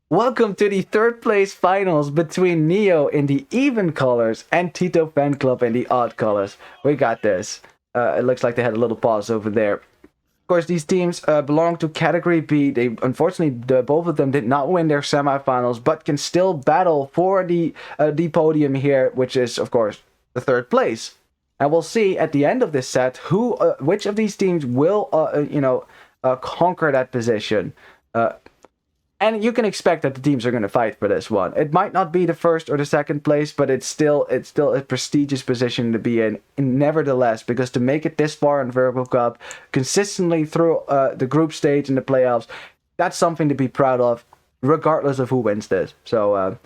Welcome to the third place finals between Ne0 in the even colors and TitoFanClub in the odd colors. We got this. It looks like they had a little pause over there. Of course, these teams belong to Category B. They unfortunately, both of them did not win their semifinals, but can still battle for the podium here, which is, of course, the third place. And we'll see at the end of this set which of these teams will, conquer that position. And you can expect that the teams are going to fight for this one. It might not be the first or the second place, but it's still a prestigious position to be in, nevertheless, because to make it this far in Virgo Cup, consistently through the group stage and the playoffs, that's something to be proud of, regardless of who wins this. So,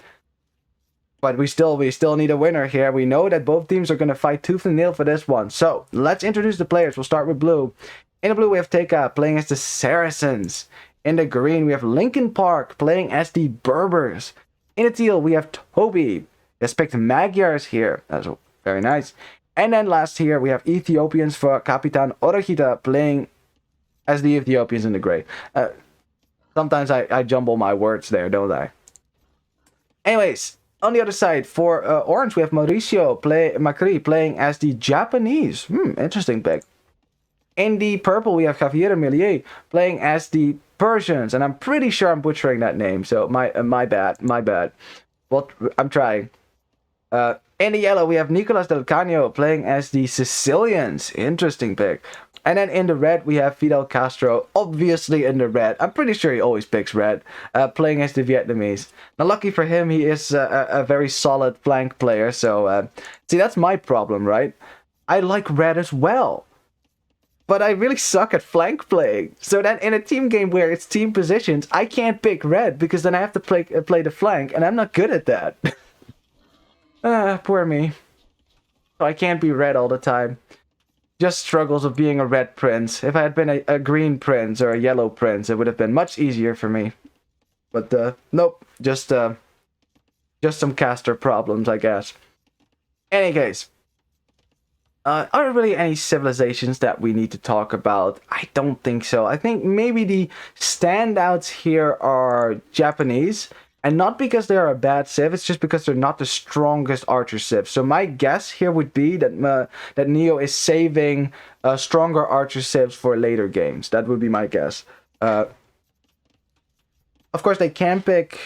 but we still need a winner here. We know that both teams are going to fight tooth and nail for this one. So let's introduce the players. We'll start with blue. In the blue, we have Teka playing as the Saracens. In the green, we have Lincoln Park playing as the Berbers. In the teal, we have Toby. Let's pick the Magyars here. That's very nice. And then last here, we have Ethiopians for Kapitan Orohita playing as the Ethiopians in the gray. Sometimes I jumble my words there, don't I? Anyways, on the other side, for orange, we have Mauricio Macri playing as the Japanese. Interesting pick. In the purple, we have Javier Millier playing as the Persians, and I'm pretty sure I'm butchering that name, so my bad. Well, I'm trying. In the yellow, we have Nicolas Del Cano playing as the Sicilians. Interesting pick. And then in the red, we have Fidel Castro, obviously in the red. I'm pretty sure he always picks red, playing as the Vietnamese. Now, lucky for him, he is a very solid flank player, so see, that's my problem, right? I like red as well. But I really suck at flank playing. So then in a team game where it's team positions, I can't pick red because then I have to play the flank, and I'm not good at that. Poor me. So I can't be red all the time. Just struggles of being a red prince. If I had been a green prince or a yellow prince, it would have been much easier for me. But nope, just some caster problems, I guess. Any case. Are there really any civilizations that we need to talk about? I don't think so. I think maybe the standouts here are Japanese, and not because they're a bad civ, it's just because they're not the strongest archer civ. So my guess here would be that Ne0 is saving stronger archer civs for later games. That would be my guess. Of course, they can pick...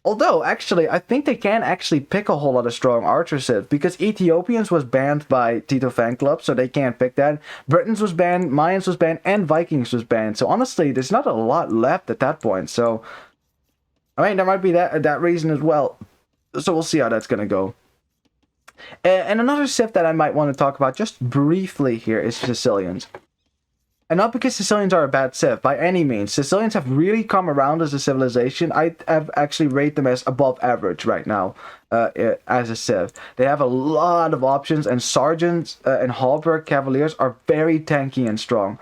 Although, actually, I think they can actually pick a whole lot of strong archer civs, because Ethiopians was banned by TitoFanClub, so they can't pick that. Britons was banned, Mayans was banned, and Vikings was banned. So honestly, there's not a lot left at that point. So, I mean, there might be that reason as well. So we'll see how that's going to go. And another civ that I might want to talk about just briefly here is Sicilians. And not because Sicilians are a bad civ, by any means. Sicilians have really come around as a civilization. I have actually rated them as above average right now as a civ. They have a lot of options, and Sergeants and Halberd Cavaliers are very tanky and strong.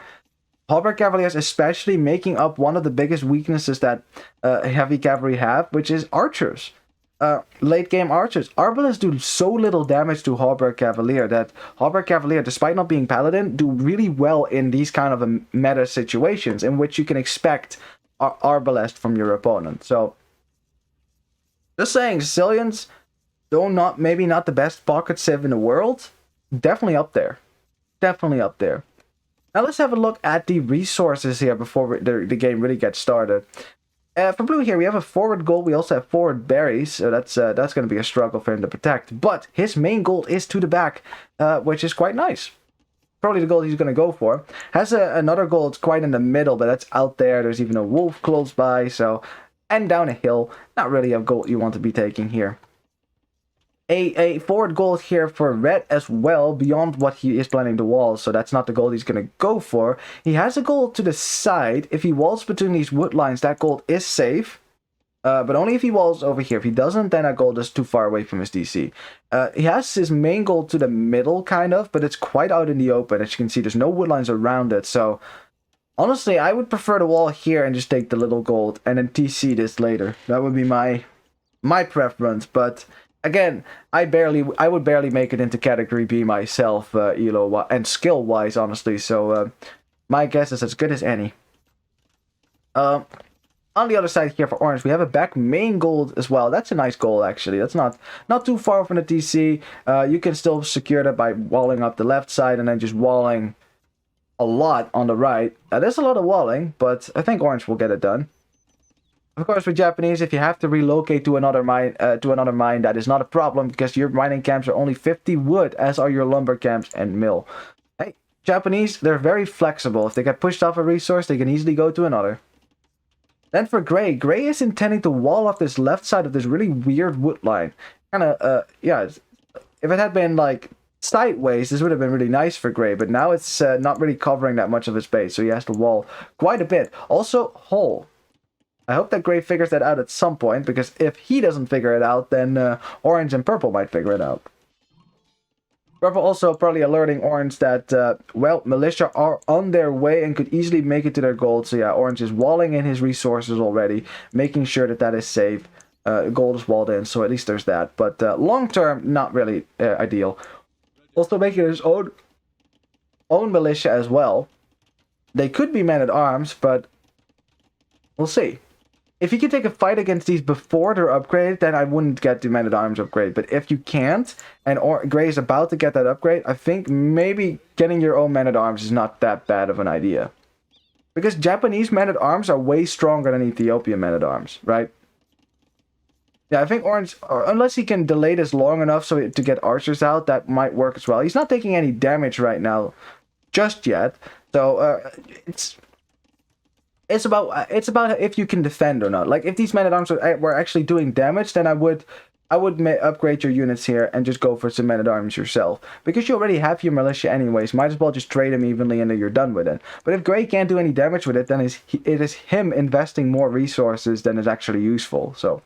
Halberd Cavaliers especially making up one of the biggest weaknesses that heavy cavalry have, which is archers. Late game archers. Arbalists do so little damage to Halberd Cavalier that Halberd Cavalier, despite not being paladin, do really well in these kind of meta situations in which you can expect Arbalest from your opponent. So, just saying, Sicilians, though maybe not the best pocket civ in the world, definitely up there. Definitely up there. Now let's have a look at the resources here before the game really gets started. For blue here, we have a forward gold. We also have forward berries, so that's going to be a struggle for him to protect. But his main gold is to the back, which is quite nice. Probably the gold he's going to go for. Has another gold quite in the middle, but that's out there. There's even a wolf close by, so... And down a hill. Not really a gold you want to be taking here. A forward gold here for red as well, beyond what he is planning to wall, so that's not the gold he's going to go for. He has a gold to the side. If he walls between these wood lines, that gold is safe, but only if he walls over here. If he doesn't, then that gold is too far away from his DC. He has his main gold to the middle, kind of, but it's quite out in the open. As you can see, there's no wood lines around it, so honestly, I would prefer to wall here and just take the little gold, and then TC this later. That would be my preference, but... Again, I would barely make it into Category B myself, Elo, and skill-wise, honestly, so my guess is as good as any. On the other side here for orange, we have a back main gold as well. That's a nice goal, actually. That's not too far from the TC. You can still secure that by walling up the left side and then just walling a lot on the right. There's a lot of walling, but I think orange will get it done. Of course, for Japanese, if you have to relocate to another mine, that is not a problem because your mining camps are only 50 wood, as are your lumber camps and mill. Hey, Japanese, they're very flexible. If they get pushed off a resource, they can easily go to another. Then for Gray, Gray is intending to wall off this left side of this really weird wood line. Yeah, if it had been like sideways, this would have been really nice for Gray, but now it's not really covering that much of his base, so he has to wall quite a bit. Also, hole. I hope that Gray figures that out at some point, because if he doesn't figure it out, then orange and purple might figure it out. Purple also probably alerting orange that, well, militia are on their way and could easily make it to their gold. So yeah, orange is walling in his resources already, making sure that that is safe. Gold is walled in, so at least there's that. But long term, not really ideal. Also making his own militia as well. They could be men-at-arms, but we'll see. If you can take a fight against these before they're upgraded, then I wouldn't get the men-at-arms upgrade. But if you can't, and Gray is about to get that upgrade, I think maybe getting your own men-at-arms is not that bad of an idea. Because Japanese men-at-arms are way stronger than Ethiopian men-at-arms, right? Yeah, I think orange, unless he can delay this long enough so to get archers out, that might work as well. He's not taking any damage right now, just yet. So, It's about if you can defend or not. Like, if these men-at-arms were actually doing damage, then I would upgrade your units here and just go for some men-at-arms yourself. Because you already have your militia anyways, might as well just trade them evenly and then you're done with it. But if Gray can't do any damage with it, then it is him investing more resources than is actually useful. So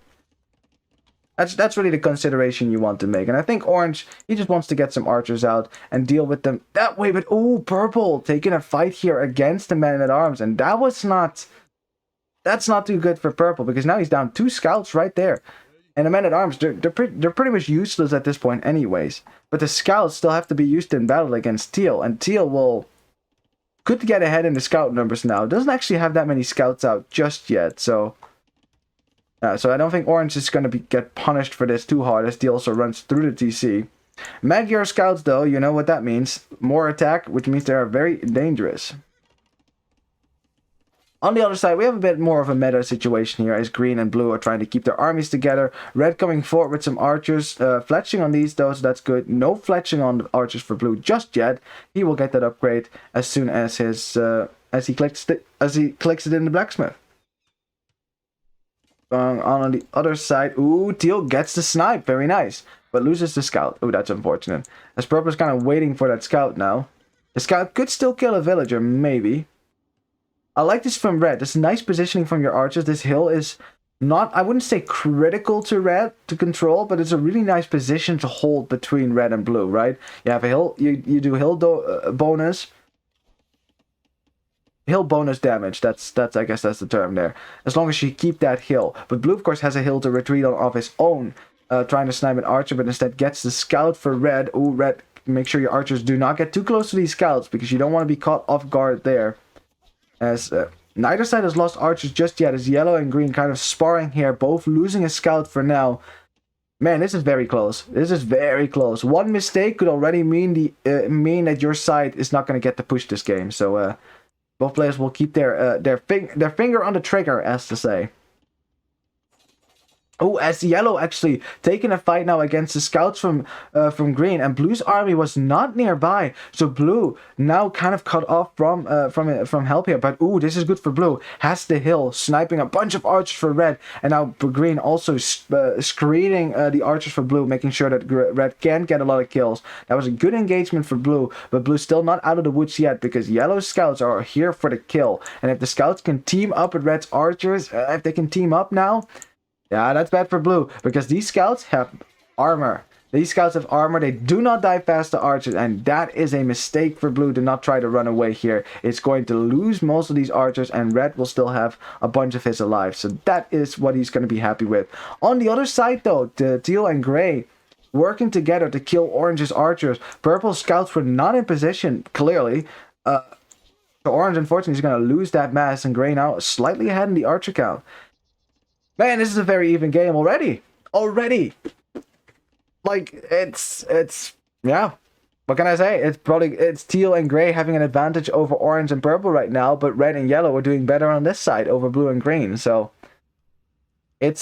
that's really the consideration you want to make. And I think orange, he just wants to get some archers out and deal with them that way. But oh, purple taking a fight here against the men-at-arms, and that's not too good for purple, because now he's down 2 scouts right there. And the men-at-arms, they're pretty much useless at this point anyways. But the scouts still have to be used in battle against teal, and teal could get ahead in the scout numbers now. Doesn't actually have that many scouts out just yet, so so I don't think orange is going to get punished for this too hard, as he also runs through the TC. Magyar scouts, though, you know what that means. More attack, which means they are very dangerous. On the other side, we have a bit more of a meta situation here, as green and blue are trying to keep their armies together. Red coming forward with some archers, fletching on these, though, so that's good. No fletching on the archers for blue just yet. He will get that upgrade as soon as he clicks it in the blacksmith. On the other side, ooh, teal gets the snipe, very nice, but loses the scout. Ooh, that's unfortunate, as purple is kind of waiting for that scout now. The scout could still kill a villager, maybe. I like this from red. This nice positioning from your archers. This hill is not, I wouldn't say critical to red to control, but it's a really nice position to hold between red and blue, right? You have a hill, you do hill bonus. Hill bonus damage, that's I guess that's the term there. As long as you keep that hill. But blue, of course, has a hill to retreat on of his own, trying to snipe an archer, but instead gets the scout for red. Ooh, red, make sure your archers do not get too close to these scouts, because you don't want to be caught off guard there. As neither side has lost archers just yet, as yellow and green kind of sparring here, both losing a scout for now. Man, this is very close. This is very close. One mistake could already mean that your side is not going to get to push this game. So, both players will keep their finger on the trigger, as to say. Oh, as yellow actually taking a fight now against the scouts from green, and blue's army was not nearby, so blue now kind of cut off from help here. But ooh, this is good for blue. Has the hill, sniping a bunch of archers for red, and now green also screening the archers for blue, making sure that red can't get a lot of kills. That was a good engagement for blue, but blue's still not out of the woods yet, because yellow's scouts are here for the kill. And if the scouts can team up with red's archers, if they can team up now. Yeah, that's bad for blue, because these scouts have armor. These scouts have armor. They do not die fast to archers, and that is a mistake for blue to not try to run away here. It's going to lose most of these archers, and red will still have a bunch of his alive. So that is what he's going to be happy with. On the other side, though, the teal and gray working together to kill orange's archers. Purple scouts were not in position, clearly. So orange, unfortunately, is going to lose that mass, and gray now slightly ahead in the archer count. Man, this is a very even game already. Already. Like, it's, yeah. What can I say? It's teal and gray having an advantage over orange and purple right now, but red and yellow are doing better on this side over blue and green. So, I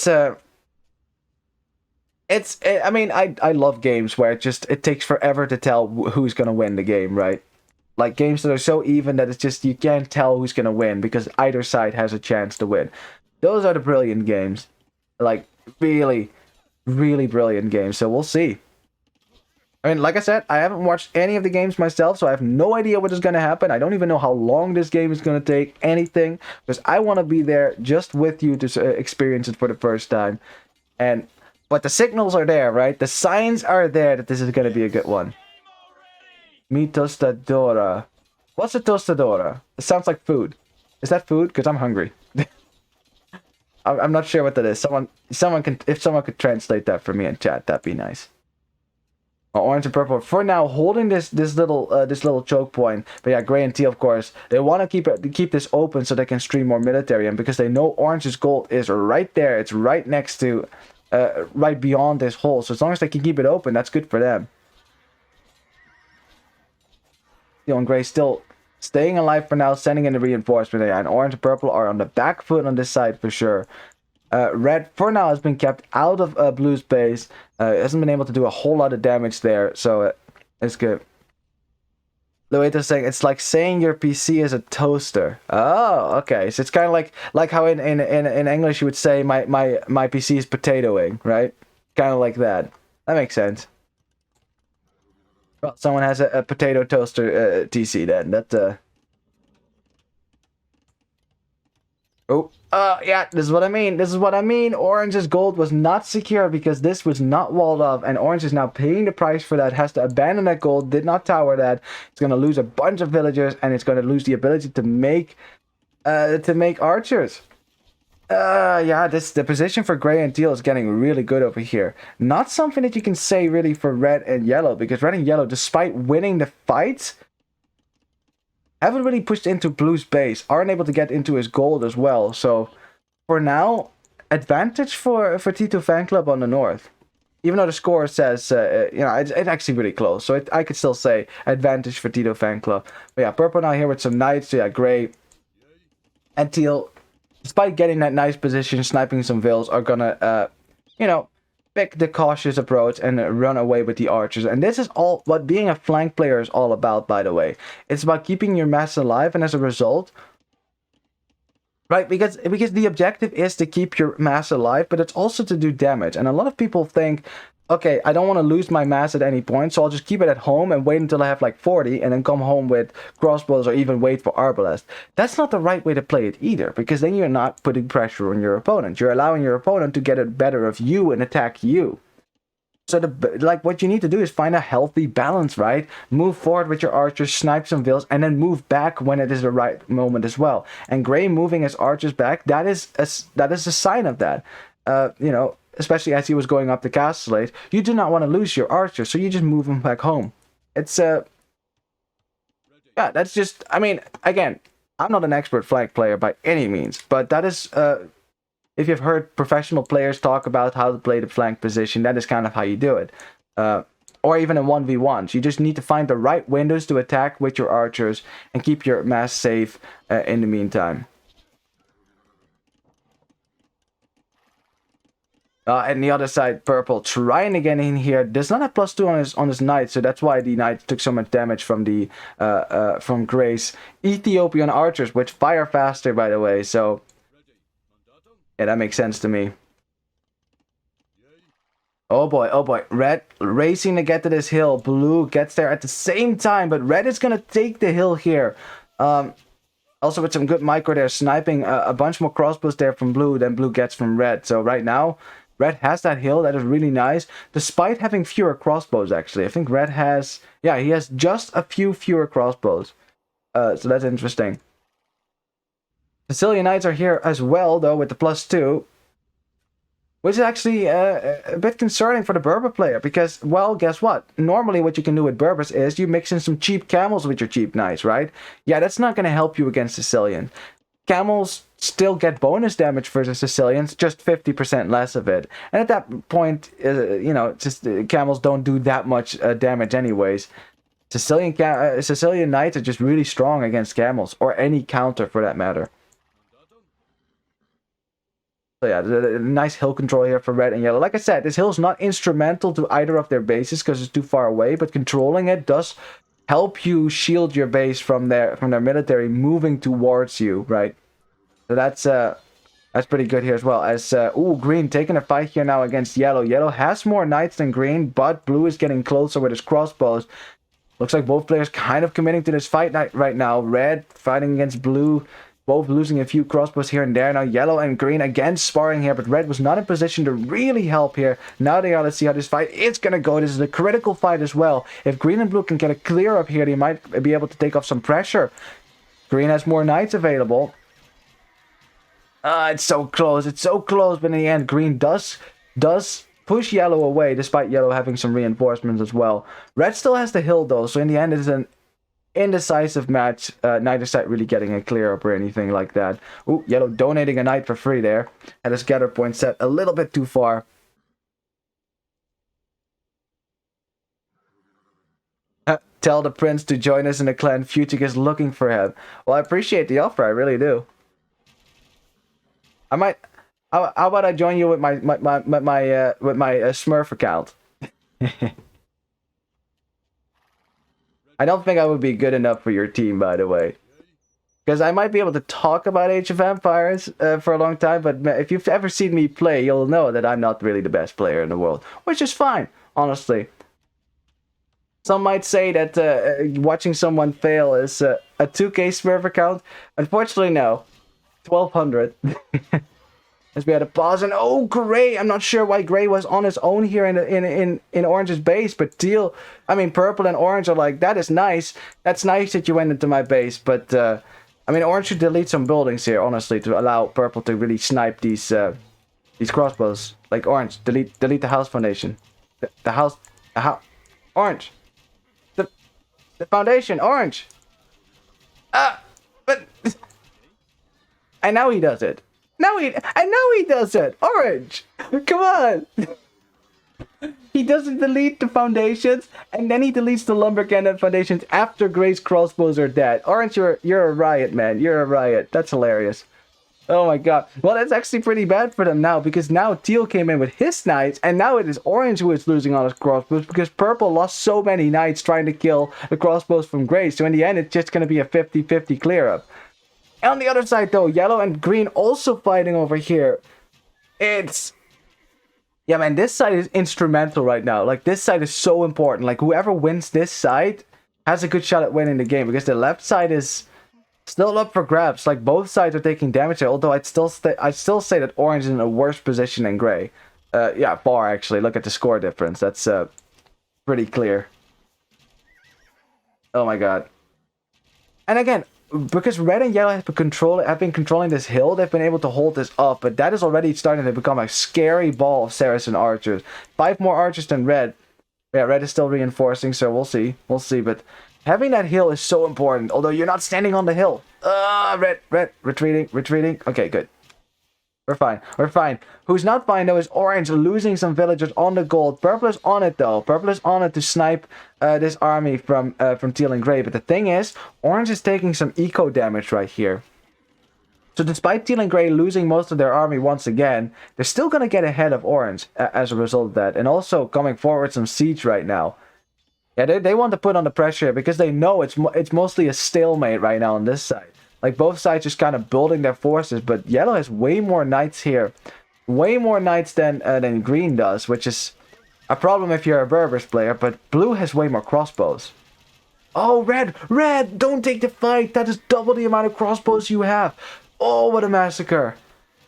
mean, I love games where it takes forever to tell who's going to win the game, right? Like games that are so even that it's just, you can't tell who's going to win because either side has a chance to win. Those are the brilliant games. Like, really, really brilliant games. So we'll see. I mean, like I said, I haven't watched any of the games myself, so I have no idea what is going to happen. I don't even know how long this game is going to take, anything. Because I want to be there just with you to experience it for the first time. But the signals are there, right? The signs are there that this is going to be a good one. Mi tostadora. What's a tostadora? It sounds like food. Is that food? Because I'm hungry. I'm not sure what that is. If someone could translate that for me in chat, that'd be nice. Orange and purple for now holding this little choke point, but yeah, gray and teal, of course, they want to keep this open so they can stream more military, and because they know orange's gold is right there, it's right next to, right beyond this hole. So as long as they can keep it open, that's good for them. Teal and gray still staying alive for now, sending in the reinforcement there, and orange and purple are on the back foot on this side for sure. Red, for now, has been kept out of blue's base. Hasn't been able to do a whole lot of damage there, so it's good. Lueta's saying, it's like saying your PC is a toaster. Oh, okay. So it's kind of like how in English you would say my PC is potatoing, right? Kind of like that. That makes sense. Well, someone has a potato toaster TC then. That Oh, yeah, this is what I mean. This is what I mean. Orange's gold was not secure because this was not walled off, and Orange is now paying the price for that, has to abandon that gold, did not tower that. It's going to lose a bunch of villagers, and it's going to lose the ability to make archers. Yeah, the position for gray and teal is getting really good over here. Not something that you can say really for red and yellow, because red and yellow, despite winning the fights, haven't really pushed into blue's base, aren't able to get into his gold as well. So for now, advantage for TitoFanClub on the north. Even though the score says, it's actually really close. So I could still say advantage for TitoFanClub. But yeah, purple now here with some knights. So yeah, gray and teal, despite getting that nice position, sniping some vills, are gonna, pick the cautious approach and run away with the archers. And this is all what being a flank player is all about, by the way. It's about keeping your mass alive, and as a result, right, because the objective is to keep your mass alive, but it's also to do damage. And a lot of people think, okay, I don't want to lose my mass at any point, so I'll just keep it at home and wait until I have like 40 and then come home with crossbows or even wait for arbalest. That's not the right way to play it either, because then you're not putting pressure on your opponent. You're allowing your opponent to get it better of you and attack you. So what you need to do is find a healthy balance, right? Move forward with your archers, snipe some vills, and then move back when it is the right moment as well. And Gray moving his archers back, that is a sign of that. Especially as he was going up the castle slate, you do not want to lose your archer, so you just move him back home. It's yeah, that's just, I mean, again, I'm not an expert flank player by any means, but that is, if you've heard professional players talk about how to play the flank position, that is kind of how you do it. Or even in 1v1s, you just need to find the right windows to attack with your archers and keep your mass safe in the meantime. And the other side, purple, trying to get in here, does not have +2 on his knight, so that's why the knight took so much damage from the from Gray's Ethiopian archers, which fire faster, by the way. So yeah, that makes sense to me. Oh boy, red racing to get to this hill. Blue gets there at the same time, but red is gonna take the hill here. Also with some good micro there, sniping a bunch more crossbows there from blue than blue gets from red. So right now, red has that hill. That is really nice. Despite having fewer crossbows, actually. I think red has... Yeah, he has just a few fewer crossbows. So that's interesting. Sicilian Knights are here as well, though, with the +2. which is actually a bit concerning for the Berber player, because, well, guess what? Normally what you can do with Berbers is you mix in some cheap camels with your cheap knights, right? Yeah, that's not going to help you against Sicilian. Camels still get bonus damage versus Sicilians, just 50% less of it. And at that point, you know, just camels don't do that much damage anyways. Sicilian knights are just really strong against camels, or any counter for that matter. So yeah, nice hill control here for red and yellow. Like I said, this hill is not instrumental to either of their bases because it's too far away, but controlling it does help you shield your base from their military moving towards you, right? So that's pretty good here as well. As ooh, green taking a fight here now against yellow. Yellow has more knights than green, but blue is getting closer with his crossbows. Looks like both players kind of committing to this fight right now. Red fighting against blue. Both losing a few crossbows here and there. Now yellow and green again sparring here, but red was not in position to really help here. Now they are. Let's see how this fight is going to go. This is a critical fight as well. If green and blue can get a clear up here, they might be able to take off some pressure. Green has more knights available. It's so close. It's so close, but in the end, green does push yellow away, despite yellow having some reinforcements as well. Red still has the hill, though, so in the end, it is an indecisive match. Neither side really getting a clear up or anything like that. Ooh, yellow donating a knight for free there. Had his scatter point set a little bit too far. Tell the prince to join us in the clan. Futic is looking for him. Well, I appreciate the offer. I really do. I might. How about I join you with my Smurf account? I don't think I would be good enough for your team, by the way. Because I might be able to talk about Age of Empires for a long time, but if you've ever seen me play, you'll know that I'm not really the best player in the world. Which is fine, honestly. Some might say that watching someone fail is a 2K Smurf account. Unfortunately, no. 1200. As we had a pause, and oh, Gray! I'm not sure why Gray was on his own here in Orange's base, but purple and orange are like, that is nice. That's nice that you went into my base, but I mean, orange should delete some buildings here, honestly, to allow purple to really snipe these crossbows. Like orange, delete the house foundation, the house, orange, the foundation, orange. But and now he does it. Now he does it. Orange, come on. He doesn't delete the foundations, and then he deletes the lumber cannon foundations after Gray's crossbows are dead. Orange, you're a riot, man. You're a riot. That's hilarious. Oh my god. Well, that's actually pretty bad for them now, because now Teal came in with his knights, and now it is Orange who is losing all his crossbows, because Purple lost so many knights trying to kill the crossbows from Gray. So in the end, it's just going to be a 50-50 clear up. On the other side, though, yellow and green also fighting over here. Yeah, man, this side is instrumental right now. Like, this side is so important. Like, whoever wins this side has a good shot at winning the game, because the left side is still up for grabs. Like, both sides are taking damage here, although I'd still say that orange is in a worse position than gray. Yeah, far, actually. Look at the score difference. That's pretty clear. Oh my god. And again, because red and yellow have been controlling this hill, they've been able to hold this up, but that is already starting to become a scary ball of Saracen archers. 5 more archers than red. Yeah, red is still reinforcing, so we'll see. We'll see, but having that hill is so important, although you're not standing on the hill. Red, retreating. Okay, good. We're fine. Who's not fine, though, is orange, losing some villagers on the gold. Purple is on it, though. Purple is on it to snipe this army from teal and gray. But the thing is, orange is taking some eco damage right here. So despite teal and gray losing most of their army once again, they're still going to get ahead of orange as a result of that. And also coming forward some siege right now. Yeah, they want to put on the pressure because they know it's mostly a stalemate right now on this side. Like, both sides just kind of building their forces, but yellow has way more knights here. Way more knights than green does, which is a problem if you're a Berbers player, but blue has way more crossbows. Oh, red, don't take the fight. That is double the amount of crossbows you have. Oh, what a massacre.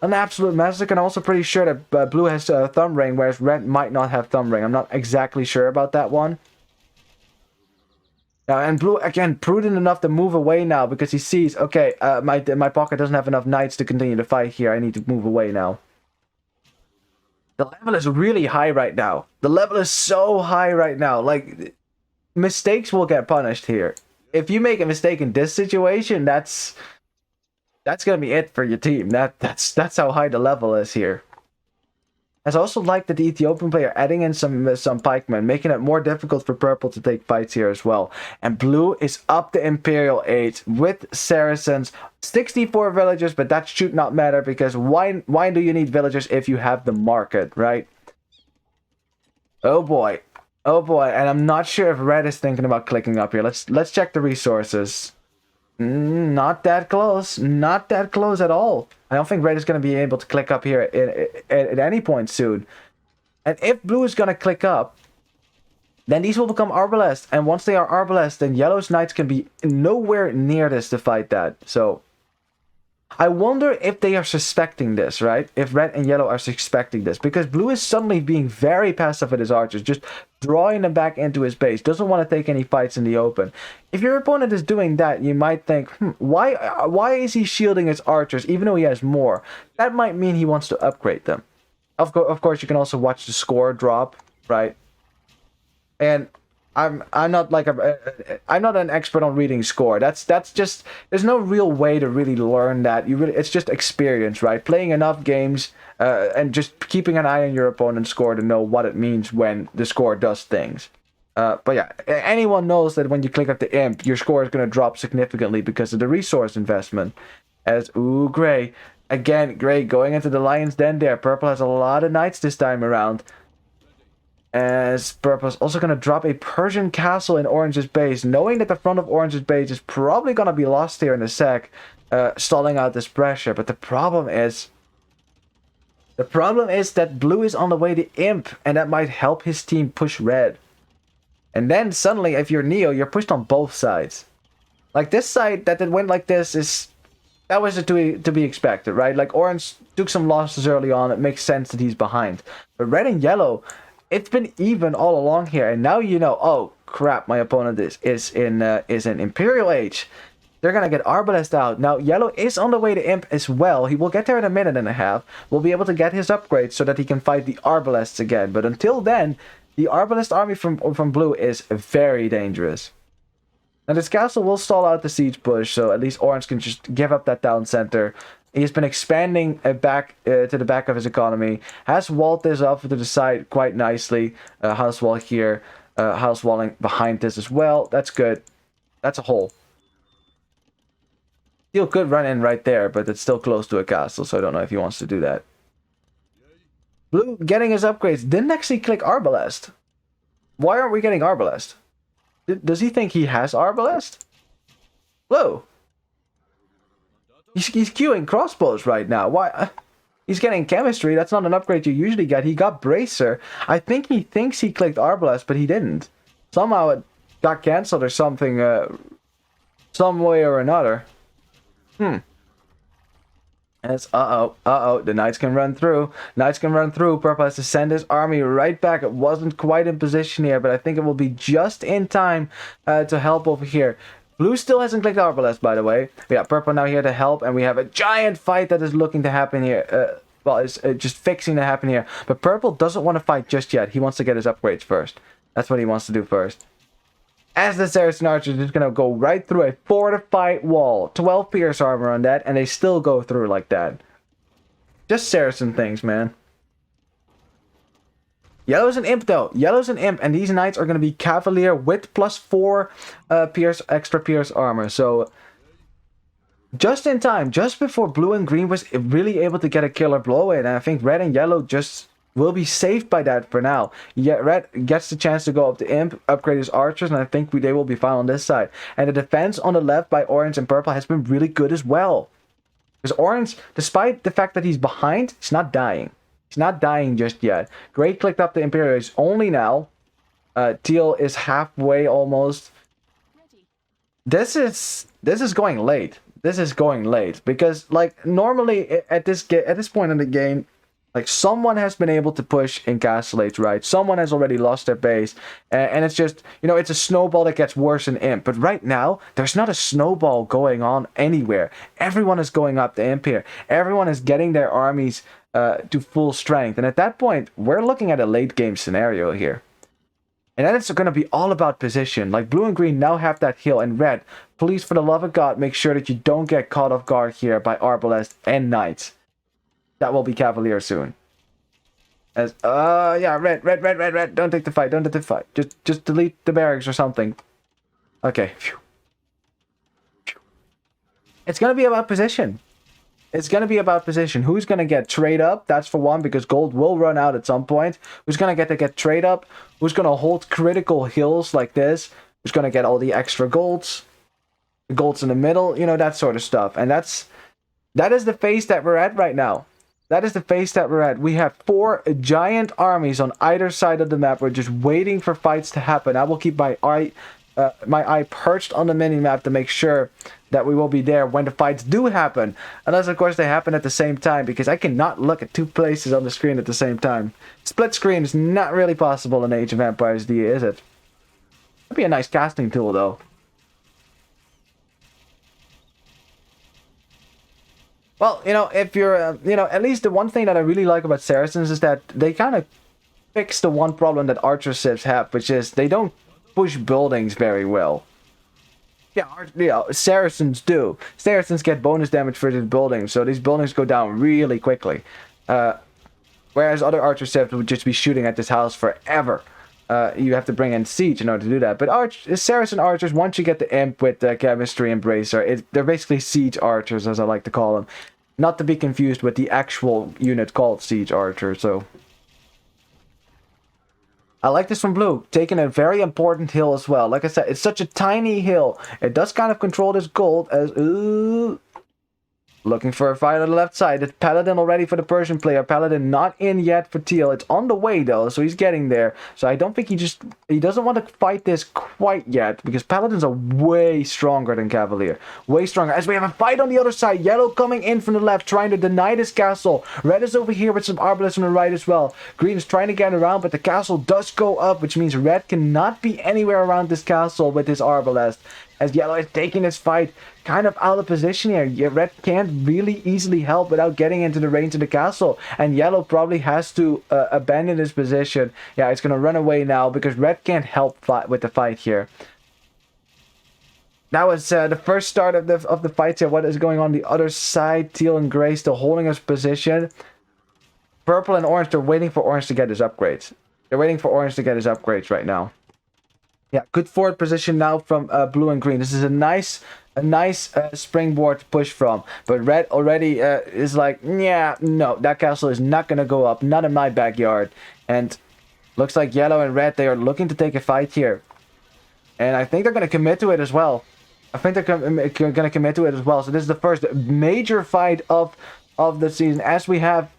An absolute massacre, and also pretty sure that blue has thumb ring, whereas red might not have thumb ring. I'm not exactly sure about that one. And blue, again, prudent enough to move away now because he sees, okay, my pocket doesn't have enough knights to continue the fight here. I need to move away now. The level is really high right now. The level is so high right now. Like, mistakes will get punished here. If you make a mistake in this situation, that's gonna be it for your team. That's how high the level is here. I also like that the Ethiopian player adding in some pikemen, making it more difficult for purple to take fights here as well. And blue is up to Imperial 8 with Saracens, 64 villagers, but that should not matter because why do you need villagers if you have the market, right? Oh boy, and I'm not sure if red is thinking about clicking up here. Let's check the resources. Not that close. Not that close at all. I don't think red is going to be able to click up here at any point soon. And if blue is going to click up, then these will become arbalest. And once they are arbalest, then yellow's knights can be nowhere near this to fight that. So I wonder if they are suspecting this, right? If red and yellow are suspecting this. Because blue is suddenly being very passive with his archers. Just drawing them back into his base. Doesn't want to take any fights in the open. If your opponent is doing that, you might think, why is he shielding his archers even though he has more? That might mean he wants to upgrade them. Of course, you can also watch the score drop, right? And I'm not like I'm not an expert on reading score. That's just, there's no real way to really learn that. It's just experience, right? Playing enough games and just keeping an eye on your opponent's score to know what it means when the score does things. But yeah, anyone knows that when you click up the imp, your score is going to drop significantly because of the resource investment. As gray again, gray going into the lion's den there. Purple has a lot of knights this time around. As purple is also going to drop a Persian castle in orange's base, knowing that the front of orange's base is probably going to be lost here in a sec, stalling out this pressure. But the problem is that blue is on the way to imp, and that might help his team push red. And then suddenly, if you're Neo, you're pushed on both sides. Like this side that it went like this that was to be expected, right? Like orange took some losses early on. It makes sense that he's behind. But red and yellow, it's been even all along here, and now you know. Oh crap! My opponent is in Imperial Age. They're gonna get Arbalest out now. Yellow is on the way to Imp as well. He will get there in a minute and a half. We'll be able to get his upgrades so that he can fight the Arbalests again. But until then, the Arbalest army from Blue is very dangerous. Now this castle will stall out the siege push, so at least Orange can just give up that town center. He's been expanding back to the back of his economy. Has walled this off to the side quite nicely. House wall here. House walling behind this as well. That's good. That's a hole. Steel could run in right there, but it's still close to a castle, so I don't know if he wants to do that. Blue getting his upgrades. Didn't actually click Arbalest. Why aren't we getting Arbalest? Does he think he has Arbalest? Blue. He's queuing crossbows right now. Why? He's getting chemistry. That's not an upgrade you usually get. He got bracer. I think he thinks he clicked Arbalest, but he didn't. Somehow it got cancelled or something. Some way or another. It's the knights can run through. Purple has to send his army right back. It wasn't quite in position here, but I think it will be just in time to help over here. Blue still hasn't clicked Arbalest, by the way. We got purple now here to help, and we have a giant fight that is looking to happen here. Well, it's just fixing to happen here. But purple doesn't want to fight just yet. He wants to get his upgrades first. That's what he wants to do first. As the Saracen archers is just going to go right through a fortified wall. 12 pierce armor on that, and they still go through like that. Just Saracen things, man. Yellow's an imp, though. Yellow's an imp, and these knights are going to be cavalier with +4 extra pierce armor. So, just in time, just before blue and green was really able to get a killer blow in, and I think red and yellow just will be saved by that for now. Yet red gets the chance to go up to imp, upgrade his archers, and I think they will be fine on this side. And the defense on the left by orange and purple has been really good as well. Because orange, despite the fact that he's behind, he's not dying. He's not dying just yet. Gray clicked up the Imperials only now. Teal is halfway almost. This is going late. This is going late because like normally at this point in the game, like someone has been able to push in Castle Age, right? Someone has already lost their base, and it's just, you know, it's a snowball that gets worse in Imp. But right now, there's not a snowball going on anywhere. Everyone is going up to Imp here. Everyone is getting their armies to full strength. And at that point, we're looking at a late game scenario here. And then it's going to be all about position. Like blue and green now have that hill, and red, please for the love of God, make sure that you don't get caught off guard here by Arbalest and Knights. That will be Cavalier soon. As yeah, red, don't take the fight, don't take the fight. Just delete the barracks or something. Okay. Phew. It's going to be about position. It's going to be about position. Who's going to get trade up? That's for one, because gold will run out at some point. Who's going to get trade up? Who's going to hold critical hills like this? Who's going to get all the extra golds? The golds in the middle, you know, that sort of stuff. And that is the phase that we're at right now. That is the phase that we're at. We have 4 giant armies on either side of the map. We're just waiting for fights to happen. I will keep my eye perched on the mini-map to make sure that we will be there when the fights do happen. Unless, of course, they happen at the same time, because I cannot look at 2 places on the screen at the same time. Split screen is not really possible in Age of Empires D, is it? That'd be a nice casting tool, though. Well, you know, if you're, you know, at least the one thing that I really like about Saracens is that they kind of fix the one problem that Archer Civs have, which is they don't push buildings very well. Yeah, Saracens do. Saracens get bonus damage for these buildings, so these buildings go down really quickly. Whereas other Archer Civs would just be shooting at this house forever. You have to bring in siege in order to do that. But Saracen archers, once you get the imp with the chemistry embracer, they're basically siege archers, as I like to call them. Not to be confused with the actual unit called siege archer. So I like this from blue, taking a very important hill as well. Like I said, it's such a tiny hill. It does kind of control this gold as... Looking for a fight on the left side. It's Paladin already for the Persian player. Paladin not in yet for Teal. It's on the way though, so he's getting there. So I don't think he doesn't want to fight this quite yet, because Paladins are way stronger than Cavalier. Way stronger. As we have a fight on the other side. Yellow coming in from the left, trying to deny this castle. Red is over here with some Arbalists on the right as well. Green is trying to get around, but the castle does go up, which means Red cannot be anywhere around this castle with his Arbalest. As Yellow is taking this fight kind of out of position here. Red can't really easily help without getting into the range of the castle. And Yellow probably has to abandon his position. Yeah, it's going to run away now because Red can't help with the fight here. That was the first start of the fight here. What is going on the other side? Teal and Gray still holding his position. Purple and Orange, they're waiting for Orange to get his upgrades. They're waiting for Orange to get his upgrades right now. Yeah, good forward position now from blue and green. This is a nice springboard to push from. But red already is like, yeah, no, that castle is not going to go up. Not in my backyard. And looks like yellow and red, they are looking to take a fight here. And I think they're going to commit to it as well. I think they're going to commit to it as well. So this is the first major fight of the season, as we have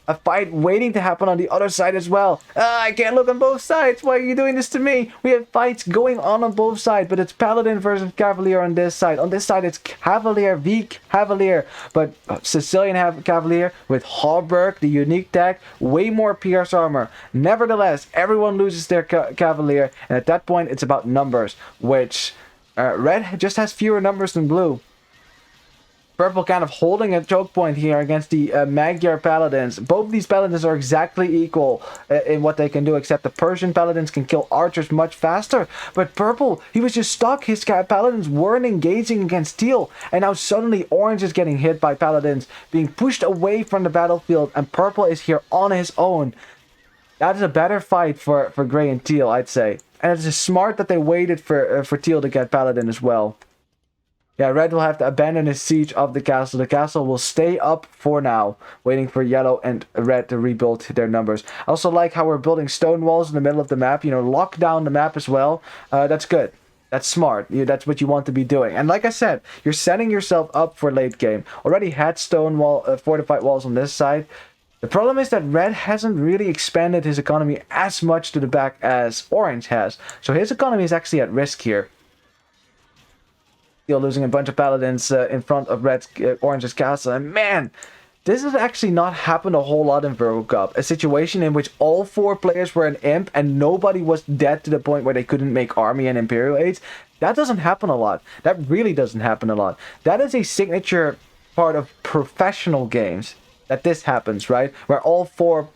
a fight waiting to happen on the other side as well. I can't look on both sides. Why are you doing this to me? We have fights going on both sides, but it's Paladin versus Cavalier on this side. On this side, it's Cavalier v Cavalier, but Sicilian Cavalier with Hallberg, the unique tag, way more pierce armor. Nevertheless, everyone loses their Cavalier, and at that point, it's about numbers, which red just has fewer numbers than blue. Purple kind of holding a choke point here against the Magyar Paladins. Both these Paladins are exactly equal in what they can do, except the Persian Paladins can kill archers much faster. But Purple, he was just stuck. His Paladins weren't engaging against Teal. And now suddenly Orange is getting hit by Paladins, being pushed away from the battlefield. And Purple is here on his own. That is a better fight for Gray and Teal, I'd say. And it's just smart that they waited for Teal to get Paladin as well. Yeah, red will have to abandon his siege of the castle. The castle will stay up for now, waiting for yellow and red to rebuild their numbers. I also like how we're building stone walls in the middle of the map. You know, lock down the map as well. That's good. That's smart. That's what you want to be doing. And like I said, you're setting yourself up for late game. Already had stone wall, fortified walls on this side. The problem is that red hasn't really expanded his economy as much to the back as orange has. So his economy is actually at risk here. Still losing a bunch of paladins in front of Orange's castle. And man, this has actually not happened a whole lot in Virgo Cup. A situation in which all 4 players were an imp and nobody was dead to the point where they couldn't make army and imperial aids. That doesn't happen a lot. That really doesn't happen a lot. That is a signature part of professional games. that this happens, right? Where all four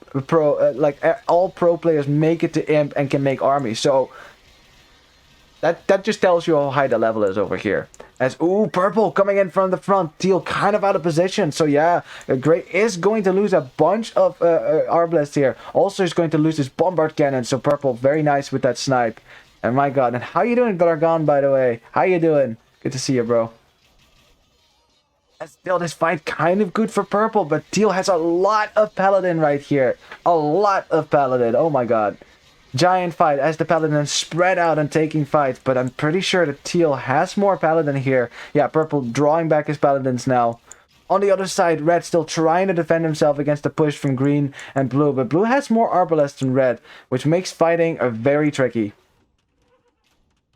all pro players make it to imp and can make armies. So that just tells you how high the level is over here. As purple coming in from the front, teal kind of out of position. So yeah, gray is going to lose a bunch of arbalists here. Also is going to lose his bombard cannon. So purple, very nice with that snipe. And my god, and how you doing, Dragon, by the way? How you doing? Good to see you, bro. Still, this fight kind of good for purple, but teal has a lot of paladin right here. A lot of paladin. Oh my god. Giant fight as the paladins spread out and taking fights, but I'm pretty sure that teal has more paladin here. Yeah, purple drawing back his paladins now. On the other side, red still trying to defend himself against the push from green and blue, but blue has more arbalists than red, which makes fighting very tricky.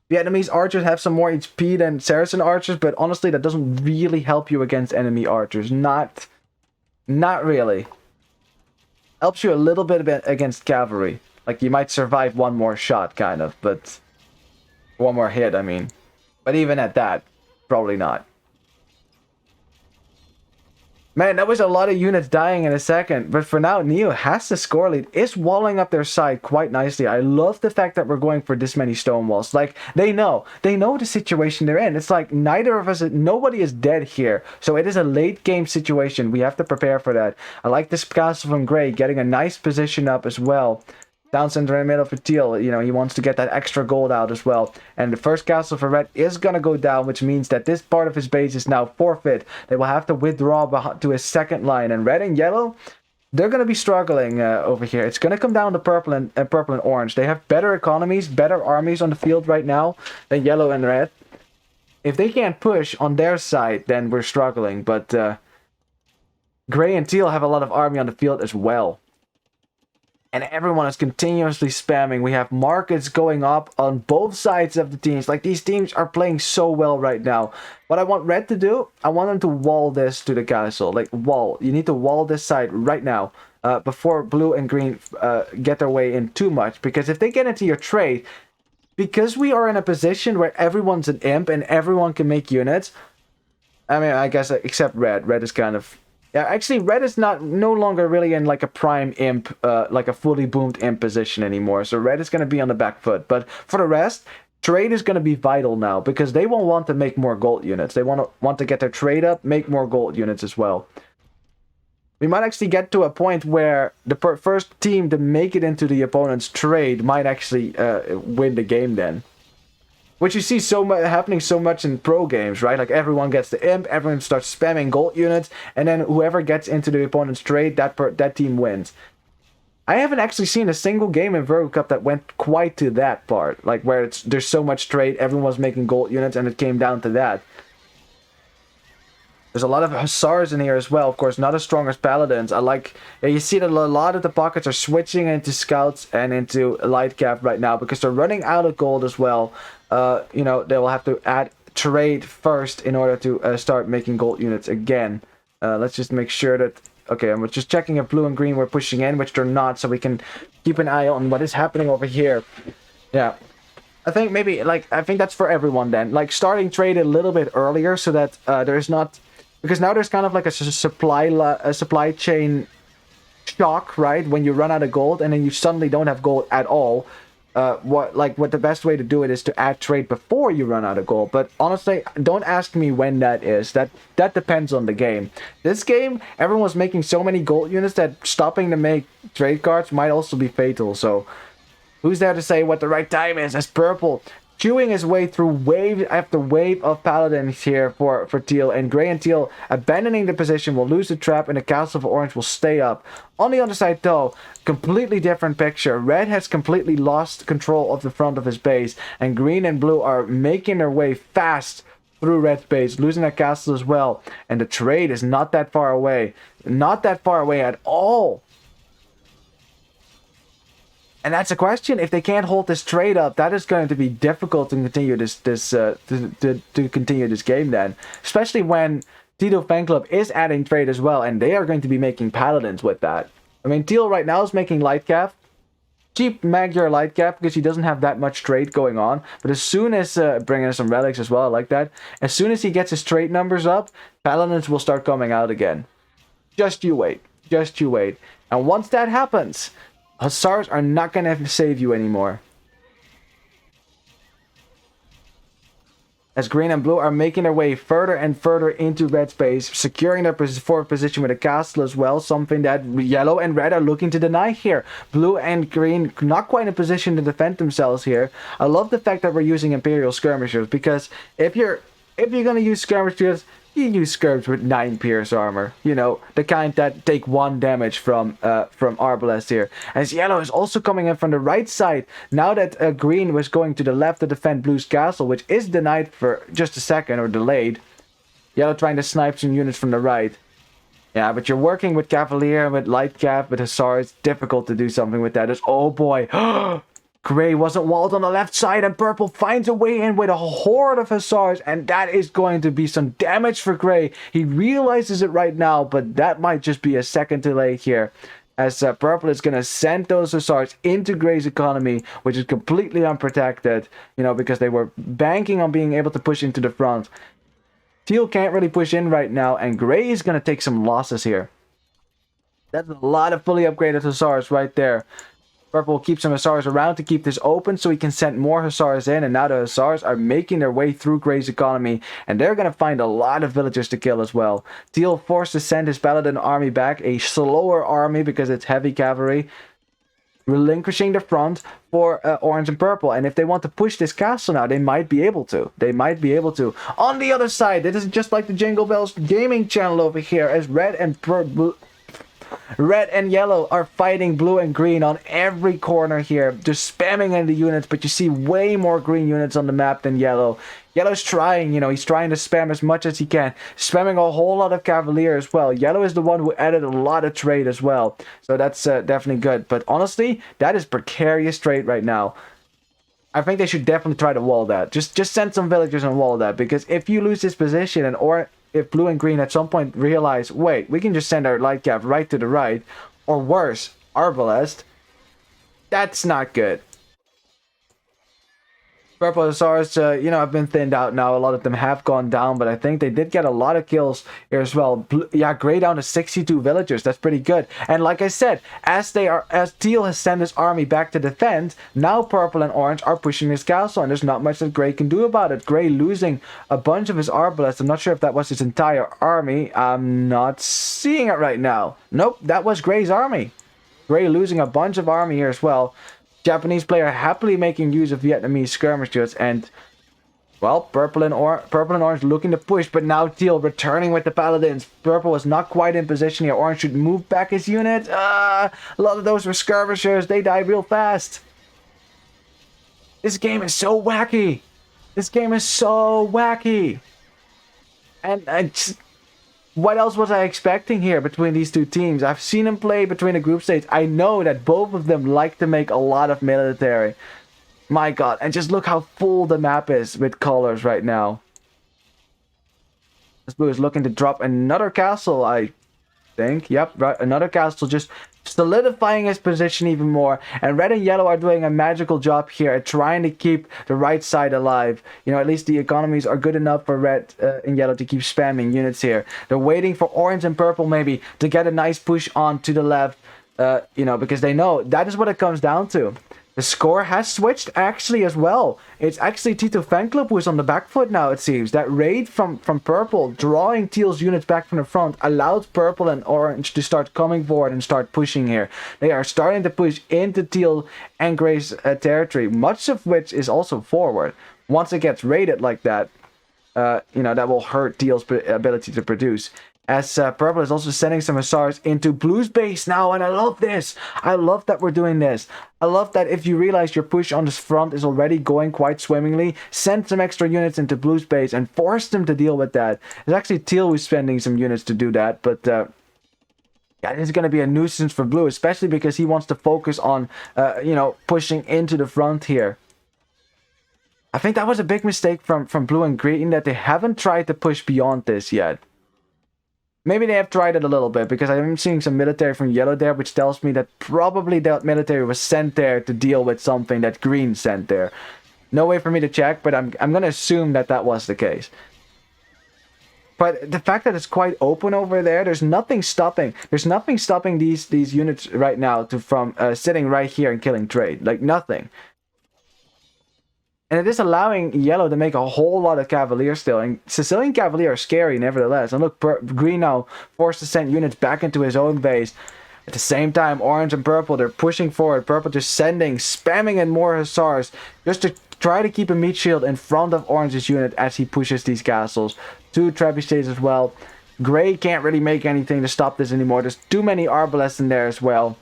Vietnamese archers have some more HP than Saracen archers, but honestly, that doesn't really help you against enemy archers. Not really. Helps you a little bit against cavalry. Like, you might survive one more shot, kind of, but... one more hit, I mean. But even at that, probably not. Man, that was a lot of units dying in a second. But for now, Ne0 has the score lead. Is walling up their side quite nicely. I love the fact that we're going for this many stone walls. Like, they know. They know the situation they're in. It's like, neither of us... nobody is dead here. So it is a late game situation. We have to prepare for that. I like this castle from Gray getting a nice position up as well. Down center in the middle for teal, you know, he wants to get that extra gold out as well. And the first castle for red is going to go down, which means that this part of his base is now forfeit. They will have to withdraw to his second line. And red and yellow, they're going to be struggling over here. It's going to come down to purple and orange. They have better economies, better armies on the field right now than yellow and red. If they can't push on their side, then we're struggling. But gray and teal have a lot of army on the field as well. And everyone is continuously spamming. We have markets going up on both sides of the teams. Like, these teams are playing so well right now. What I want red to do, I want them to wall this to the castle. Like, wall. You need to wall this side right now. Before blue and green get their way in too much. Because if they get into your trade, because we are in a position where everyone's an imp and everyone can make units. I mean, I guess except red. Red is kind of... yeah, actually, red is no longer really in like a prime imp, like a fully boomed imp position anymore. So red is going to be on the back foot. But for the rest, trade is going to be vital now because they will want to make more gold units. They want to get their trade up, make more gold units as well. We might actually get to a point where the first team to make it into the opponent's trade might actually win the game then. Which you see happening so much in pro games, right? Like, everyone gets the imp, everyone starts spamming gold units, and then whoever gets into the opponent's trade, that team wins. I haven't actually seen a single game in Virgo Cup that went quite to that part. Like, where there's so much trade, everyone was making gold units, and it came down to that. There's a lot of hussars in here as well, of course, not as strong as paladins. You see that a lot of the pockets are switching into scouts and into light cap right now because they're running out of gold as well. You know, they will have to add trade first in order to start making gold units again. Let's just make sure that... okay, I'm just checking if blue and green were pushing in, which they're not, so we can keep an eye on what is happening over here. Yeah. I think maybe, like, I think that's for everyone then. Like, starting trade a little bit earlier so that there's not... because now there's kind of like a supply chain shock, right? When you run out of gold and then you suddenly don't have gold at all. What the best way to do it is to add trade before you run out of gold. But honestly, don't ask me when that is. That depends on the game. This game, everyone was making so many gold units that stopping to make trade cards might also be fatal. So who's there to say what the right time is? As purple chewing his way through wave after wave of paladins here for teal, and gray and teal abandoning the position will lose the trap and the castle for orange will stay up. On the other side though, completely different picture. Red has completely lost control of the front of his base, and green and blue are making their way fast through red's base, losing their castle as well, and the trade is not that far away. Not that far away at all. And that's a question. If they can't hold this trade up, that is going to be difficult to continue to continue this game then. Especially when TitoFanClub is adding trade as well, and they are going to be making paladins with that. I mean, teal right now is making light cap. Cheap Magyar light cap because he doesn't have that much trade going on. But as soon as bringing in some relics as well, I like that. As soon as he gets his trade numbers up, paladins will start coming out again. Just you wait. Just you wait. And once that happens, Hussars are not going to save you anymore. As green and blue are making their way further and further into red space, securing their forward position with a castle as well, something that yellow and red are looking to deny here. Blue and green not quite in a position to defend themselves here. I love the fact that we're using Imperial skirmishers, because if you're going to use skirmishers, you use skirms with 9 pierce armor. You know, the kind that take 1 damage from Arbalest here. As yellow is also coming in from the right side. Now that green was going to the left to defend blue's castle, which is denied for just a second, or delayed. Yellow trying to snipe some units from the right. Yeah, but you're working with Cavalier, with Light Cav, with Hussar. It's difficult to do something with that. Oh boy. Gray wasn't walled on the left side, and purple finds a way in with a horde of Hussars, and that is going to be some damage for Gray. He realizes it right now, but that might just be a second delay here, as purple is going to send those Hussars into Gray's economy, which is completely unprotected, you know, because they were banking on being able to push into the front. Teal can't really push in right now, and Gray is going to take some losses here. That's a lot of fully upgraded Hussars right there. Purple will keep some Hussars around to keep this open so he can send more Hussars in, and now the Hussars are making their way through Gray's economy, and they're going to find a lot of villagers to kill as well. Teal forced to send his Paladin army back, a slower army because it's heavy cavalry, relinquishing the front for orange and purple. And if they want to push this castle now, they might be able to. They might be able to. On the other side, this is just like the Jingle Bells gaming channel over here, as red and yellow are fighting blue and green on every corner here, just spamming in the units, but you see way more green units on the map than yellow. Yellow's trying, you know, he's trying to spam as much as he can, spamming a whole lot of Cavalier as well. Yellow is the one who added a lot of trade as well, so that's definitely good. But honestly, that is precarious trade right now. I think they should definitely try to wall that. Just send some villagers and wall that, because if you lose this position, and or if blue and green at some point realize, wait, we can just send our light cap right to the right, or worse, Arbalest, that's not good. Purple Hussars, you know, have been thinned out now. A lot of them have gone down, but I think they did get a lot of kills here as well. Yeah, Gray down to 62 villagers. That's pretty good. And like I said, as Teal has sent his army back to defend, now Purple and Orange are pushing his castle, and there's not much that Gray can do about it. Gray losing a bunch of his Arbalests. I'm not sure if that was his entire army. I'm not seeing it right now. Nope, that was Gray's army. Gray losing a bunch of army here as well. Japanese player happily making use of Vietnamese skirmishers, and well, purple and orange looking to push, but now Teal returning with the paladins. Purple was not quite in position here. Orange should move back his unit. A lot of those were skirmishers. They die real fast. This game is so wacky. This game is so wacky. And what else was I expecting here between these two teams? I've seen them play between the group stage. I know that both of them like to make a lot of military. My god, and just look how full the map is with colors right now. This blue is looking to drop another castle, I think. Yep, right, another castle, just solidifying his position even more. And red and yellow are doing a magical job here at trying to keep the right side alive. You know, at least the economies are good enough for red and yellow to keep spamming units here. They're waiting for orange and purple maybe to get a nice push on to the left, you know, because they know that is what it comes down to. The score has switched actually as well. It's actually TitoFanClub who's on the back foot now, it seems. That raid from purple, drawing Teal's units back from the front, allowed purple and orange to start coming forward and start pushing here. They are starting to push into Teal and Gray's territory, much of which is also forward. Once it gets raided like that, you know, that will hurt Teal's ability to produce. As purple is also sending some Hussars into blue's base now, and I love this. I love that we're doing this. I love that if you realize your push on this front is already going quite swimmingly, send some extra units into blue's base and force them to deal with that. It's actually Teal who's spending some units to do that, but yeah, this is going to be a nuisance for blue, especially because he wants to focus on, you know, pushing into the front here. I think that was a big mistake from blue and green, that they haven't tried to push beyond this yet. Maybe they have tried it a little bit, because I'm seeing some military from yellow there, which tells me that probably that military was sent there to deal with something that green sent there. No way for me to check, but I'm going to assume that that was the case. But the fact that it's quite open over there, there's nothing stopping these units right now from sitting right here and killing trade. Like, nothing. And it is allowing yellow to make a whole lot of Cavalier still. And Sicilian Cavalier are scary nevertheless. And look, green now forced to send units back into his own base. At the same time, orange and purple, they're pushing forward. Purple just spamming in more hussars just to try to keep a meat shield in front of orange's unit as he pushes these castles. 2 trebuchets as well. Gray can't really make anything to stop this anymore. There's too many arbalests in there as well.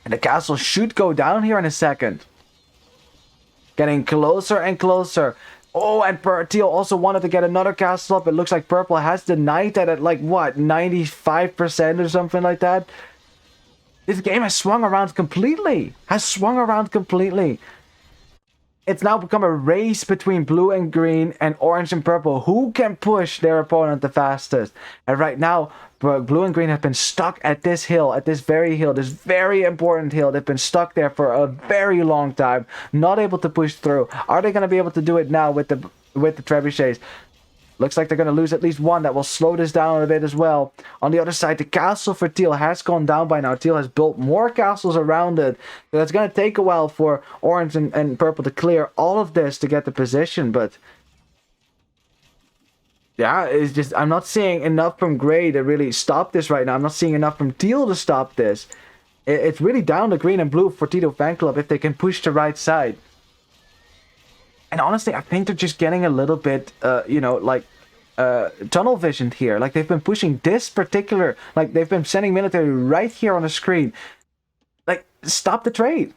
And the castle should go down here in a second. Getting closer and closer. Oh, and Teal also wanted to get another castle up. It looks like purple has denied that at like, what, 95% or something like that? This game has swung around completely. It's now become a race between blue and green and orange and purple. Who can push their opponent the fastest? And right now, blue and green have been stuck at this hill, this very important hill. They've been stuck there for a very long time, not able to push through. Are they going to be able to do it now with the trebuchets? Looks like they're going to lose at least one. That will slow this down a bit as well. On the other side, the castle for Teal has gone down by now. Teal has built more castles around it. So that's going to take a while for orange and purple to clear all of this to get the position. But yeah, it's just, I'm not seeing enough from gray to really stop this right now. I'm not seeing enough from Teal to stop this. It's really down to green and blue for TitoFanClub if they can push the right side. And honestly, I think they're just getting a little bit, tunnel visioned here. Like, they've been pushing this particular, like, they've been sending military right here on the screen. Like, stop the trade.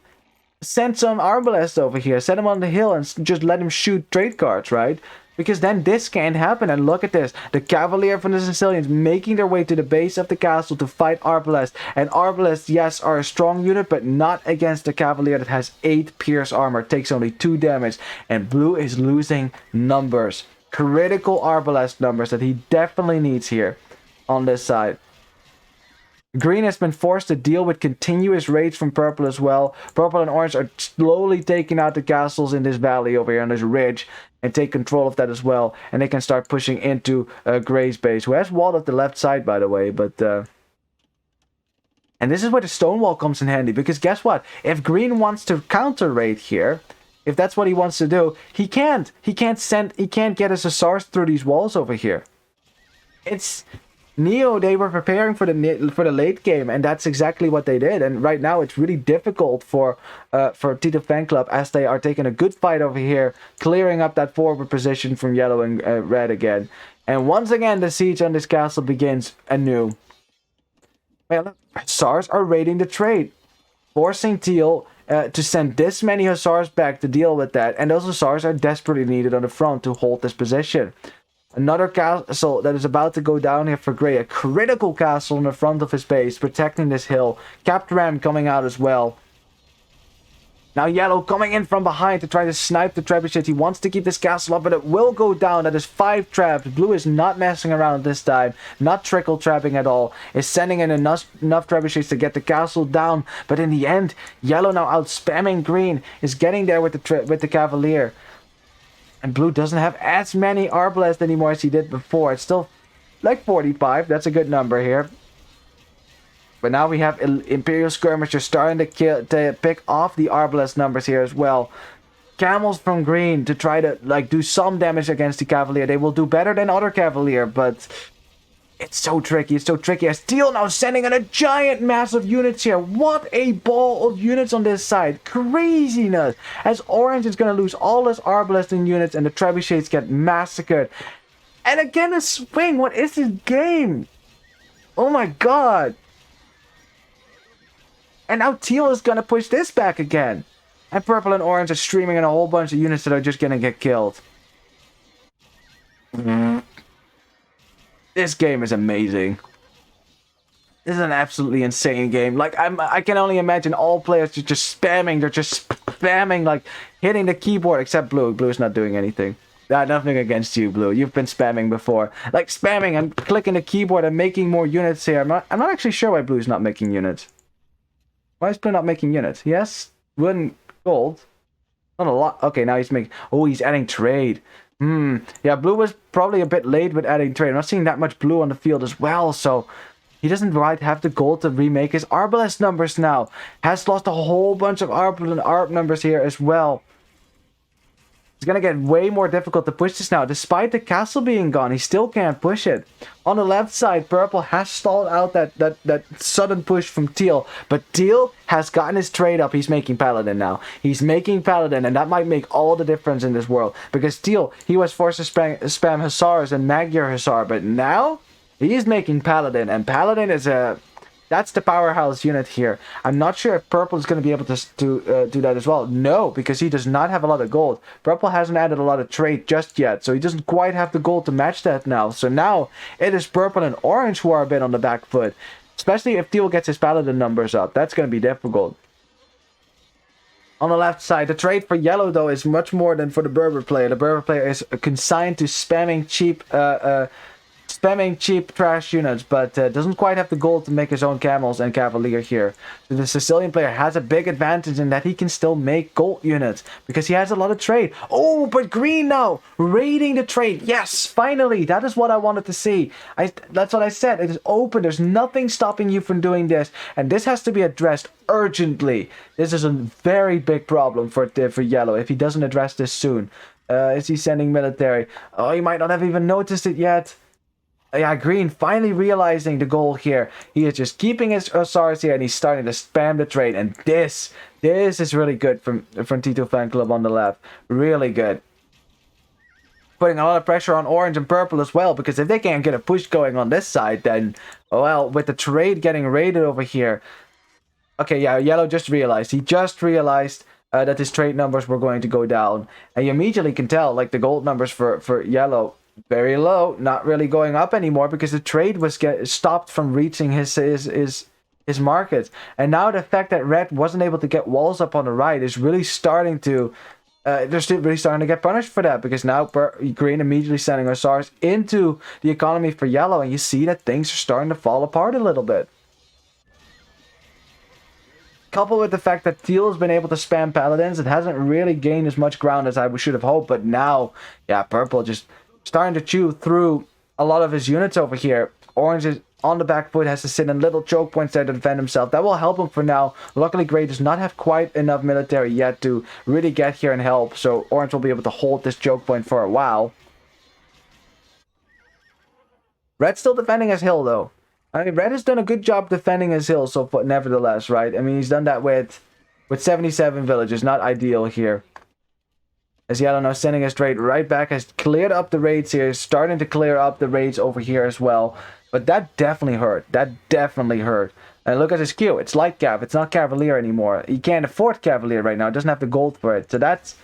Send some arbalests over here. Send them on the hill and just let them shoot trade cards, right? Because then this can't happen. And look at this. The Cavalier from the Sicilians making their way to the base of the castle to fight Arbalest. And Arbalest, yes, are a strong unit, but not against the Cavalier that has 8 pierce armor. Takes only 2 damage. And blue is losing numbers. Critical Arbalest numbers that he definitely needs here on this side. Green has been forced to deal with continuous raids from purple as well. Purple and orange are slowly taking out the castles in this valley over here on this ridge and take control of that as well. And they can start pushing into gray's base, who has walled up the left side, by the way. But and this is where the stone wall comes in handy, because guess what? If green wants to counter raid here, if that's what he wants to do, he can't. He can't get his hussars through these walls over here. It's Ne0, they were preparing for the late game, and that's exactly what they did. And right now, it's really difficult for TitoFanClub as they are taking a good fight over here, clearing up that forward position from yellow and red again. And once again, the siege on this castle begins anew. Well, hussars are raiding the trade, forcing Teal to send this many hussars back to deal with that. And those hussars are desperately needed on the front to hold this position. Another castle that is about to go down here for gray. A critical castle in the front of his base, protecting this hill. Capped ram coming out as well. Now yellow coming in from behind to try to snipe the trebuchet. He wants to keep this castle up, but it will go down. That is 5 traps. Blue is not messing around this time. Not trickle trapping at all. Is sending in enough trebuchets to get the castle down. But in the end, yellow now out spamming green. Is getting there with the Cavalier. And blue doesn't have as many arbalests anymore as he did before. It's still like 45. That's a good number here. But now we have Imperial Skirmishers starting to pick off the arbalest numbers here as well. Camels from green to try to do some damage against the Cavalier. They will do better than other Cavalier, but it's so tricky. It's so tricky. As Teal now sending in a giant mass of units here. What a ball of units on this side. Craziness. As orange is going to lose all his arbalest in units and the trebuchets get massacred. And again a swing. What is this game? Oh my god. And now Teal is going to push this back again. And purple and orange are streaming in a whole bunch of units that are just going to get killed. This game is amazing. This is an absolutely insane game. I can only imagine all players just spamming. They're just spamming, hitting the keyboard, except blue. Blue's not doing anything. Nothing against you, blue. You've been spamming before. Spamming and clicking the keyboard and making more units here. I'm not actually sure why blue's not making units. Why is blue not making units? Yes, wood and gold. Not a lot. Okay, now he's making... Oh, he's adding trade. Yeah, blue was probably a bit late with adding trade. I'm not seeing that much blue on the field as well, so he doesn't quite have the gold to remake his Arbalest numbers now. Has lost a whole bunch of ARB numbers here as well. It's going to get way more difficult to push this now. Despite the castle being gone, he still can't push it. On the left side, purple has stalled out that sudden push from teal. But teal has gotten his trade up. He's making paladin now. He's making paladin, and that might make all the difference in this world. Because teal, he was forced to spam hussars and Magyar hussar. But now, he's making paladin. And paladin is a... That's the powerhouse unit here. I'm not sure if purple is going to be able to do that as well. No, because he does not have a lot of gold. Purple hasn't added a lot of trade just yet, so he doesn't quite have the gold to match that now. So now it is purple and orange who are a bit on the back foot. Especially if teal gets his paladin numbers up. That's going to be difficult. On the left side, the trade for yellow, though, is much more than for the Berber player. The Berber player is consigned to spamming cheap trash units, but doesn't quite have the gold to make his own camels and cavalier here. So the Sicilian player has a big advantage in that he can still make gold units because he has a lot of trade. Oh, but green now raiding the trade. Yes, finally, that is what I wanted to see. That's what I said. It is open. There's nothing stopping you from doing this, and this has to be addressed urgently. This is a very big problem for yellow if he doesn't address this soon. Is he sending military? Oh, he might not have even noticed it yet. Yeah, green finally realizing the goal here. He is just keeping his hussars here and he's starting to spam the trade. And this is really good from TitoFanClub on the left. Really good. Putting a lot of pressure on orange and purple as well, because if they can't get a push going on this side, then, well, with the trade getting raided over here. Okay, yeah, yellow just realized. He just realized that his trade numbers were going to go down. And you immediately can tell, like, the gold numbers for yellow, very low, not really going up anymore because the trade was stopped from reaching his market. And now the fact that red wasn't able to get walls up on the right is really starting to they're still really starting to get punished for that, because now green immediately sending hussars into the economy for yellow, and you see that things are starting to fall apart a little bit. Coupled with the fact that teal has been able to spam paladins, it hasn't really gained as much ground as I should have hoped. But now, yeah, purple just starting to chew through a lot of his units over here. Orange is on the back foot, has to sit in little choke points there to defend himself. That will help him for now. Luckily, gray does not have quite enough military yet to really get here and help, so orange will be able to hold this choke point for a while. Red's still defending his hill, though. I mean, red has done a good job defending his hill, so nevertheless, right? I mean, he's done that with 77 villages. Not ideal here. As yellow now sending his trade right back, has cleared up the raids here, starting to clear up the raids over here as well. But that definitely hurt. That definitely hurt. And look at his queue. It's light cav. It's not cavalier anymore. He can't afford cavalier right now. It doesn't have the gold for it. So that's...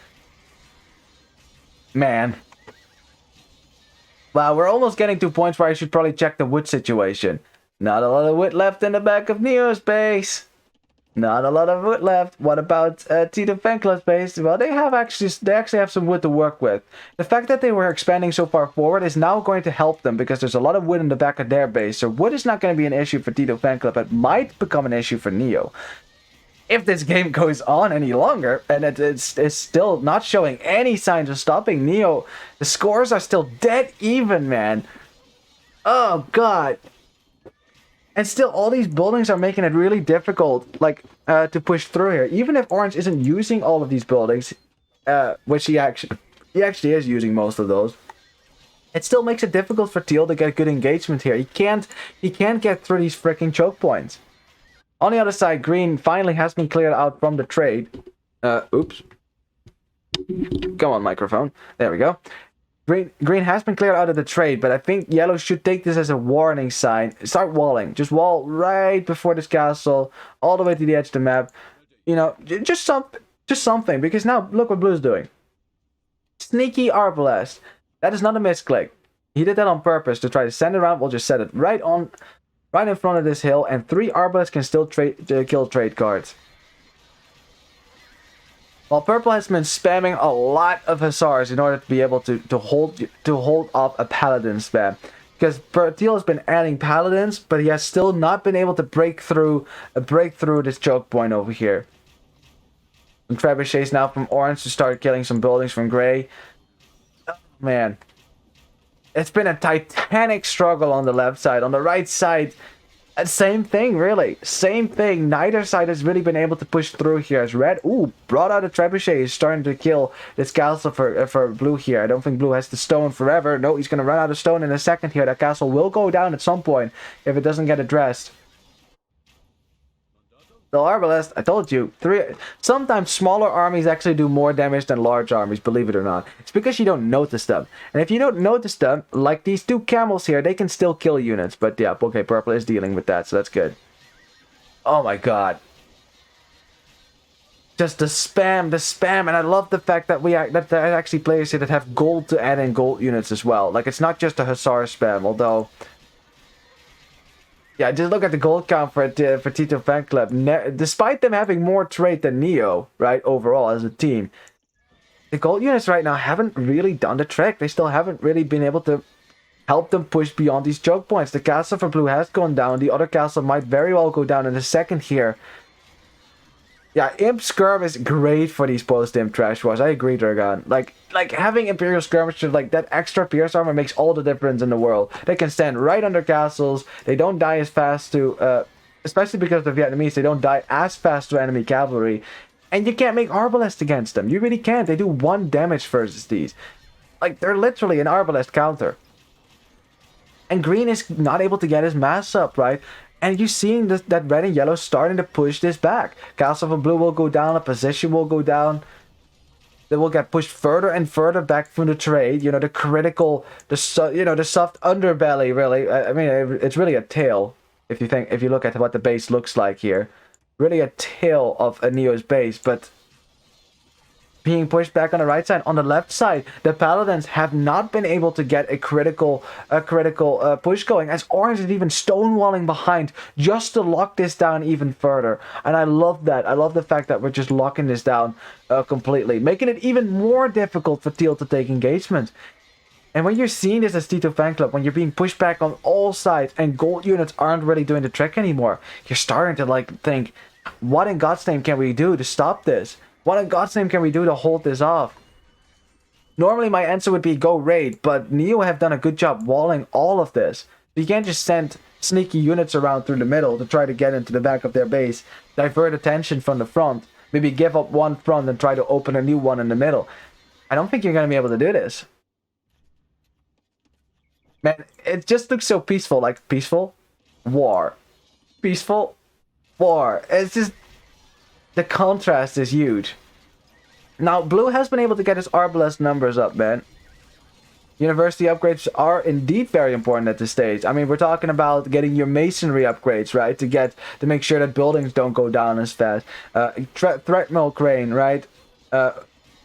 Man. Wow, we're almost getting to points where I should probably check the wood situation. Not a lot of wood left in the back of Neo's base. Not a lot of wood left. What about TitoFanClub's base? Well, they actually have some wood to work with. The fact that they were expanding so far forward is now going to help them, because there's a lot of wood in the back of their base. So wood is not going to be an issue for TitoFanClub. It might become an issue for Neo. If this game goes on any longer, and it's still not showing any signs of stopping, Neo, the scores are still dead even, man. Oh, God. And still, all these buildings are making it really difficult, like, to push through here. Even if orange isn't using all of these buildings, which he actually is using most of those, it still makes it difficult for teal to get good engagement here. He can't get through these freaking choke points. On the other side, green finally has been cleared out from the trade. Oops. Come on, microphone. There we go. Green has been cleared out of the trade, but I think yellow should take this as a warning sign. Start walling. Just wall right before this castle, all the way to the edge of the map. You know, just something. Because now, look what blue's doing. Sneaky Arbalest. That is not a misclick. He did that on purpose to try to send it around. We'll just set it right in front of this hill, and 3 Arbalests can still kill trade cards. While purple has been spamming a lot of hussars in order to be able to hold off a paladin spam, because teal has been adding paladins, but he has still not been able to break through this choke point over here. And trebuchets now from orange to start killing some buildings from gray. Man. It's been a titanic struggle on the left side. On the right side, same thing, really. Same thing. Neither side has really been able to push through here. As red, brought out a trebuchet. He's starting to kill this castle for blue here. I don't think blue has the stone forever. No, he's going to run out of stone in a second here. That castle will go down at some point if it doesn't get addressed. The Arbalest, I told you, sometimes smaller armies actually do more damage than large armies, believe it or not. It's because you don't notice them. And if you don't notice them, like these two camels here, they can still kill units. But yeah, okay, purple is dealing with that, so that's good. Oh my god. Just the spam, and I love the fact that that there are actually players here that have gold to add in gold units as well. Like, it's not just a Hussar spam, although... Yeah, just look at the gold count for TitoFanClub. Despite them having more trade than Ne0, right, overall as a team, the gold units right now haven't really done the trick. They still haven't really been able to help them push beyond these choke points. The castle for blue has gone down. The other castle might very well go down in a second here. Yeah, Imp Skirm is great for these post-Imp Trash Wars. I agree, Dragon. Like having Imperial Skirmishers, like that extra Pierce Armor makes all the difference in the world. They can stand right under castles. They don't die as fast to, especially because of the Vietnamese, they don't die as fast to enemy cavalry. And you can't make Arbalest against them. You really can't. They do 1 damage versus these. Like, they're literally an Arbalest counter. And green is not able to get his mass up, right? And you're seeing that red and yellow starting to push this back. Castle for blue will go down, a position will go down. They will get pushed further and further back from the trade. You know, the critical, the soft underbelly, really. I mean, it's really a tail, if you look at what the base looks like here. Really a tail of a Ne0's base, but being pushed back on the right side. On the left side, the Paladins have not been able to get a critical push going, as Orange is even stonewalling behind just to lock this down even further. And I love that. I love the fact that we're just locking this down completely, making it even more difficult for Teal to take engagement. And when you're seeing this as TitoFanClub, when you're being pushed back on all sides and gold units aren't really doing the trick anymore, you're starting to think, what in God's name can we do to stop this? What in God's name can we do to hold this off? Normally my answer would be go raid, but Ne0 have done a good job walling all of this. You can't just send sneaky units around through the middle to try to get into the back of their base, divert attention from the front, maybe give up one front and try to open a new one in the middle. I don't think you're going to be able to do this. Man, it just looks so peaceful, like peaceful, war, peaceful, war. It's just... the contrast is huge. Now, blue has been able to get his Arbalest numbers up, man. University upgrades are indeed very important at this stage. I mean, we're talking about getting your masonry upgrades, right? To make sure that buildings don't go down as fast. Threat mill crane, right?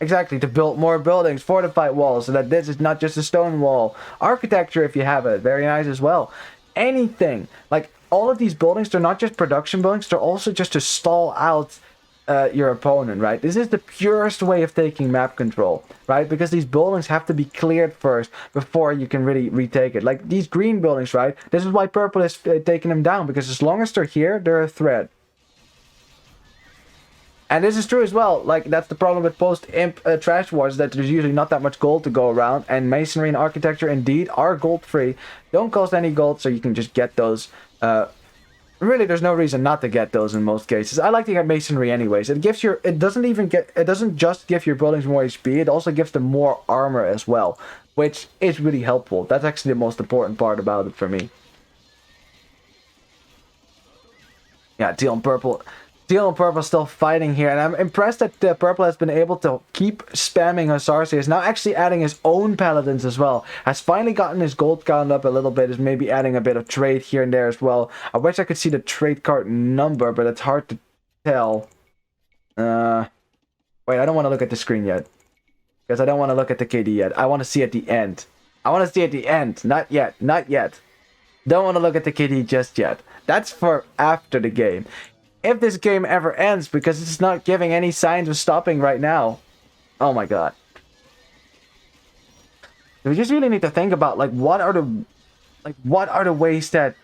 Exactly, to build more buildings, fortified walls, so that this is not just a stone wall. Architecture, if you have it, very nice as well. Anything. Like, all of these buildings, they're not just production buildings, they're also just to stall out your opponent, right? This is the purest way of taking map control, right? Because these buildings have to be cleared first before you can really retake it. Like these green buildings, right? This is why purple is taking them down, because as long as they're here, they're a threat. And this is true as well. Like, that's the problem with post-imp trash wars, that there's usually not that much gold to go around, and masonry and architecture indeed are gold free. Don't cost any gold, so you can just get those. Really, there's no reason not to get those in most cases. I like to get masonry anyways. It doesn't just give your buildings more HP, it also gives them more armor as well, which is really helpful. That's actually the most important part about it for me. Yeah, teal and purple still fighting here, and I'm impressed that purple has been able to keep spamming Hussars. He's now actually adding his own paladins as well. Has finally gotten his gold count up a little bit. Is maybe adding a bit of trade here and there as well. I wish I could see the trade card number, but it's hard to tell. Wait, I don't want to look at the screen yet, because I don't want to look at the KD yet. I want to see at the end. I want to see at the end. Not yet. Not yet. Don't want to look at the KD just yet. That's for after the game. If this game ever ends, because it's not giving any signs of stopping right now. Oh my god. We just really need to think about, like, what are the ways that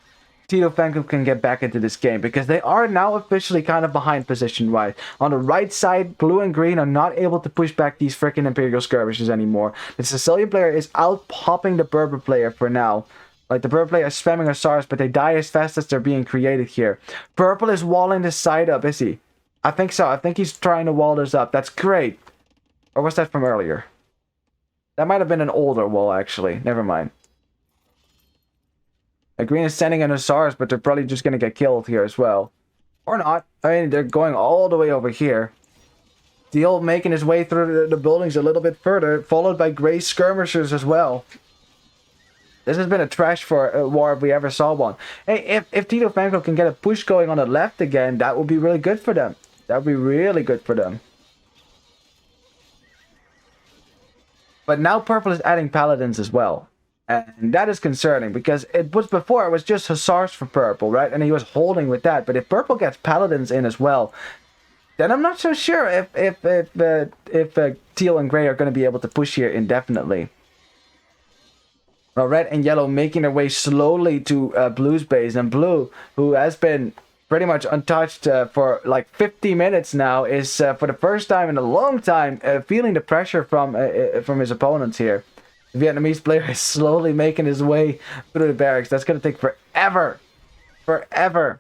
TitoFanClub can get back into this game, because they are now officially kind of behind position-wise. On the right side, blue and green are not able to push back these freaking Imperial skirmishes anymore. The Sicilian player is out-popping the Berber player for now. Like, the Berber player is spamming Hussars, but they die as fast as they're being created here. Purple is walling this side up, is he? I think so. I think he's trying to wall this up. That's great. Or was that from earlier? That might have been an older wall, actually. Never mind. Green is sending in Hussars, but they're probably just going to get killed here as well. Or not. I mean, they're going all the way over here. Teal making his way through the buildings a little bit further, followed by gray skirmishers as well. This has been a trash for a war if we ever saw one. Hey, if TitoFanClub can get a push going on the left again, that would be really good for them. That would be really good for them. But now purple is adding paladins as well. And that is concerning, because it was before, it was just Hussars for purple, right? And he was holding with that. But if purple gets paladins in as well, then I'm not so sure if teal and gray are going to be able to push here indefinitely. Well, red and yellow making their way slowly to blue's base. And blue, who has been pretty much untouched for like 50 minutes now, is for the first time in a long time feeling the pressure from his opponents here. The Vietnamese player is slowly making his way through the barracks. That's going to take forever. Forever.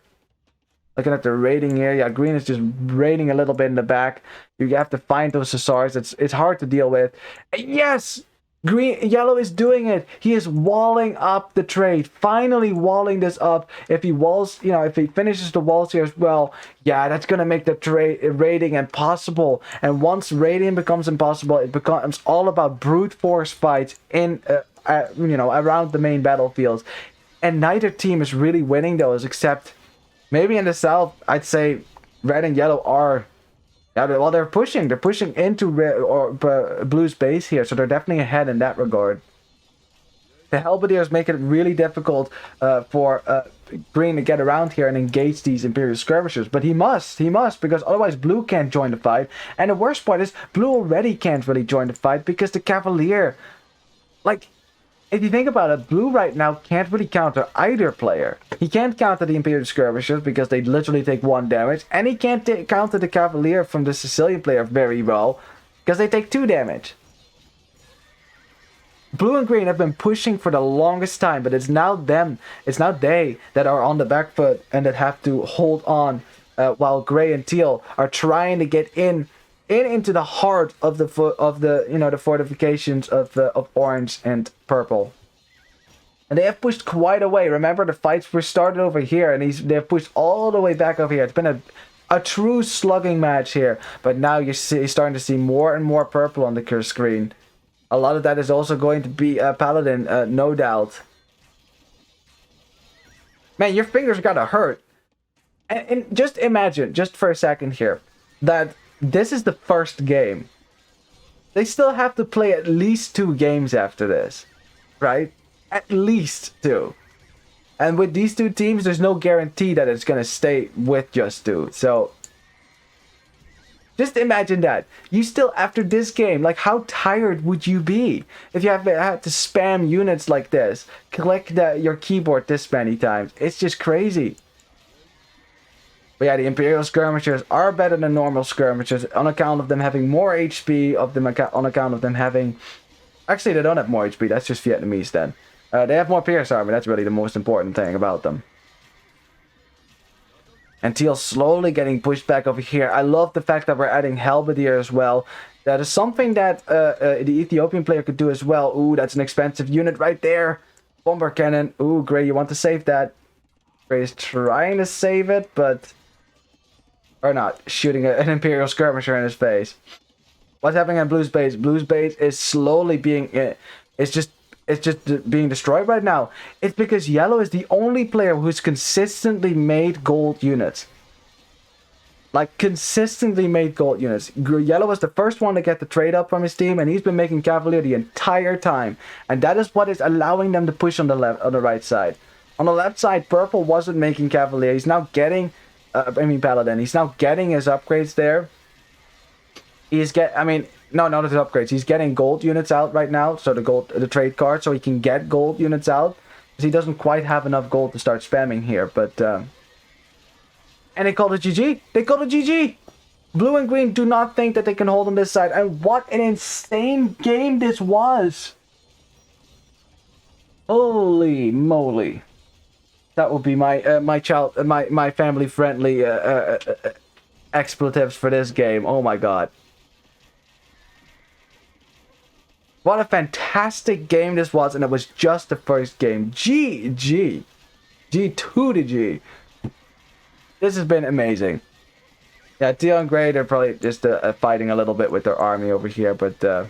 Looking at the raiding area. Green is just raiding a little bit in the back. You have to find those Hussars. It's hard to deal with. Yes! Yellow is doing it. He is walling up the trade. Finally walling this up. If he walls, if he finishes the walls here as well, yeah, that's going to make the raiding impossible. And once raiding becomes impossible, it becomes all about brute force fights in, around the main battlefields. And neither team is really winning those, except maybe in the south, I'd say red and yellow are. Yeah, well, they're pushing. They're pushing into blue's base here, so they're definitely ahead in that regard. The Halberdiers make it really difficult for green to get around here and engage these Imperial skirmishers. But he must, because otherwise blue can't join the fight. And the worst part is, blue already can't really join the fight because the Cavalier, like, if you think about it, blue right now can't really counter either player. He can't counter the Imperial skirmishers because they literally take 1 damage. And he can't counter the Cavalier from the Sicilian player very well because they take 2 damage. Blue and green have been pushing for the longest time, but it's now they that are on the back foot and that have to hold on while gray and teal are trying to get into the heart of the the fortifications of orange and purple. And they have pushed quite a way. Remember, the fights were started over here, and they've pushed all the way back over here. It's been a true slugging match here. But now you're starting to see more and more purple on the screen. A lot of that is also going to be paladin, no doubt. Man, your fingers gotta hurt. And just imagine, just for a second here, that this is the first game. They still have to play at least 2 games after this, right? At least 2. And with these 2 teams, there's no guarantee that it's going to stay with just 2. So, just imagine that. You still, after this game, like, how tired would you be if you had to spam units like this? Click your keyboard this many times. It's just crazy. But yeah, the Imperial skirmishers are better than normal skirmishers on account of them having more HP, on account of them having... Actually, they don't have more HP, that's just Vietnamese then. They have more Pierce armor, that's really the most important thing about them. And teal slowly getting pushed back over here. I love the fact that we're adding Halberdier as well. That is something that the Ethiopian player could do as well. Ooh, that's an expensive unit right there. Bomber cannon. Ooh, Gray, you want to save that. Gray is trying to save it, but... Or not, shooting an Imperial skirmisher in his face. What's happening on Blue's base? Blue's base is slowly being... It's just being destroyed right now. It's because Yellow is the only player who's consistently made gold units. Like, consistently made gold units. Yellow was the first one to get the trade up from his team, and he's been making Cavalier the entire time. And that is what is allowing them to push on the right side. On the left side, Purple wasn't making Cavalier. He's now getting... Paladin. He's now getting his upgrades there. Not his upgrades. He's getting gold units out right now. So the trade card, so he can get gold units out. He doesn't quite have enough gold to start spamming here, but... and they called it GG! They called it GG! Blue and green do not think that they can hold on this side, and what an insane game this was! Holy moly. That would be my my family friendly expletives for this game. Oh my god. What a fantastic game this was, and it was just the first game. GG. G2 to G. This has been amazing. Yeah, Teal and Grey, they're probably just fighting a little bit with their army over here, but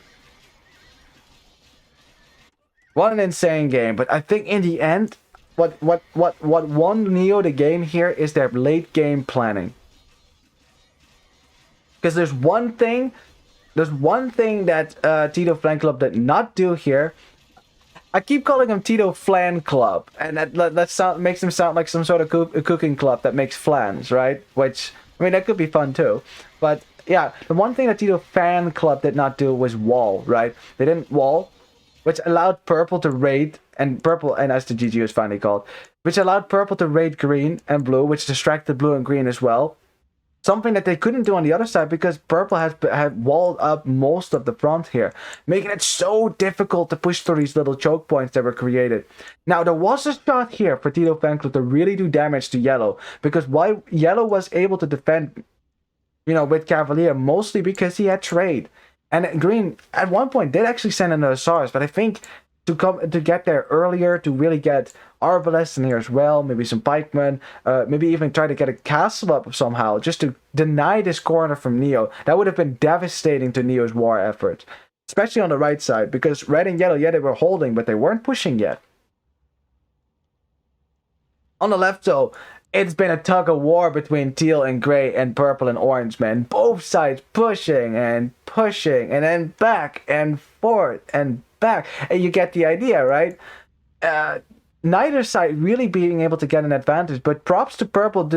what an insane game. But I think in the end, what won Ne0 the game here is their late game planning. Because there's one thing that TitoFanClub did not do here. I keep calling them TitoFanClub, and that makes them sound like some sort of cooking club that makes flans, right? Which, I mean, that could be fun too. But yeah, the one thing that TitoFanClub did not do was wall, right? They didn't wall, which allowed purple to raid, and as the GG was finally called, which allowed purple to raid green and blue, which distracted blue and green as well. Something that they couldn't do on the other side because purple had walled up most of the front here, making it so difficult to push through these little choke points that were created. Now, there was a shot here for TitoFanClub to really do damage to yellow, because why yellow was able to defend, you know, with Cavalier, mostly because he had trade. And green, at one point, did actually send in the Hussars, but I think to get there earlier, to really get Arbalists in here as well, maybe some pikemen, maybe even try to get a castle up somehow, just to deny this corner from Ne0. That would have been devastating to Ne0's war effort, especially on the right side, because red and yellow, yeah, they were holding, but they weren't pushing yet. On the left, though, it's been a tug of war between teal and gray and purple and orange, man. Both sides pushing, and then back and forth and back. And you get the idea, right? Neither side really being able to get an advantage, but props to purple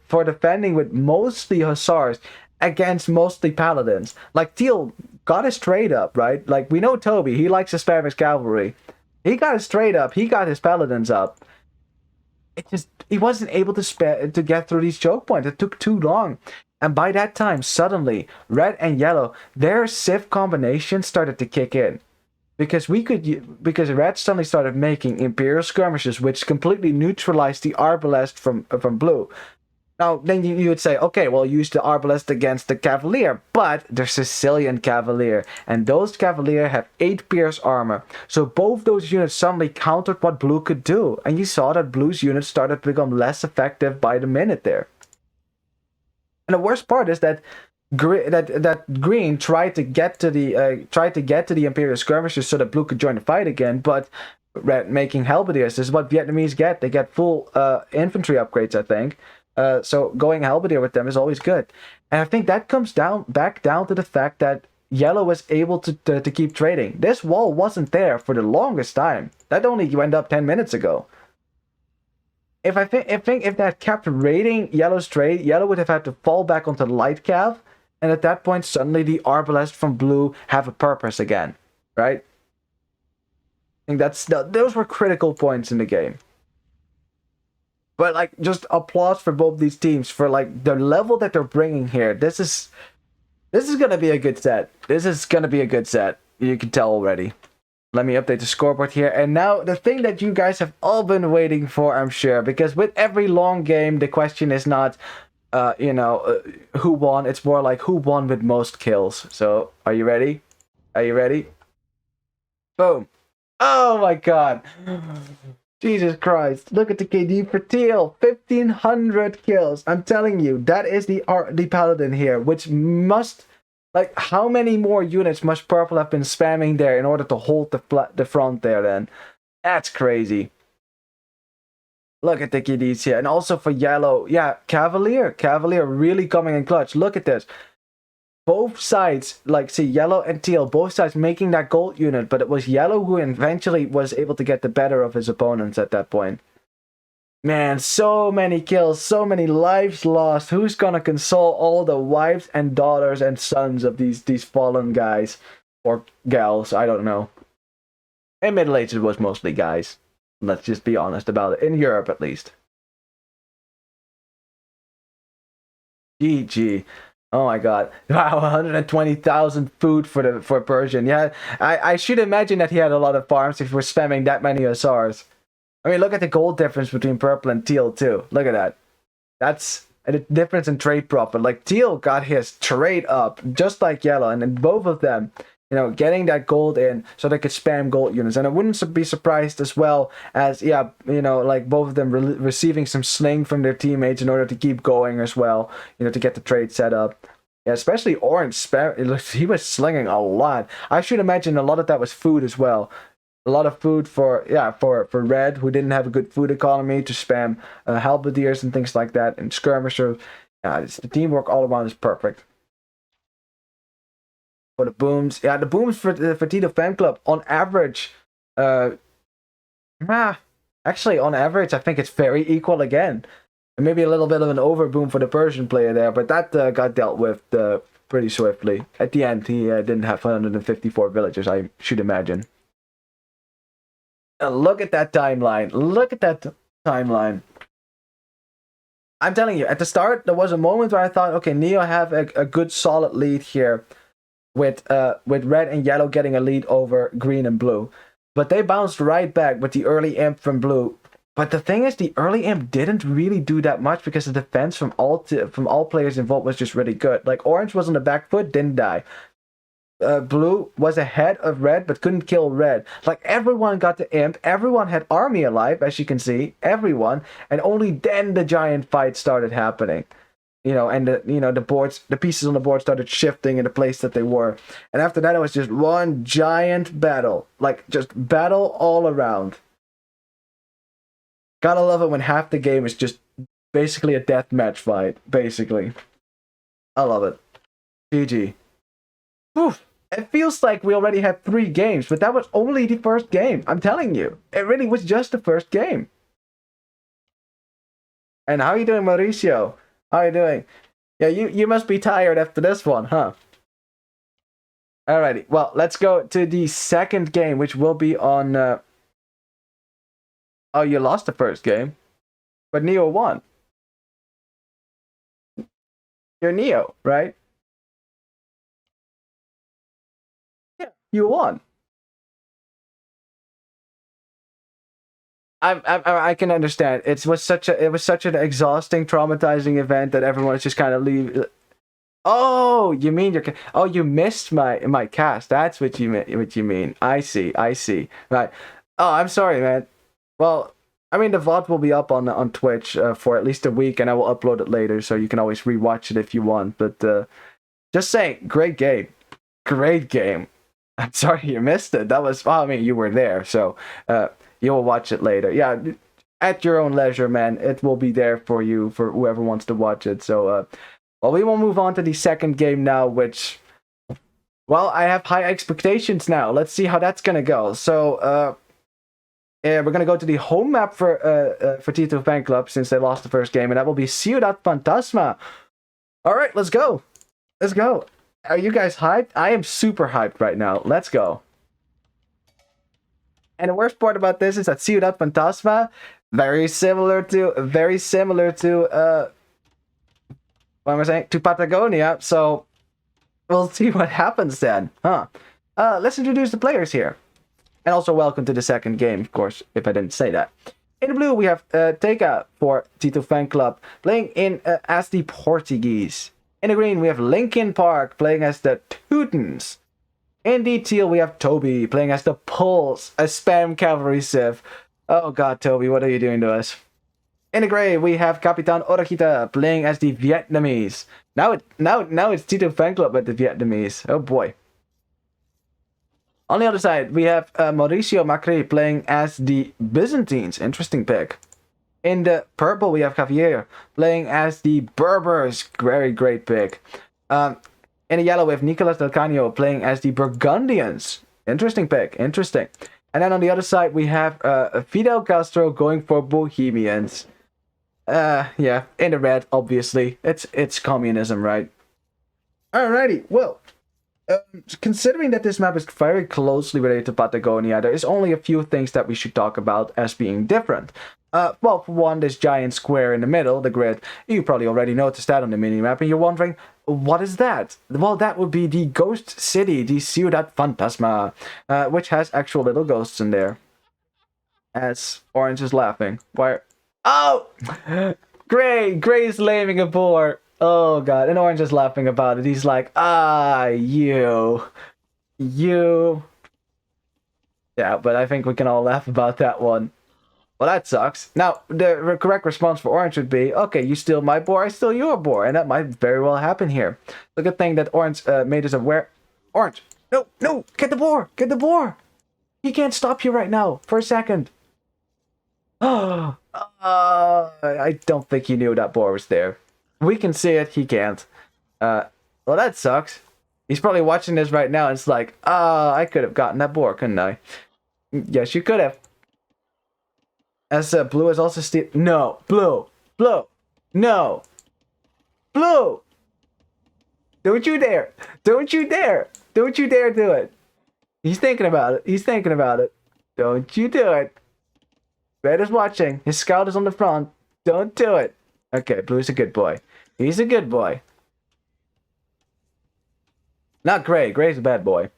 for defending with mostly Hussars against mostly Paladins. Like, teal got his trade up, right? Like, we know Toby, he likes to spam his cavalry. He got his trade up, he got his Paladins up. He wasn't able to get through these choke points. It took too long. And by that time, suddenly, red and yellow, their Civ combination started to kick in. Because red suddenly started making Imperial skirmishes, which completely neutralized the Arbalest from blue. Now, then you would say, okay, well, use the Arbalest against the Cavalier, but they're Sicilian Cavalier, and those Cavalier have 8 pierce armor. So both those units suddenly countered what blue could do, and you saw that blue's units started to become less effective by the minute there. And the worst part is that green tried to get to the Imperial skirmishes so that blue could join the fight again, but red making halberdiers. This is what Vietnamese get. They get full infantry upgrades, I think. So going halberdier with them is always good. And I think that comes back down to the fact that yellow was able to keep trading. This wall wasn't there for the longest time. That only went up 10 minutes ago. If that kept raiding yellow's trade, yellow would have had to fall back onto the light cav. And at that point, suddenly the Arbalest from blue have a purpose again, right? I think those were critical points in the game. But like, just applause for both these teams for like the level that they're bringing here. This is gonna be a good set. This is gonna be a good set. You can tell already. Let me update the scoreboard here. And now the thing that you guys have all been waiting for, I'm sure, because with every long game, the question is not, who won. It's more like who won with most kills. So, are you ready? Are you ready? Boom. Oh my god. Jesus Christ. Look at the KD for teal. 1,500 kills. I'm telling you, that is the Paladin here, which must... Like, how many more units must purple have been spamming there in order to hold the front there then? That's crazy. Look at the KDs here. And also for yellow, yeah, Cavalier really coming in clutch. Look at this. Both sides, like, see, yellow and teal, both sides making that gold unit, but it was yellow who eventually was able to get the better of his opponents at that point. Man, so many kills, so many lives lost. Who's gonna console all the wives and daughters and sons of these fallen guys? Or gals, I don't know. In Middle Ages it was mostly guys. Let's just be honest about it. In Europe, at least. GG. Oh my god. Wow, 120,000 food for Persian. Yeah, I should imagine that he had a lot of farms if we're spamming that many SRs. I mean, look at the gold difference between purple and teal, too. Look at that. That's a difference in trade profit. Like, teal got his trade up, just like yellow, and then both of them, you know, getting that gold in so they could spam gold units. And I wouldn't be surprised as well as, yeah, you know, like both of them receiving some sling from their teammates in order to keep going as well, you know, to get the trade set up. Yeah, especially Orange, he was slinging a lot. I should imagine a lot of that was food as well. A lot of food for Red, who didn't have a good food economy, to spam halberdiers and things like that, and skirmishers. Yeah, the teamwork all around is perfect. For the booms, yeah, the booms for TitoFanClub on average, actually on average, I think it's very equal again. And maybe a little bit of an overboom for the Persian player there, but that got dealt with pretty swiftly. At the end, he didn't have 154 villagers, I should imagine. Look at that timeline. Look at that timeline. I'm telling you, at the start, there was a moment where I thought, okay, Ne0 have a good solid lead here with red and yellow getting a lead over green and blue. But they bounced right back with the early imp from blue. But the thing is, the early imp didn't really do that much because the defense from all players involved was just really good. Like, Orange was on the back foot, didn't die. Blue was ahead of red, but couldn't kill red. Like, everyone got the imp, everyone had army alive, as you can see, everyone, and only then the giant fight started happening. You know, and the pieces on the board started shifting in the place that they were. And after that, it was just one giant battle. Like, just battle all around. Gotta love it when half the game is just basically a deathmatch fight, basically. I love it. GG. Oof. It feels like we already had 3 games, but that was only the first game. I'm telling you. It really was just the first game. And how are you doing, Mauricio? How are you doing? Yeah, you must be tired after this one, huh? Alrighty. Well, let's go to the second game, which will be on... Oh, you lost the first game. But Ne0 won. You're Ne0, right? You won. I can understand. It was such an exhausting, traumatizing event that everyone is just kind of leave. Oh, you mean you missed my cast. That's what you mean. I see. Right. Oh, I'm sorry, man. Well, I mean, the VOD will be up on Twitch for at least a week, and I will upload it later, so you can always rewatch it if you want. But just saying, great game. I'm sorry you missed it. That was, well, I mean, you were there, so you'll watch it later. Yeah, at your own leisure, man. It will be there for you, for whoever wants to watch it. So, well, we will move on to the second game now, which, well, I have high expectations now. Let's see how that's gonna go. So, yeah, we're gonna go to the home map for TitoFanClub since they lost the first game, and that will be Ciudad Fantasma. All right, let's go. Are you guys hyped? I am super hyped right now. Let's go. And the worst part about this is that Ciudad Fantasma, very similar to what am I saying? To Patagonia. So we'll see what happens then, huh? Let's introduce the players here. And also welcome to the second game, of course, if I didn't say that. In the blue, we have Teka for TitoFanClub, playing in as the Portuguese. In the green, we have Linkin Park, playing as the Teutons. In the teal, we have Toby, playing as the Pulse, a spam cavalry civ. Oh god, Toby, what are you doing to us? In the gray, we have Capitan Orahita, playing as the Vietnamese. Now it's TitoFanClub with the Vietnamese. Oh boy. On the other side, we have Mauricio Macri playing as the Byzantines. Interesting pick. In the purple, we have Javier playing as the Berbers. Very great pick. In the yellow, we have Nicolas Del Cano playing as the Burgundians. Interesting pick. Interesting. And then on the other side, we have Fidel Castro going for Bohemians. Yeah, in the red, obviously. It's communism, right? Alrighty, well. Considering that this map is very closely related to Patagonia, there is only a few things that we should talk about as being different. Well, for one, this giant square in the middle, the grid, you probably already noticed that on the minimap, and you're wondering, what is that? Well, that would be the ghost city, the Ciudad Fantasma, which has actual little ghosts in there. As Orange is laughing. Why? Oh! Gray's laming a boar. Oh god, and Orange is laughing about it. He's like, you. Yeah, but I think we can all laugh about that one. Well, that sucks. Now, the correct response for Orange would be, okay, you steal my boar, I steal your boar. And that might very well happen here. The good thing that Orange made us aware... Orange! No! Get the boar! Get the boar! He can't stop you right now, for a second. I don't think he knew that boar was there. We can see it, he can't. Well, that sucks. He's probably watching this right now and it's like, I could have gotten that boar, couldn't I? Yes, you could have. As Blue is also still... No! Blue! No! Blue! Don't you dare! Don't you dare do it! He's thinking about it. Don't you do it! Red is watching. His scout is on the front. Don't do it. Okay, Blue's a good boy. He's a good boy. Not Gray. Gray's a bad boy.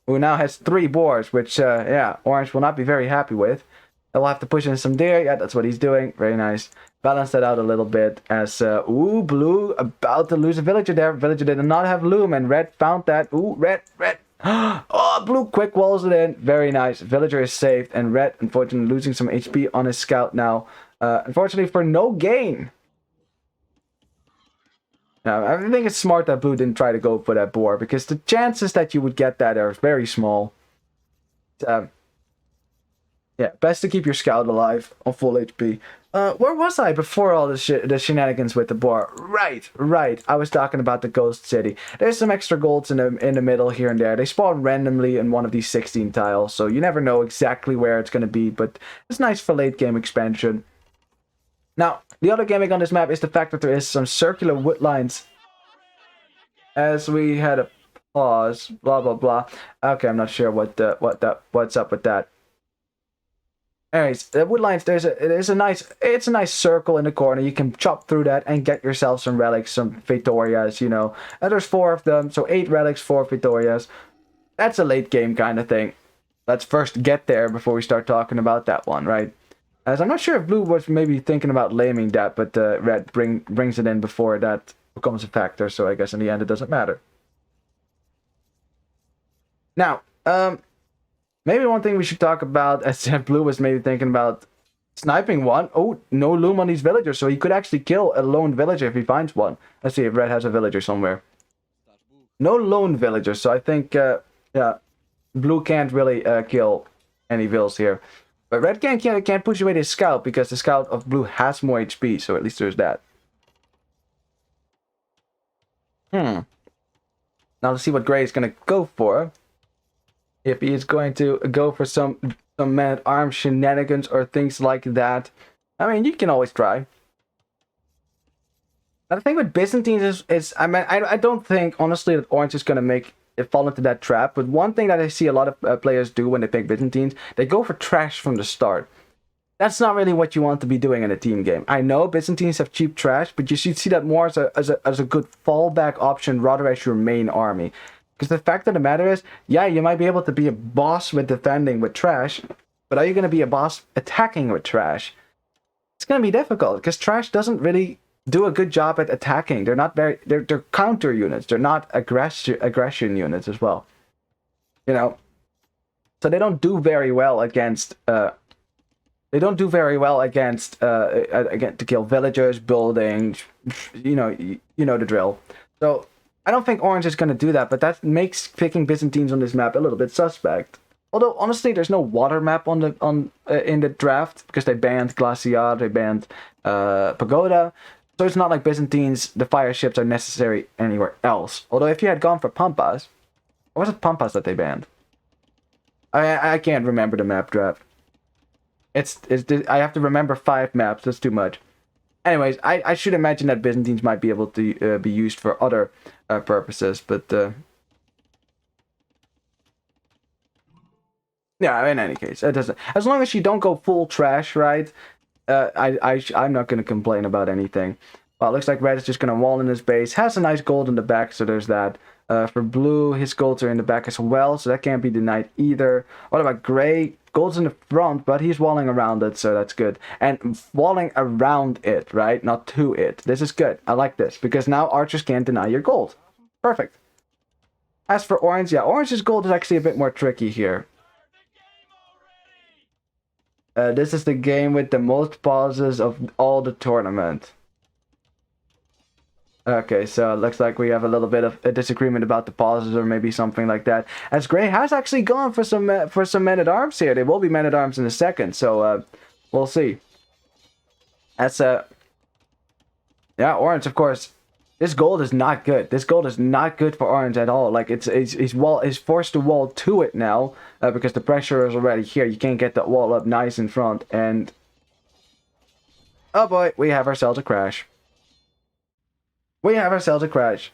Who now has 3 boars, which, yeah, Orange will not be very happy with. He'll have to push in some deer. Yeah, that's what he's doing. Very nice. Balance that out a little bit as, Blue about to lose a villager there. Villager did not have loom, and Red found that. Ooh, Red. Oh, Blue quick walls it in. Very nice. Villager is saved, and Red, unfortunately, losing some HP on his scout now. Unfortunately, for no gain. Now, I think it's smart that Blue didn't try to go for that boar, because the chances that you would get that are very small. Yeah, best to keep your scout alive on full HP. Where was I before all the shenanigans with the boar? Right. I was talking about the ghost city. There's some extra golds in the middle here and there. They spawn randomly in one of these 16 tiles, so you never know exactly where it's going to be, but it's nice for late game expansion. Now, the other gimmick on this map is the fact that there is some circular wood lines. As we had a pause, blah blah blah. Okay, I'm not sure what's up with that. Anyways, the wood lines, it's a nice circle in the corner. You can chop through that and get yourself some relics, some Victorias, you know. And there's 4 of them, so 8 relics, 4 Victorias. That's a late game kind of thing. Let's first get there before we start talking about that one, right? As I'm not sure if Blue was maybe thinking about laming that, but Red brings it in before that becomes a factor, so I guess in the end it doesn't matter. Now, maybe one thing we should talk about, as Blue was maybe thinking about sniping one. Oh, no loom on these villagers, so he could actually kill a lone villager if he finds one. Let's see if Red has a villager somewhere. No lone villagers, so I think, yeah, Blue can't really kill any vills here. But Red can't push away his scout, because the scout of Blue has more HP, so at least there's that. Now let's see what Gray is going to go for. If he is going to go for some man-at-arms shenanigans or things like that. I mean, you can always try. But the thing with Byzantines is I mean, I don't think, honestly, that Orange is going to fall into that trap. But one thing that I see a lot of players do when they pick Byzantines, they go for trash from the start. That's not really what you want to be doing in a team game. I know Byzantines have cheap trash, but you should see that more as a good fallback option rather as your main army. Because the fact of the matter is, yeah, you might be able to be a boss with defending with trash, but are you going to be a boss attacking with trash? It's going to be difficult, because trash doesn't really do a good job at attacking. They're not they're counter units. They're not aggression units as well. You know, so they don't do very well against again to kill villagers, buildings. You know the drill. So I don't think Orange is going to do that, but that makes picking Byzantines on this map a little bit suspect. Although honestly, there's no water map in the draft, because they banned Glaciar, they banned Pagoda. So it's not like Byzantines, the fire ships, are necessary anywhere else. Although if you had gone for Pampas, or was it Pampas that they banned? I can't remember the map draft. I have to remember 5 maps. That's too much. Anyways, I should imagine that Byzantines might be able to be used for other purposes, but Yeah, in any case, it doesn't. As long as you don't go full trash, right? I'm not gonna complain about anything. Well, it looks like red is just gonna wall in his base. Has a nice gold in the back, so there's that. For blue, his golds are in the back as well, so that can't be denied either. What about gray? Gold's in the front, but he's walling around it, so that's good. And walling around it, right? Not to it. This is good. I like this, because now archers can't deny your gold. Perfect. As for orange, yeah, orange's gold is actually a bit more tricky here. This is the game with the most pauses of all the tournament. Okay, so it looks like we have a little bit of a disagreement about the pauses or maybe something like that. As Gray has actually gone for some men-at-arms here. They will be men-at-arms in a second, so we'll see. That's yeah, orange, of course. This gold is not good. This gold is not good for orange at all. Like he's forced to wall to it now because the pressure is already here. You can't get that wall up nice in front, and oh boy, we have ourselves a crash. We have ourselves a crash.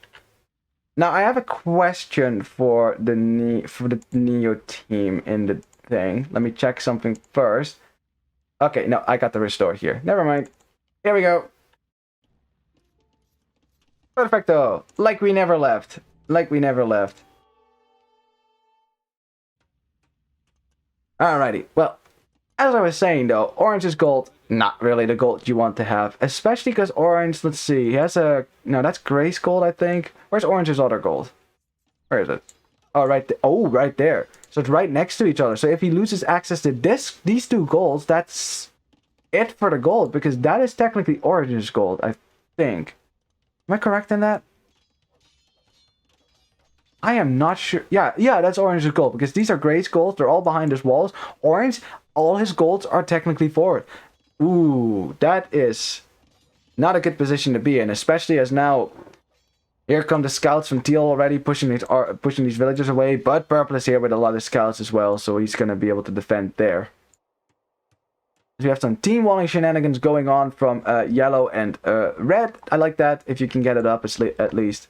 Now I have a question for the Ne0 team in the thing. Let me check something first. Okay, no, I got the restore here. Never mind. Here we go. Perfecto. Like we never left. Like we never left. Alrighty. Well, as I was saying though, orange is gold. Not really the gold you want to have. Especially because orange, let's see, he has a... No, that's Gray's gold, I think. Where's orange's other gold? Where is it? Oh, right there. Oh, right there. So it's right next to each other. So if he loses access to these two golds, that's it for the gold. Because that is technically orange's gold, I think. Am I correct in that? I am not sure. Yeah, that's orange's gold. Because these are Gray's golds. They're all behind his walls. Orange, all his golds are technically forward. Ooh, that is not a good position to be in. Especially as now... Here come the scouts from Teal already pushing these villagers away. But purple is here with a lot of scouts as well. So he's going to be able to defend there. So we have some team walling shenanigans going on from yellow and red. I like that, if you can get it up at least.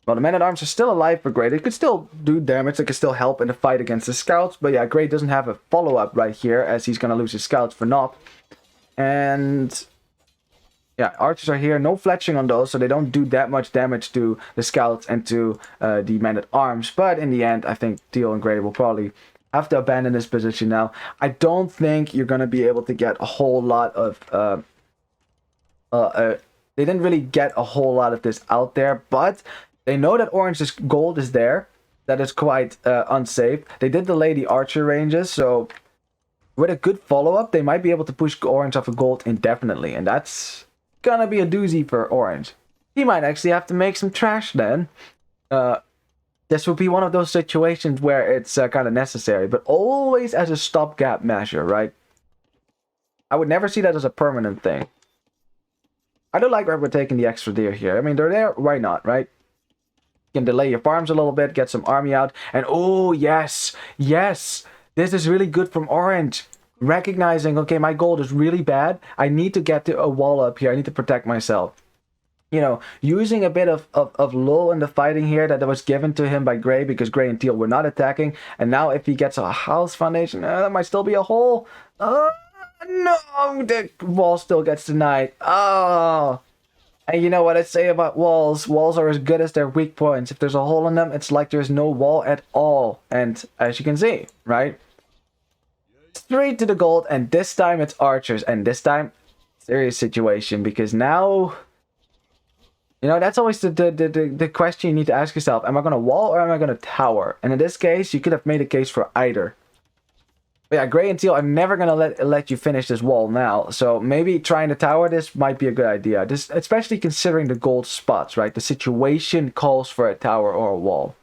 Well, the men-at-arms are still alive for Gray. They could still do damage. They could still help in the fight against the scouts. But yeah, Gray doesn't have a follow-up right here, as he's going to lose his scouts for naught. And... yeah, archers are here. No fletching on those, so they don't do that much damage to the scouts and to the men-at-arms. But in the end, I think Teal and Gray will probably... have to abandon this position now. I don't think you're going to be able to get a whole lot of... they didn't really get a whole lot of this out there, but they know that orange's gold is there. That is quite unsafe. They did delay the archer ranges, so with a good follow-up, they might be able to push orange off of gold indefinitely, and that's going to be a doozy for orange. He might actually have to make some trash then. This would be one of those situations where it's kind of necessary, but always as a stopgap measure, right? I would never see that as a permanent thing. I do like that we're taking the extra deer here. I mean, they're there, why not, right? You can delay your farms a little bit, get some army out, and oh, yes, yes, this is really good from orange. Recognizing, okay, my gold is really bad. I need to get to a wall up here. I need to protect myself. You know, using a bit of lull in the fighting here that was given to him by Gray because Gray and Teal were not attacking. And now if he gets a house foundation, that might still be a hole. No, the wall still gets denied. Oh. And you know what I say about walls? Walls are as good as their weak points. If there's a hole in them, it's like there's no wall at all. And as you can see, right? Straight to the gold, and this time it's archers. And this time, serious situation, because now... you know, that's always the question you need to ask yourself. Am I going to wall or am I going to tower? And in this case, you could have made a case for either. But yeah, Gray and Teal are never going to let you finish this wall now. So maybe trying to tower this might be a good idea. This, especially considering the gold spots, right? The situation calls for a tower or a wall.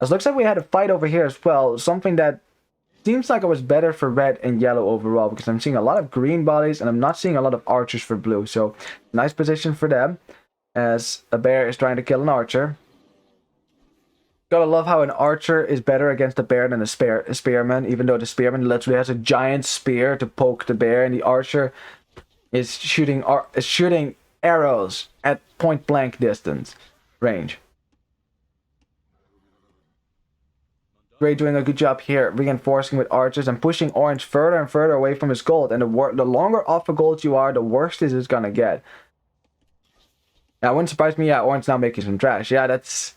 It looks like we had a fight over here as well. Something that seems like it was better for red and yellow overall, because I'm seeing a lot of green bodies and I'm not seeing a lot of archers for blue. So nice position for them as a bear is trying to kill an archer. Gotta love how an archer is better against a bear than a spearman, even though the spearman literally has a giant spear to poke the bear, and the archer is shooting arrows at point blank distance range. Gray doing a good job here, reinforcing with archers and pushing orange further and further away from his gold. And the longer off the gold you are, the worse this is gonna get. Now, it wouldn't surprise me. Yeah, orange now making some trash. Yeah, that's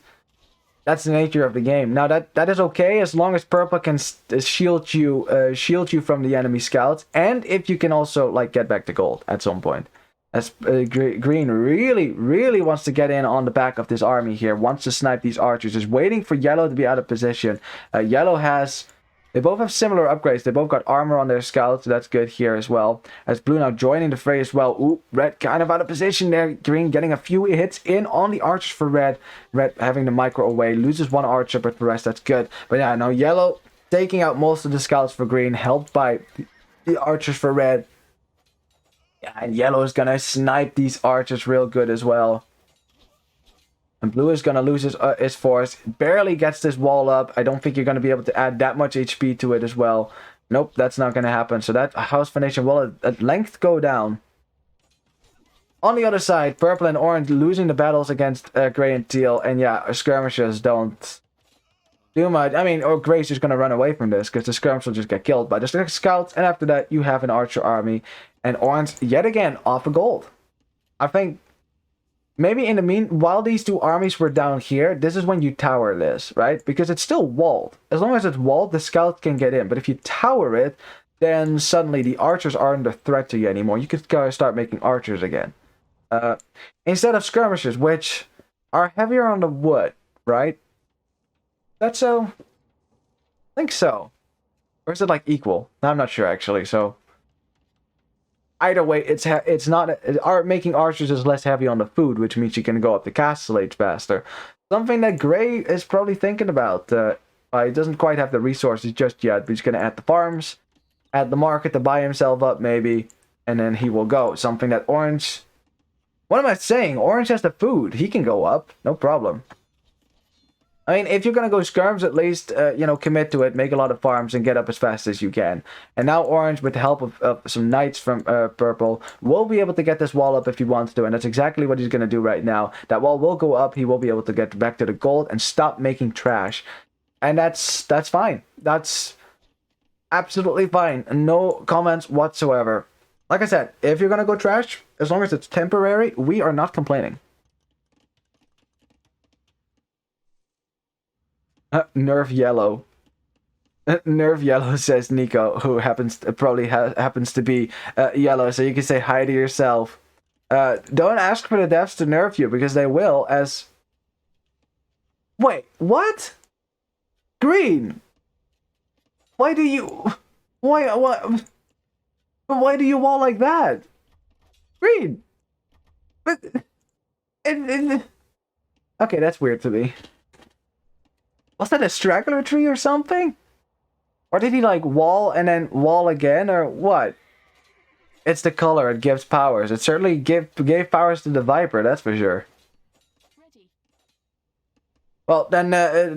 the nature of the game. Now that is okay as long as purple can shield you from the enemy scouts, and if you can also like get back to gold at some point. As green really wants to get in on the back of this army here, wants to snipe these archers, is waiting for yellow to be out of position. Yellow has, they both have similar upgrades. They both got armor on their scouts, so that's good here as well. As blue now joining the fray as well. Ooh, red kind of out of position there. Green getting a few hits in on the archers for red. Red having the micro away, loses one archer, but the rest that's good. But yeah, now yellow taking out most of the scouts for green, helped by the archers for red. Yeah, and yellow is gonna snipe these archers real good as well. And blue is gonna lose his force. Barely gets this wall up. I don't think you're gonna be able to add that much HP to it as well. Nope, that's not gonna happen. So that house foundation will at length go down. On the other side, purple and orange losing the battles against gray and teal. And yeah, skirmishers don't do much. I mean, or gray's just gonna run away from this because the skirmish will just get killed by the scouts. And after that, you have an archer army. And orange, yet again, off of gold. I think maybe in the while these two armies were down here, this is when you tower this, right? Because it's still walled. As long as it's walled, the scouts can get in. But if you tower it, then suddenly the archers aren't a threat to you anymore. You could start making archers again. Instead of skirmishers, which are heavier on the wood, right? That's so? I think so. Or is it like equal? I'm not sure actually, so... Either way, it's not making archers is less heavy on the food, which means you can go up the castle age faster. Something that Gray is probably thinking about. He doesn't quite have the resources just yet, but he's gonna add the farms, add the market to buy himself up maybe, and then he will go. Something that Orange. What am I saying? Orange has the food. He can go up, no problem. I mean, if you're going to go skirms, at least, commit to it, make a lot of farms, and get up as fast as you can. And now Orange, with the help of some knights from Purple, will be able to get this wall up if he wants to, and that's exactly what he's going to do right now. That wall will go up, he will be able to get back to the gold and stop making trash. And that's fine. That's absolutely fine. No comments whatsoever. Like I said, if you're going to go trash, as long as it's temporary, we are not complaining. Nerf yellow. Nerf yellow, says Nico, who probably happens to be yellow, so you can say hi to yourself. Don't ask for the devs to nerf you, because they will, as... Wait, what? Green! Why do you... Why do you wall like that? Green! But... Okay, that's weird to me. Was that a straggler tree or something? Or did he like wall and then wall again, or what? It's the color, it gives powers. It certainly gave powers to the Viper, that's for sure. Ready. Well, then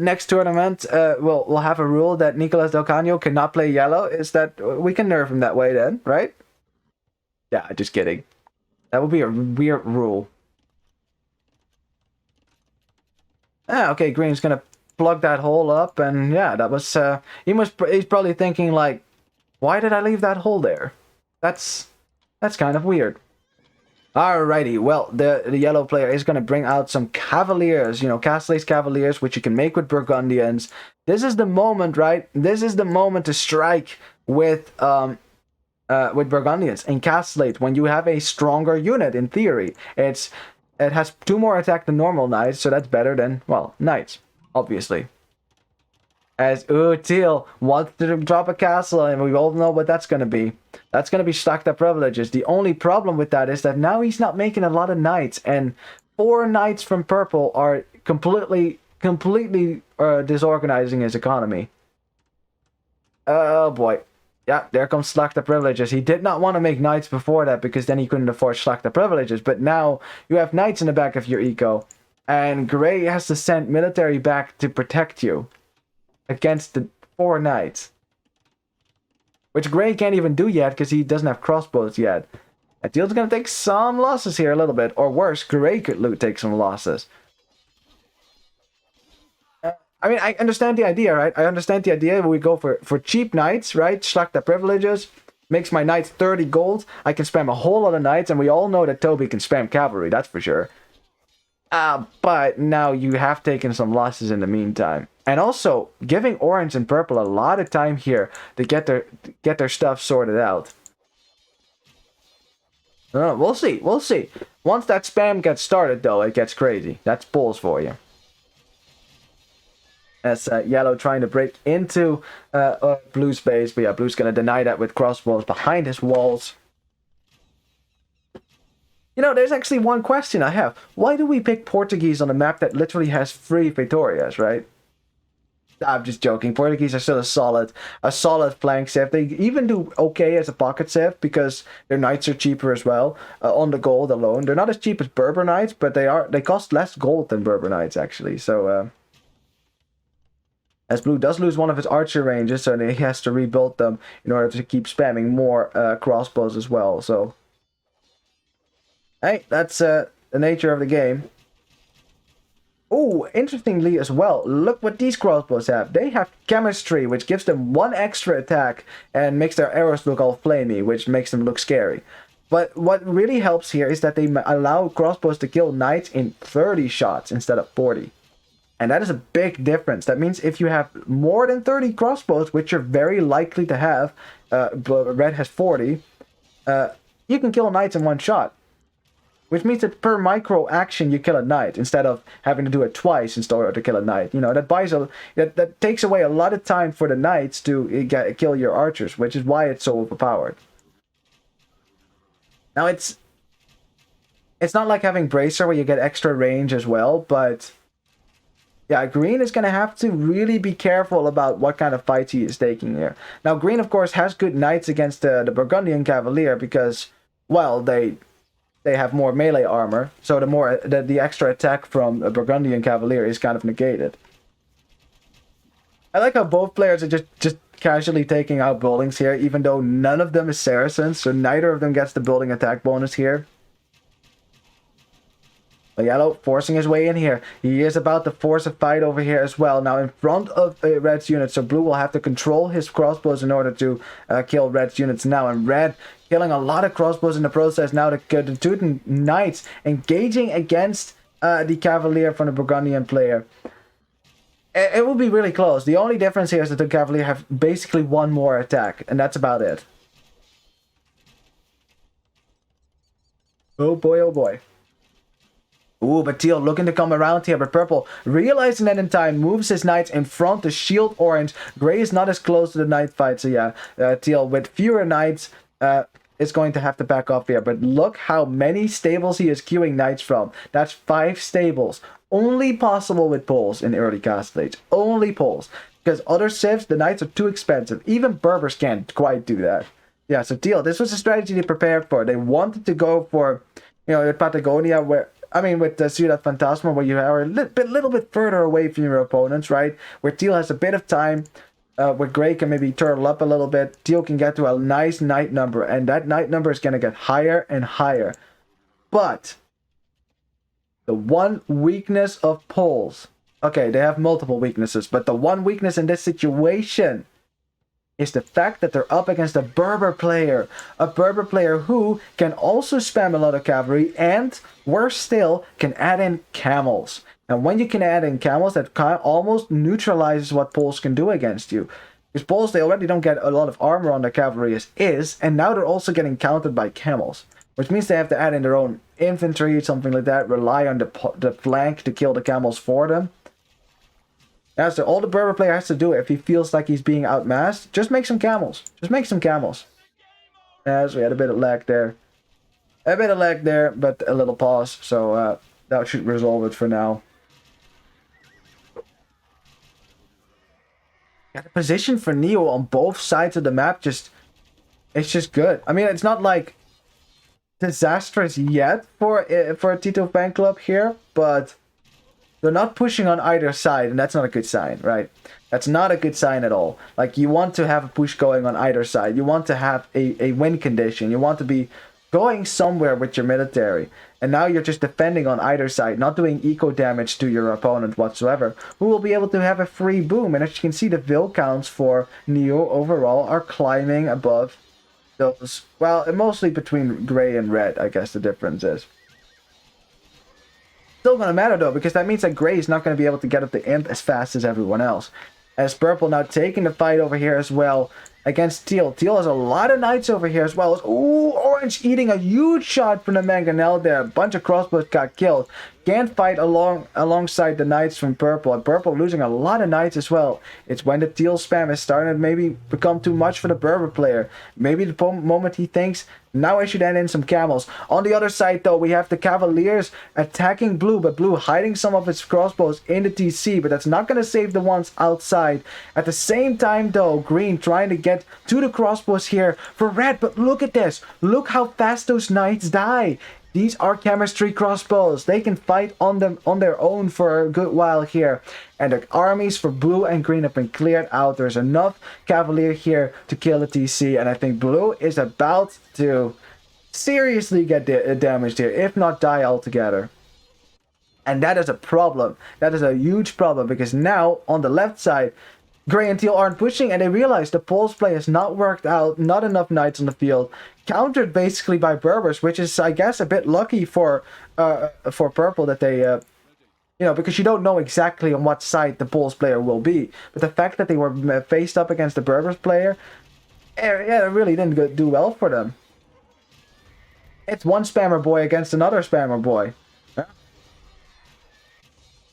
next tournament, we'll have a rule that Nicolas Del Cano cannot play yellow. Is that we can nerf him that way then, right? Yeah, just kidding. That would be a weird rule. Okay, green's gonna plug that hole up, and yeah, that was he's probably thinking like, why did I leave that hole there? That's kind of weird. Alrighty, well, the yellow player is going to bring out some Cavaliers, Castle Ace Cavaliers, which you can make with Burgundians. This is the moment, right? This is the moment to strike with Burgundians in Castle Ace when you have a stronger unit, in theory. It has 2 more attack than normal knights, so that's better than, well, knights. Obviously. As Teal wants to drop a castle, and we all know what that's going to be. That's going to be stacked up privileges. The only problem with that is that now he's not making a lot of knights, and 4 knights from purple are completely disorganizing his economy. Oh boy. Yeah, there comes slack the privileges. He did not want to make knights before that, because then he couldn't afford slack the privileges, but now you have knights in the back of your eco. And Gray has to send military back to protect you against the 4 knights. Which Gray can't even do yet because he doesn't have crossbows yet. And Teal's going to take some losses here a little bit. Or worse, Gray could take some losses. I mean, I understand the idea, right? I understand the idea. We go for cheap knights, right? Schlag the privileges. Makes my knights 30 gold. I can spam a whole lot of knights, and we all know that Toby can spam cavalry, that's for sure. But now you have taken some losses in the meantime. And also, giving orange and purple a lot of time here to get their stuff sorted out. We'll see, we'll see. Once that spam gets started, though, it gets crazy. That's bulls for you. As Yellow trying to break into Blue's base, but yeah, Blue's gonna deny that with crossbows behind his walls. You know, there's actually one question I have. Why do we pick Portuguese on a map that literally has 3 Vitorias, right? I'm just joking. Portuguese are still a solid flank civ. They even do okay as a pocket civ because their knights are cheaper as well on the gold alone. They're not as cheap as Berber knights, but they cost less gold than Berber knights actually. So as Blue does lose one of his archer ranges, so he has to rebuild them in order to keep spamming more crossbows as well. So hey, that's the nature of the game. Oh, interestingly as well, look what these crossbows have. They have chemistry, which gives them 1 extra attack and makes their arrows look all flamey, which makes them look scary. But what really helps here is that they allow crossbows to kill knights in 30 shots instead of 40. And that is a big difference. That means if you have more than 30 crossbows, which you're very likely to have, red has 40, you can kill knights in 1 shot. Which means that per micro action you kill a knight instead of having to do it twice in order to kill a knight. You know, that takes away a lot of time for the knights to kill your archers, which is why it's so overpowered. Now it's not like having Bracer where you get extra range as well, but yeah, Green is going to have to really be careful about what kind of fights he is taking here. Now Green of course has good knights against the Burgundian Cavalier because, well, they have more melee armor, so the extra attack from a Burgundian Cavalier is kind of negated. I like how both players are just casually taking out buildings here, even though none of them is Saracens, so neither of them gets the building attack bonus here. But Yellow forcing his way in here. He is about to force a fight over here as well. Now in front of Red's units, so Blue will have to control his crossbows in order to kill Red's units now. And Red killing a lot of crossbows in the process now. The two knights engaging against the Cavalier from the Burgundian player. It will be really close. The only difference here is that the Cavalier have basically 1 more attack, and that's about it. Oh boy, oh boy. Ooh, but Teal looking to come around here, but Purple, realizing that in time, moves his knights in front to shield Orange. Gray is not as close to the knight fight, so yeah, Teal with fewer knights is going to have to back off here. But look how many stables he is queuing knights from. That's 5 stables. Only possible with poles in the early Castle Age. Only poles. Because other civs, the knights are too expensive. Even Berbers can't quite do that. Yeah, so Teal, this was a strategy they prepared for. They wanted to go for, you know, Patagonia, with the Ciudad Fantasma, where you are a little bit further away from your opponents, right? Where Teal has a bit of time, where Gray can maybe turtle up a little bit. Teal can get to a nice knight number, and that knight number is going to get higher and higher. But the one weakness of poles, okay, they have multiple weaknesses, but the one weakness in this situation is the fact that they're up against a Berber player. A Berber player who can also spam a lot of cavalry and, worse still, can add in camels. And when you can add in camels, that almost neutralizes what Poles can do against you. Because Poles, they already don't get a lot of armor on their cavalry as is, and now they're also getting countered by camels. Which means they have to add in their own infantry, something like that, rely on the flank to kill the camels for them. That's all the Berber player has to do if he feels like he's being outmassed. Just make some camels. Just make some camels. As we had a bit of lag there. A bit of lag there, but a little pause. So that should resolve it for now. Yeah, the position for Ne0 on both sides of the map it's just good. I mean, it's not like disastrous yet for TitoFanClub here, but they're not pushing on either side, and that's not a good sign, right? That's not a good sign at all. Like, you want to have a push going on either side. You want to have a win condition. You want to be going somewhere with your military. And now you're just defending on either side, not doing eco damage to your opponent whatsoever, who will be able to have a free boom. And as you can see, the Vil counts for Ne0 overall are climbing above those, well, mostly between gray and red, I guess the difference is. Still gonna matter though, because that means that gray is not gonna be able to get up the imp as fast as everyone else. As purple now taking the fight over here as well against teal. Teal has a lot of knights over here as well. Ooh, orange eating a huge shot from the mangonel there. A bunch of crossbows got killed. Can't fight alongside the knights from purple. And purple losing a lot of knights as well. It's when the teal spam is starting to maybe become too much for the Berber player. Maybe the moment he thinks, now I should end in some camels. On the other side though, we have the Cavaliers attacking blue, but blue hiding some of its crossbows in the TC, but that's not going to save the ones outside. At the same time though, green trying to get to the crossbows here for red, but look at this. Look how fast those knights die. These are chemistry crossbows. They can fight on their own for a good while here. And the armies for blue and green have been cleared out. There's enough Cavalier here to kill the TC. And I think blue is about to seriously get damaged here, if not die altogether. And that is a problem. That is a huge problem, because now on the left side, gray and teal aren't pushing, and they realize the Poles play has not worked out, not enough knights on the field, countered basically by Berbers, which is, I guess, a bit lucky for purple that they, you know, because you don't know exactly on what side the Poles player will be. But the fact that they were faced up against the Berbers player, yeah, it really didn't do well for them. It's one spammer boy against another spammer boy.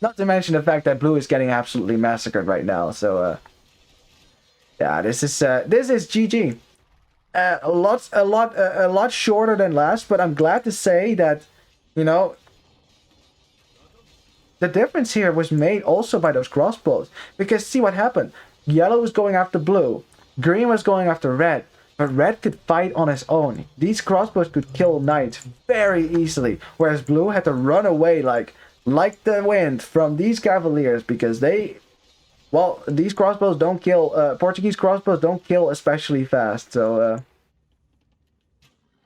Not to mention the fact that blue is getting absolutely massacred right now. So, yeah, this is GG. A lot shorter than last, but I'm glad to say that, you know, the difference here was made also by those crossbows. Because see what happened. Yellow was going after blue. Green was going after red. But red could fight on his own. These crossbows could kill knights very easily. Whereas blue had to run away like the wind from these Cavaliers, because they, well, these crossbows don't kill, Portuguese crossbows don't kill especially fast, so,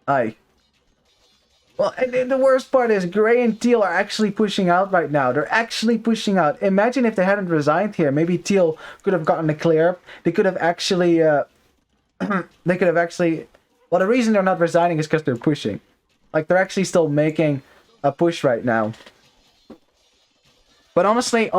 well, and the worst part is gray and teal are actually pushing out right now. They're actually pushing out. Imagine if they hadn't resigned here. Maybe teal could have gotten a clear. They could have actually, they could have actually, well, the reason they're not resigning is because they're pushing. Like, they're actually still making a push right now. But honestly,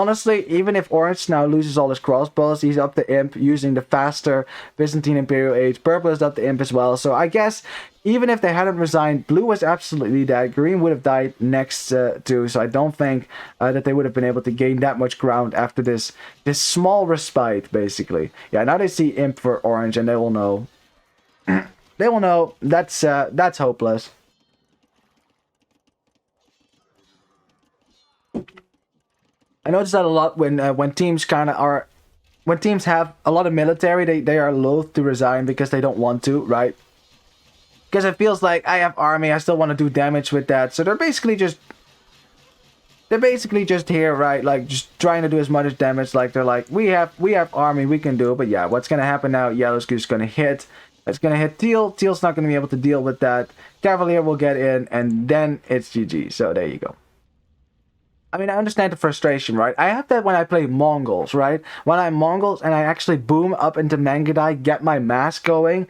even if Orange now loses all his crossbows, he's up the imp using the faster Byzantine Imperial Age. Purple is up the imp as well. So I guess even if they hadn't resigned, blue was absolutely dead. Green would have died next to. So I don't think that they would have been able to gain that much ground after this small respite, basically. Yeah, now they see imp for Orange, and they will know. They will know that's hopeless. I notice that a lot when teams kind of are, when teams have a lot of military, they are loath to resign because they don't want to, right? Because it feels like I have army, I still want to do damage with that, so they're basically just here, right? Like just trying to do as much damage. Like they're like, we have army, we can do it. But yeah, what's gonna happen now? Yellow's just gonna hit. It's gonna hit teal. Teal's not gonna be able to deal with that. Cavalier will get in, and then it's GG. So there you go. I mean, I understand the frustration, right? I have that when I play Mongols, right? When I'm Mongols and I actually boom up into Mangudai, get my mass going,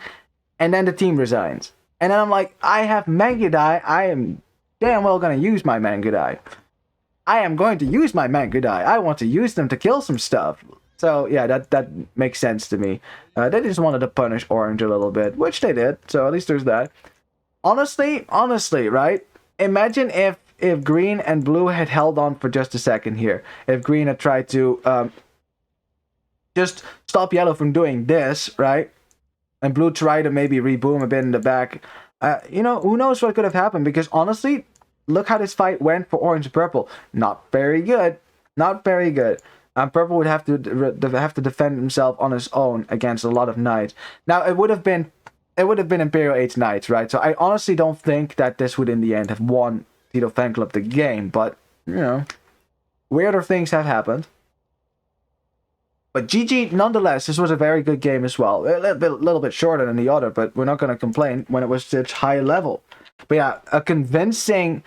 and then the team resigns. And then I'm like, I have Mangudai, I am damn well going to use my Mangudai. I am going to use my Mangudai. I want to use them to kill some stuff. So, yeah, that makes sense to me. They just wanted to punish Orange a little bit, which they did, so at least there's that. Honestly, right? Imagine if green and blue had held on for just a second here. If green had tried to just stop yellow from doing this, right? And blue tried to maybe reboom a bit in the back. You know, who knows what could have happened? Because honestly, look how this fight went for orange and purple. Not very good. Not very good. Purple would have to defend himself on his own against a lot of knights. Now, it would have been Imperial Age knights, right? So I honestly don't think that this would in the end have won TitoFanClub the game, but, you know, weirder things have happened. But GG, nonetheless, this was a very good game as well. A little bit shorter than the other, but we're not going to complain when it was such high level. But yeah, a convincing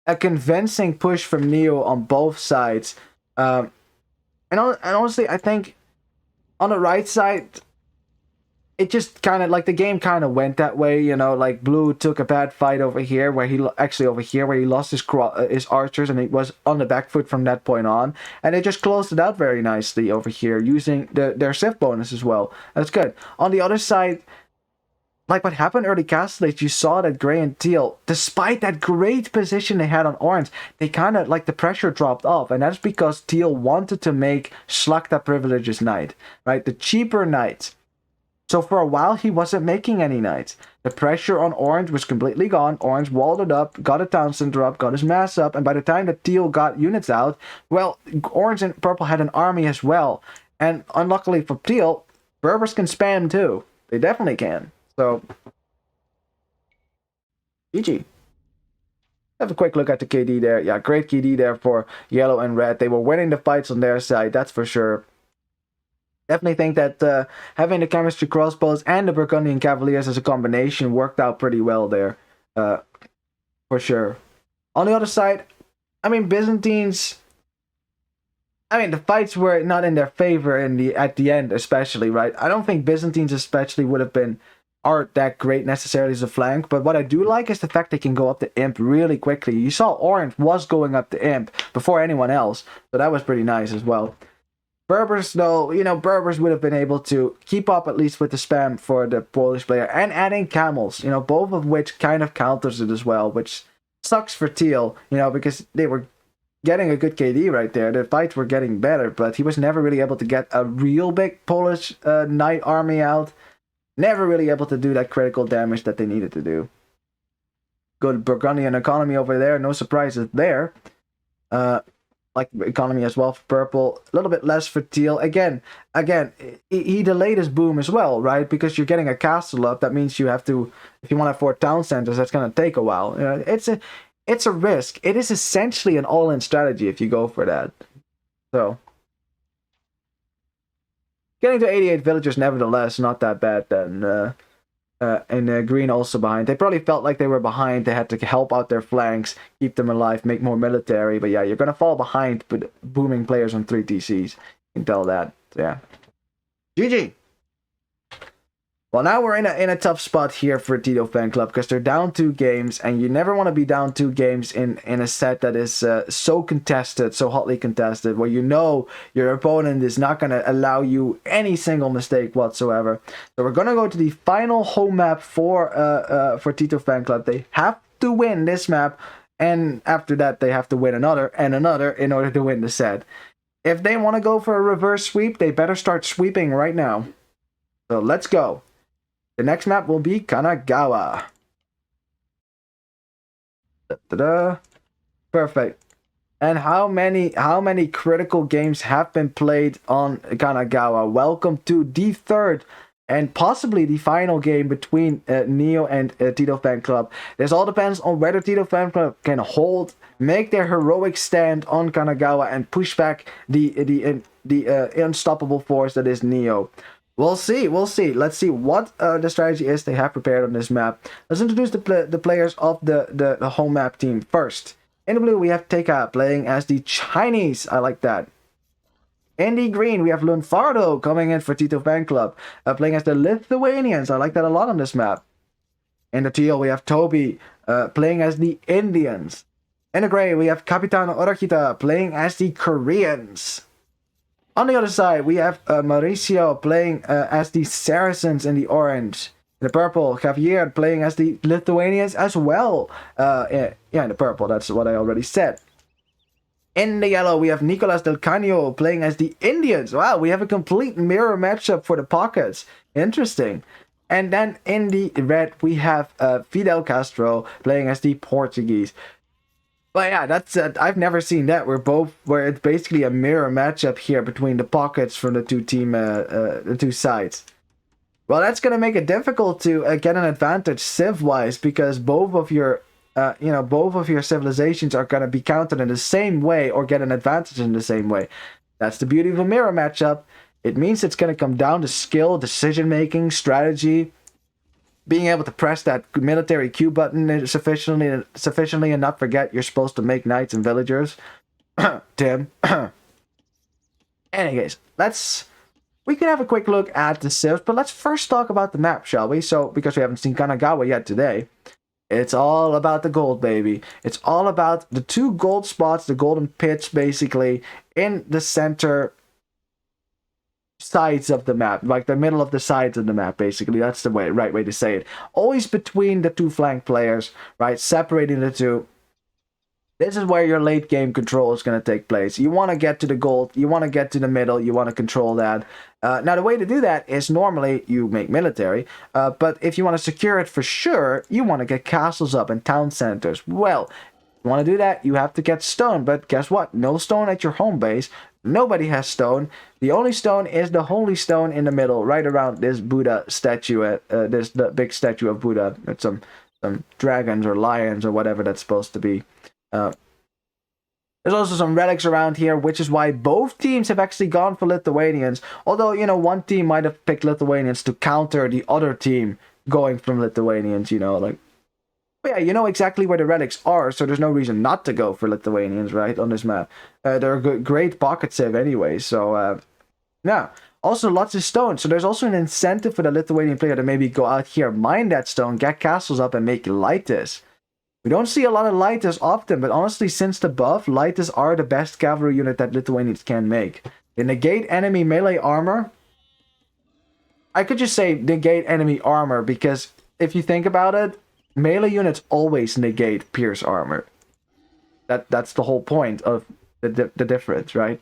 a convincing push from Ne0 on both sides. And honestly, I think on the right side, it just kind of like the game kind of went that way, you know. Like blue took a bad fight over here, where he lost his archers, and he was on the back foot from that point on, and they just closed it out very nicely over here using their Civ bonus as well. That's good. On the other side, like what happened early castle age, you saw that gray and teal, despite that great position they had on orange, they kind of like the pressure dropped off, and that's because teal wanted to make Slakta Privileges knight, right? The cheaper knight. So for a while, he wasn't making any knights. The pressure on orange was completely gone. Orange walled it up, got a town center up, got his mass up, and by the time that teal got units out, well, orange and purple had an army as well. And unluckily for teal, Berbers can spam too. They definitely can. So, GG. Have a quick look at the KD there. Yeah, great KD there for yellow and red. They were winning the fights on their side, that's for sure. Definitely think that having the chemistry crossbows and the Burgundian Cavaliers as a combination worked out pretty well there, for sure. On the other side, I mean, Byzantines, I mean, the fights were not in their favor at the end, especially, right? I don't think Byzantines especially aren't that great necessarily as a flank, but what I do like is the fact they can go up the imp really quickly. You saw orange was going up the imp before anyone else, so that was pretty nice as well. Berbers, though, you know, Berbers would have been able to keep up at least with the spam for the Polish player, and adding camels, you know, both of which kind of counters it as well, which sucks for teal, you know, because they were getting a good KD right there. The fights were getting better, but he was never really able to get a real big Polish knight army out. Never really able to do that critical damage that they needed to do. Good Burgundian economy over there, no surprises there. Like economy as well for purple, a little bit less for teal. Again, he delayed his boom as well, right? Because you're getting a castle up, that means you have to, if you want to have 4 town centers, that's going to take a while. You know, it's a risk. It is essentially an all-in strategy if you go for that. So, getting to 88 villagers, nevertheless, not that bad then. And green also behind. They probably felt like they were behind. They had to help out their flanks, keep them alive, make more military. But yeah, you're going to fall behind with booming players on 3 TCs. You can tell that. So yeah. GG. Well, now we're in a tough spot here for TitoFanClub because they're down 2 games, and you never want to be down 2 games in a set that is so contested, so hotly contested, where you know your opponent is not going to allow you any single mistake whatsoever. So we're going to go to the final home map for TitoFanClub. They have to win this map, and after that they have to win another and another in order to win the set. If they want to go for a reverse sweep, they better start sweeping right now. So let's go. The next map will be Kanagawa. Da-da-da. Perfect. And how many critical games have been played on Kanagawa? Welcome to the 3rd and possibly the final game between Ne0 and TitoFanClub. This all depends on whether TitoFanClub can make their heroic stand on Kanagawa and push back the unstoppable force that is Ne0. We'll see. Let's see what the strategy is they have prepared on this map. Let's introduce the players of the home map team first. In the blue, we have Teka playing as the Chinese. I like that. In the green, we have Lunfardo coming in for TitoFanClub, playing as the Lithuanians. I like that a lot on this map. In the teal, we have Toby playing as the Indians. In the gray, we have Capitano Orakita playing as the Koreans. On the other side, we have Mauricio playing as the Saracens in the orange. In the purple, Javier playing as the Lithuanians as well. Yeah, in the purple, that's what I already said. In the yellow, we have Nicolas Del Canio playing as the Indians. Wow, we have a complete mirror matchup for the pockets. Interesting. And then in the red, we have Fidel Castro playing as the Portuguese. But yeah, that's I've never seen that where it's basically a mirror matchup here between the pockets from the two sides. Well, that's gonna make it difficult to get an advantage civ-wise because both of your civilizations are gonna be counted in the same way or get an advantage in the same way. That's the beauty of a mirror matchup. It means it's gonna come down to skill, decision making, strategy. being able to press that military Q button sufficiently and not forget you're supposed to make knights and villagers. Tim. Anyways, we can have a quick look at the civs, but let's first talk about the map, shall we? So, because we haven't seen Kanagawa yet today, it's all about the gold, baby. It's all about the 2 gold spots, the golden pits, basically, in the center sides of the map, like the middle of the sides of the map, basically. That's the right way to say it. Always between the 2 flank players, right? Separating the 2. This is where your late game control is going to take place. You want to get to the gold, you want to get to the middle, you want to control that. Now, the way to do that is normally you make military, but if you want to secure it for sure, you want to get castles up and town centers. Well, you want to do that, you have to get stone, but guess what? No stone at your home base. Nobody has stone. The only stone is the holy stone in the middle, right around this Buddha statue, the big statue of Buddha. It's some dragons or lions or whatever that's supposed to be. There's also some relics around here, which is why both teams have actually gone for Lithuanians. Although, you know, one team might have picked Lithuanians to counter the other team going from Lithuanians, you know, like... But yeah, you know exactly where the relics are, so there's no reason not to go for Lithuanians, right, on this map. They're a great pocket save anyway, so... yeah. Also, lots of stone, so there's also an incentive for the Lithuanian player to maybe go out here, mine that stone, get castles up, and make Lightus. We don't see a lot of Lightus often, but honestly, since the buff, Lightus are the best cavalry unit that Lithuanians can make. They negate enemy melee armor. I could just say negate enemy armor, because if you think about it, melee units always negate pierce armor. That's the whole point of the difference, right?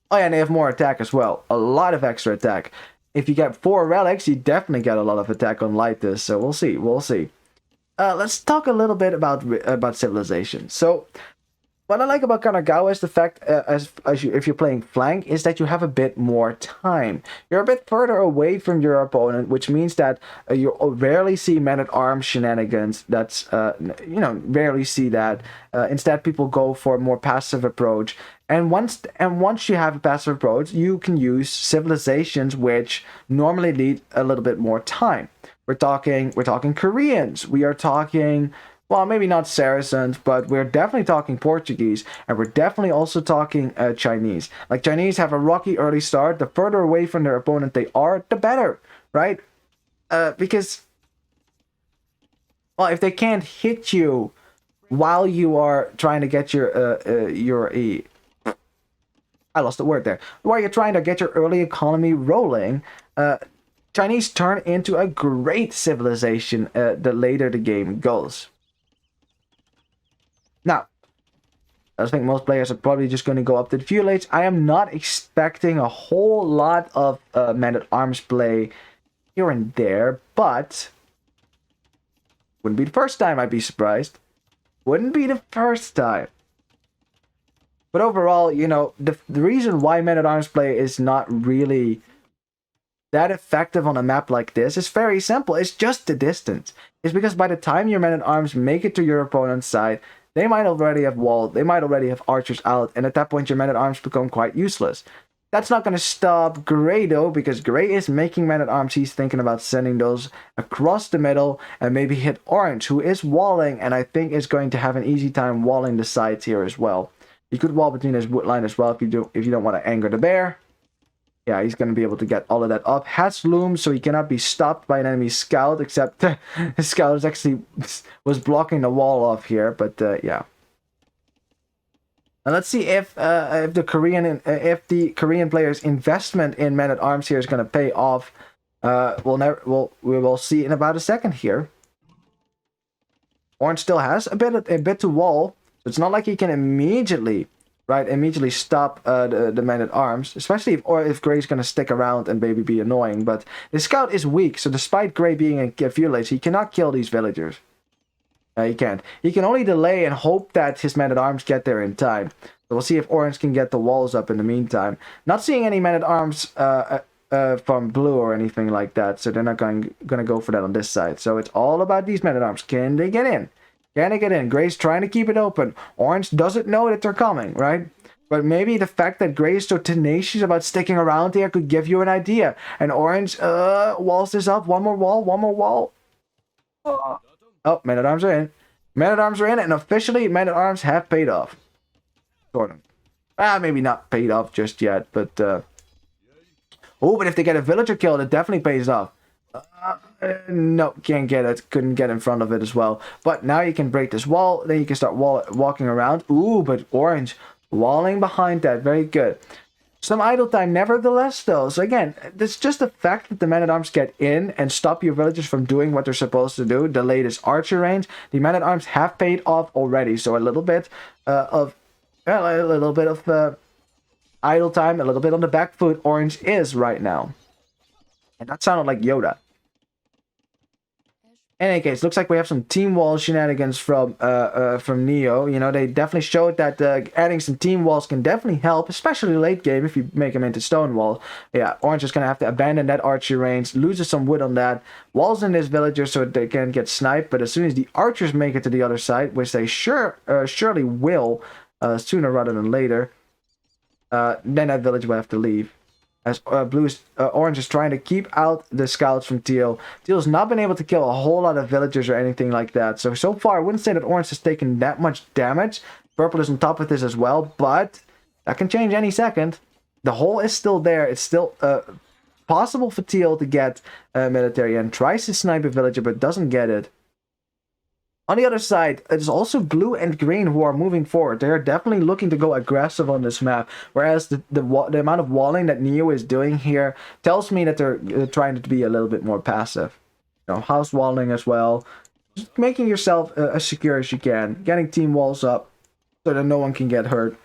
Oh yeah, and they have more attack as well. A lot of extra attack. If you get 4 relics, you definitely get a lot of attack on Lightus, so we'll see, let's talk a little bit about civilization. So, what I like about Kanagawa is the fact, if you're playing flank, is that you have a bit more time. You're a bit further away from your opponent, which means that you rarely see men-at-arms shenanigans. That's, you know, rarely see that. Instead, people go for a more passive approach. And once you have a passive approach, you can use civilizations which normally need a little bit more time. We're talking Koreans. We are talking, well, maybe not Saracens, but we're definitely talking Portuguese, and we're definitely also talking Chinese. Like, Chinese have a rocky early start. The further away from their opponent they are, the better, right? Because, well, if they can't hit you while you are trying to get I lost the word there. While you're trying to get your early economy rolling, Chinese turn into a great civilization the later the game goes. Now, I think most players are probably just going to go up to the feudal age. I am not expecting a whole lot of men-at-arms play here and there, but wouldn't be the first time, I'd be surprised. Wouldn't be the first time. But overall, you know, the reason why men-at-arms play is not really that effective on a map like this is very simple. It's just the distance. It's because by the time your men-at-arms make it to your opponent's side, they might already have walled, they might already have archers out, and at that point your men-at-arms become quite useless. That's not going to stop Gray though, because Gray is making men-at-arms. He's thinking about sending those across the middle and maybe hit Orange, who is walling, and I think is going to have an easy time walling the sides here as well. He could wall between his wood line as well if you don't want to anger the bear. Yeah, he's going to be able to get all of that up. Has looms, so he cannot be stopped by an enemy scout, except his scout is actually was blocking the wall off here. But yeah. And let's see if the Korean player's investment in men-at-arms here is going to pay off. We will see in about a second here. Orange still has a bit to wall. So it's not like he can immediately stop the men-at-arms, especially if Gray's going to stick around and maybe be annoying. But the scout is weak, so despite Gray being a feudal age, he cannot kill these villagers. He can't. He can only delay and hope that his men-at-arms get there in time. So we'll see if Orange can get the walls up in the meantime. Not seeing any men-at-arms from blue or anything like that, so they're not going to go for that on this side. So it's all about these men-at-arms. Can they get in? Can they get in? Gray's trying to keep it open. Orange doesn't know that they're coming, right? But maybe the fact that gray is so tenacious about sticking around here could give you an idea. And orange walls this up. One more wall, one more wall. Oh, men-at-arms are in. Men-at-arms are in, and officially men-at-arms have paid off. Sort of. Maybe not paid off just yet, but... Oh, but if they get a villager killed, it definitely pays off. No, can't get it. Couldn't get in front of it as well. But now you can break this wall. Then you can start walking around. Ooh, but orange walling behind that. Very good. Some idle time nevertheless, though. So again, it's just the fact that the men-at-arms get in and stop your villagers from doing what they're supposed to do. The latest archer range. The men-at-arms have paid off already. So a little bit of idle time, a little bit on the back foot orange is right now. And that sounded like Yoda. In any case, looks like we have some team wall shenanigans from Ne0. You know, they definitely showed that adding some team walls can definitely help, especially late game if you make them into stone walls. Yeah, orange is going to have to abandon that archer range, loses some wood on that, walls in this villager so they can get sniped, but as soon as the archers make it to the other side, which they surely will sooner rather than later, then that village will have to leave. As orange is trying to keep out the scouts from Teal. Teal's not been able to kill a whole lot of villagers or anything like that. So far, I wouldn't say that orange has taken that much damage. Purple is on top of this as well, but that can change any second. The hole is still there. It's still possible for Teal to get military and tries to snipe a villager, but doesn't get it. On the other side, it's also blue and green who are moving forward. They're definitely looking to go aggressive on this map, whereas the amount of walling that Ne0 is doing here tells me that they're trying to be a little bit more passive. You know, house walling as well. Just making yourself as secure as you can. Getting team walls up so that no one can get hurt.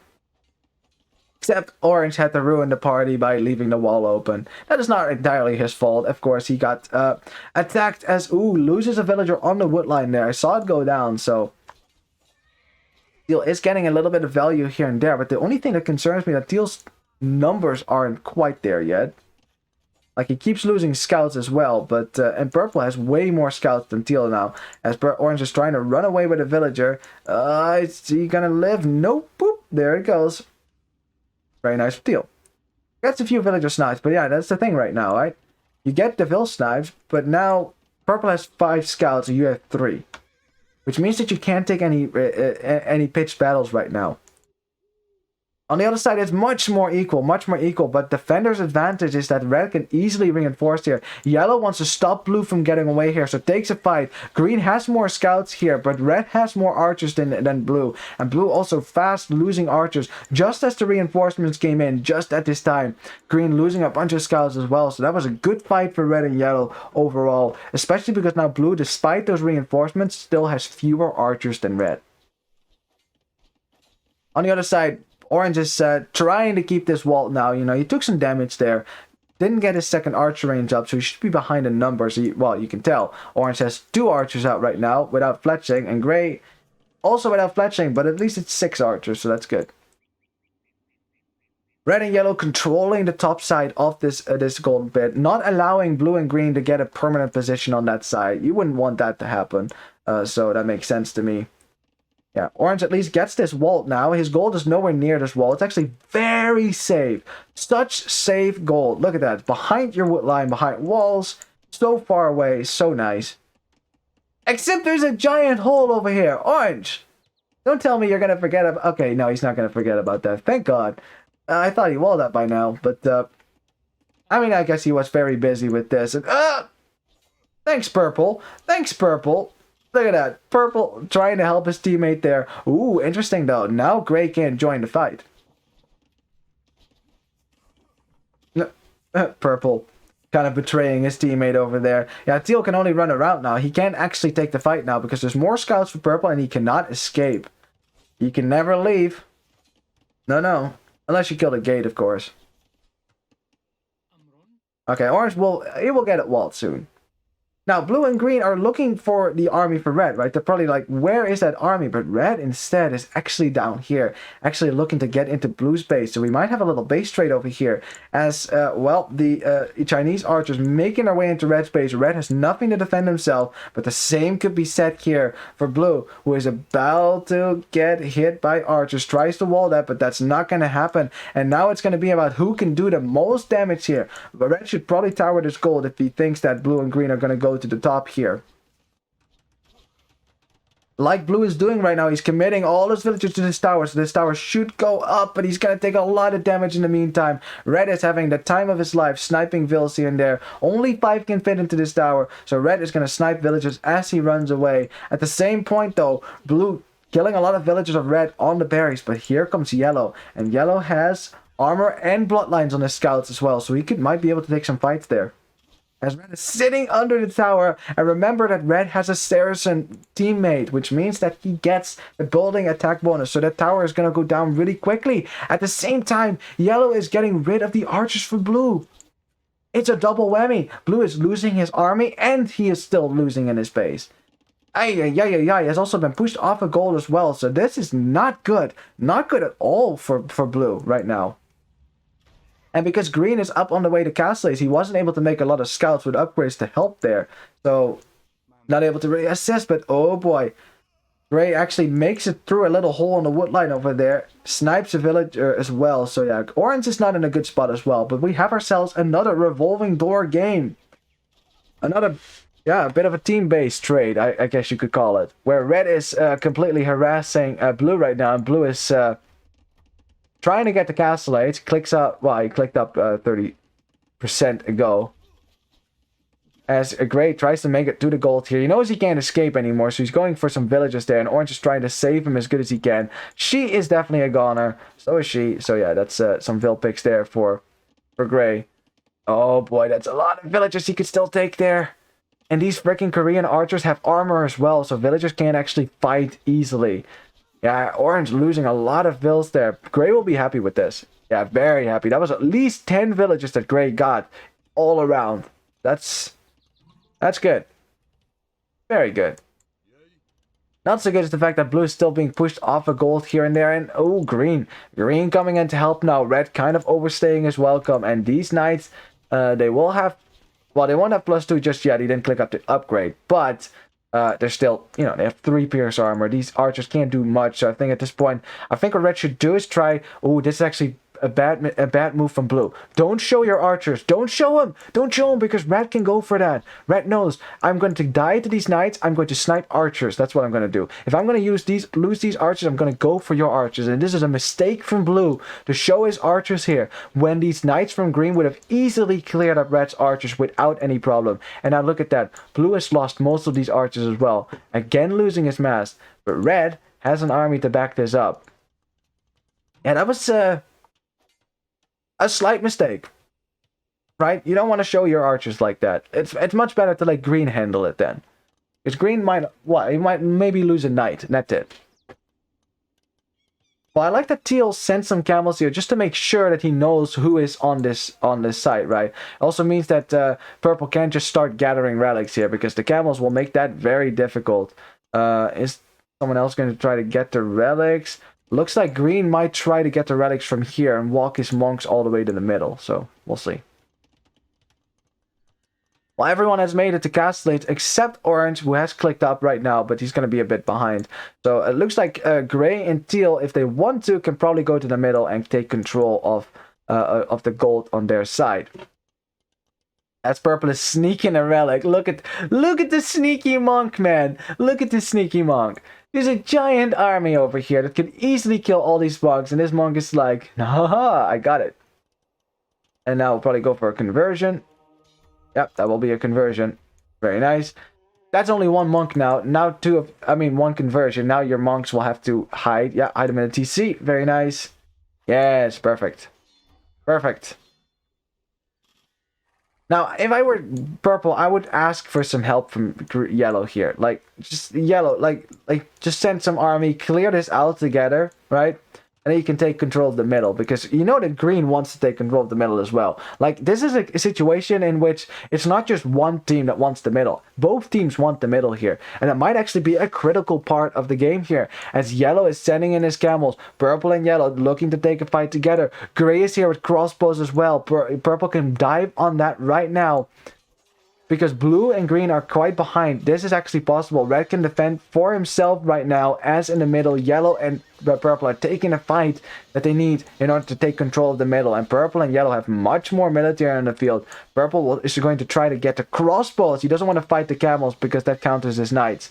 Except orange had to ruin the party by leaving the wall open. That is not entirely his fault. Of course, he got attacked as... Ooh, loses a villager on the wood line there. I saw it go down, so... Teal is getting a little bit of value here and there, but the only thing that concerns me is that Teal's numbers aren't quite there yet. Like, he keeps losing scouts as well, but... and purple has way more scouts than Teal now. As orange is trying to run away with a villager. Is he gonna live? Nope. Boop. There it goes. Very nice Teal. Gets a few villager snipes, but yeah, that's the thing right now, right? You get the vill snipes, but now purple has 5 scouts and you have 3. Which means that you can't take any pitched battles right now. On the other side, it's much more equal, but defender's advantage is that red can easily reinforce here. Yellow wants to stop blue from getting away here, so takes a fight. Green has more scouts here, but red has more archers than blue. And blue also fast losing archers, just as the reinforcements came in, just at this time. Green losing a bunch of scouts as well, so that was a good fight for red and yellow overall. Especially because now blue, despite those reinforcements, still has fewer archers than red. On the other side, orange is trying to keep this wall now. You know, he took some damage there. Didn't get his second archer range up, so he should be behind in numbers. Well, you can tell. Orange has 2 archers out right now without fletching, and gray also without fletching, but at least it's 6 archers, so that's good. Red and yellow controlling the top side of this golden pit, not allowing blue and green to get a permanent position on that side. You wouldn't want that to happen, so that makes sense to me. Yeah, orange at least gets this wall now. His gold is nowhere near this wall. It's actually very safe. Such safe gold. Look at that. Behind your wood line, behind walls. So far away. So nice. Except there's a giant hole over here. Orange! Don't tell me you're going to forget about... Okay, no, he's not going to forget about that. Thank God. I thought he walled that by now, but... I mean, I guess he was very busy with this. And, thanks, Purple. Thanks, Purple. Look at that. Purple trying to help his teammate there. Ooh, interesting though. Now gray can't join the fight. Purple kind of betraying his teammate over there. Yeah, Teal can only run around now. He can't actually take the fight now because there's more scouts for purple and he cannot escape. He can never leave. No. Unless you kill the gate, of course. Okay, orange will... He will get it walled soon. Now, blue and green are looking for the army for red, right? They're probably like, where is that army? But red instead is actually down here, actually looking to get into blue's base. So we might have a little base trade over here as, well, the Chinese archers making their way into red's base. Red has nothing to defend himself, but the same could be said here for blue, who is about to get hit by archers. Tries to wall that, but that's not going to happen. And now it's going to be about who can do the most damage here. But red should probably tower this gold if he thinks that blue and green are going to go to the top here. Like blue is doing right now, he's committing all his villagers to this tower, so this tower should go up, but he's gonna take a lot of damage in the meantime. Red is having the time of his life, sniping vills here and there. Only 5 can fit into this tower, so red is gonna snipe villagers as he runs away. At the same point though, blue killing a lot of villagers of red on the berries, but here comes yellow, and yellow has armor and bloodlines on his scouts as well, so he might be able to take some fights there. As red is sitting under the tower, and remember that red has a Saracen teammate, which means that he gets the building attack bonus, so that tower is going to go down really quickly. At the same time, yellow is getting rid of the archers for blue. It's a double whammy. Blue is losing his army, and he is still losing in his base. He has also been pushed off a gold as well, so this is not good. Not good at all for blue right now. And because green is up on the way to Castle Ace, he wasn't able to make a lot of scouts with upgrades to help there. So, not able to really assist, but oh boy. Gray actually makes it through a little hole in the wood line over there. Snipes a villager as well. So yeah, orange is not in a good spot as well. But we have ourselves another revolving door game. Another, yeah, a bit of a team-based trade, I guess you could call it. Where red is completely harassing blue right now, and blue is... trying to get the Castle Age, clicks up, well, he clicked up 30% ago. As Gray tries to make it to the gold here. He knows he can't escape anymore, so he's going for some villagers there, and Orange is trying to save him as good as he can. She is definitely a goner, so is she. So yeah, that's some vill picks there for Gray. Oh boy, that's a lot of villagers he could still take there. And these freaking Korean archers have armor as well, so villagers can't actually fight easily. Yeah, Orange losing a lot of vills there. Gray will be happy with this. Yeah, very happy. That was at least 10 villages that Gray got all around. That's good. Very good. Not so good is the fact that blue is still being pushed off a gold here and there. And oh, green. Green coming in to help now. Red kind of overstaying his welcome. And these knights, they will have... Well, they won't have +2 just yet. He didn't click up to upgrade. But... they're still, you know, they have 3 pierce armor. These archers can't do much. So I think at this point, I think what red should do is try... Oh, this is actually a bad move from blue. Don't show your archers. Don't show them. Don't show them because red can go for that. Red knows, I'm going to die to these knights. I'm going to snipe archers. That's what I'm going to do. If I'm going to lose these archers, I'm going to go for your archers. And this is a mistake from blue to show his archers here when these knights from green would have easily cleared up red's archers without any problem. And now look at that. Blue has lost most of these archers as well. Again losing his mass. But red has an army to back this up. And that was a slight mistake, right? You don't want to show your archers like that. It's much better to let green handle it then, because green might he might maybe lose a knight, and that's it. Well, I like that teal sent some camels here just to make sure that he knows who is on this site, right? Also means that purple can't just start gathering relics here, because the camels will make that very difficult. Is someone else going to try to get the relics? Looks like green might try to get the relics from here and walk his monks all the way to the middle. So, we'll see. Well, everyone has made it to Castellate except Orange, who has clicked up right now, but he's going to be a bit behind. So, it looks like Gray and Teal, if they want to, can probably go to the middle and take control of the gold on their side. As purple is sneaking a relic. Look at the sneaky monk, man. Look at this sneaky monk. There's a giant army over here that can easily kill all these bugs, and this monk is like, haha, I got it. And now we'll probably go for a conversion. Yep, that will be a conversion. Very nice. That's only one monk now. Now one conversion. Now your monks will have to hide. Yeah, hide them in a TC. Very nice. Yes, perfect. Perfect. Now, if I were purple, I would ask for some help from yellow here. Like, just yellow, like just send some army, clear this out together, right? And then you can take control of the middle, because you know that green wants to take control of the middle as well. Like, this is a situation in which it's not just one team that wants the middle. Both teams want the middle here. And it might actually be a critical part of the game here, as yellow is sending in his camels. Purple and yellow looking to take a fight together. Gray is here with crossbows as well. Purple can dive on that right now, because blue and green are quite behind. This is actually possible. Red can defend for himself right now, as in the middle, yellow and purple are taking a fight that they need in order to take control of the middle. And purple and yellow have much more military on the field. Purple is going to try to get the crossbows. He doesn't want to fight the camels because that counters his knights.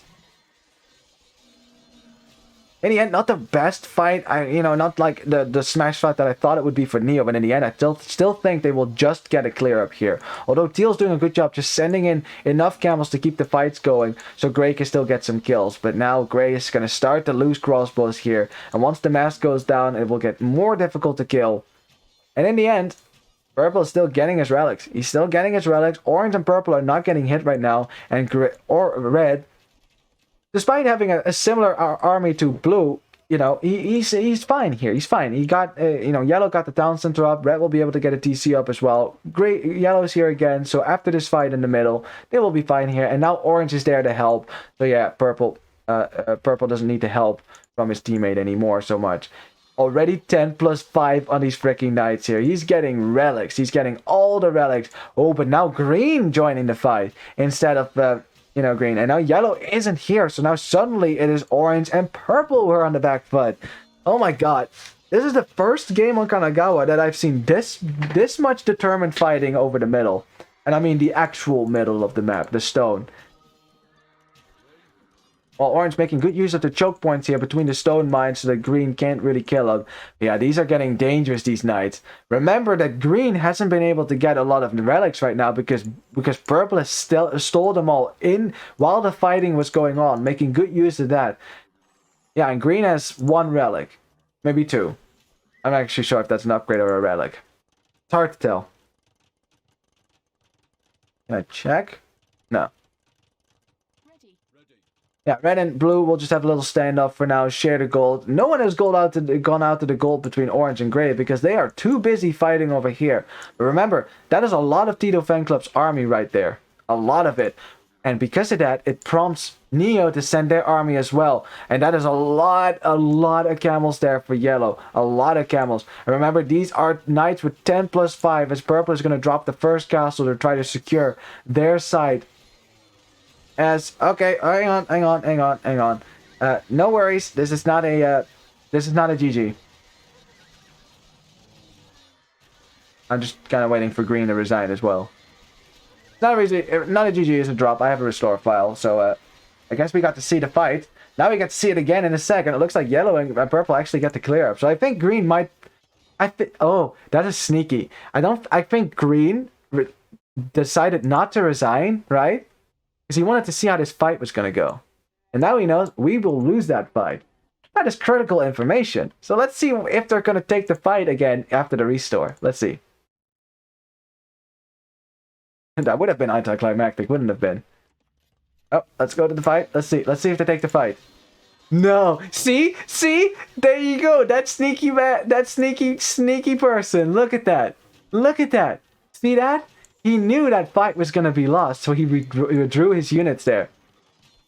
In the end, not the best fight. Not like the smash fight that I thought it would be for Ne0, but in the end, I still think they will just get a clear up here. Although Teal's doing a good job just sending in enough camels to keep the fights going, so Gray can still get some kills. But now Gray is going to start to lose crossbows here, and once the mask goes down, it will get more difficult to kill. And in the end, Purple is still getting his relics. He's still getting his relics. Orange and Purple are not getting hit right now, and Red, despite having a similar army to blue, he's fine here. He's fine. He got, yellow got the town center up. Red will be able to get a TC up as well. Yellow's here again. So after this fight in the middle, they will be fine here. And now orange is there to help. So yeah, purple doesn't need the help from his teammate anymore so much. Already 10 plus 5 on these freaking knights here. He's getting relics. He's getting all the relics. Oh, but now green joining the fight instead of green. And now yellow isn't here, so now suddenly it is orange and purple who are on the back foot. Oh my god. This is the first game on Kanagawa that I've seen this much determined fighting over the middle. And I mean the actual middle of the map, the stone. While orange making good use of the choke points here between the stone mines so that green can't really kill him. Yeah, these are getting dangerous, these knights. Remember that green hasn't been able to get a lot of relics right now because purple has stole them all in while the fighting was going on, making good use of that. Yeah, and green has 1 relic. Maybe 2. I'm not actually sure if that's an upgrade or a relic. It's hard to tell. Can I check? No. Yeah, red and blue will just have a little standoff for now, share the gold. No one has gone out to the gold between orange and gray because they are too busy fighting over here. But remember, that is a lot of TitoFanClub's army right there. A lot of it. And because of that, it prompts Ne0 to send their army as well. And that is a lot of camels there for yellow. A lot of camels. And remember, these are knights with 10 plus 5 as purple is going to drop the first castle to try to secure their side. Okay, hang on. No worries. This is not a GG. I'm just kind of waiting for green to resign as well. Not a GG is a drop. I have a restore file, so I guess we got to see the fight. Now we get to see it again in a second. It looks like yellow and purple actually get the clear up. So I think green might. Oh, that is sneaky. I think green decided not to resign, right? Because he wanted to see how this fight was going to go. And now he knows we will lose that fight. That is critical information. So let's see if they're going to take the fight again after the restore. Let's see. That would have been anticlimactic, wouldn't have been? Oh, let's go to the fight. Let's see. Let's see if they take the fight. No. See? There you go. That sneaky man. That sneaky person. Look at that. Look at that. See that? He knew that fight was going to be lost, so he withdrew his units there.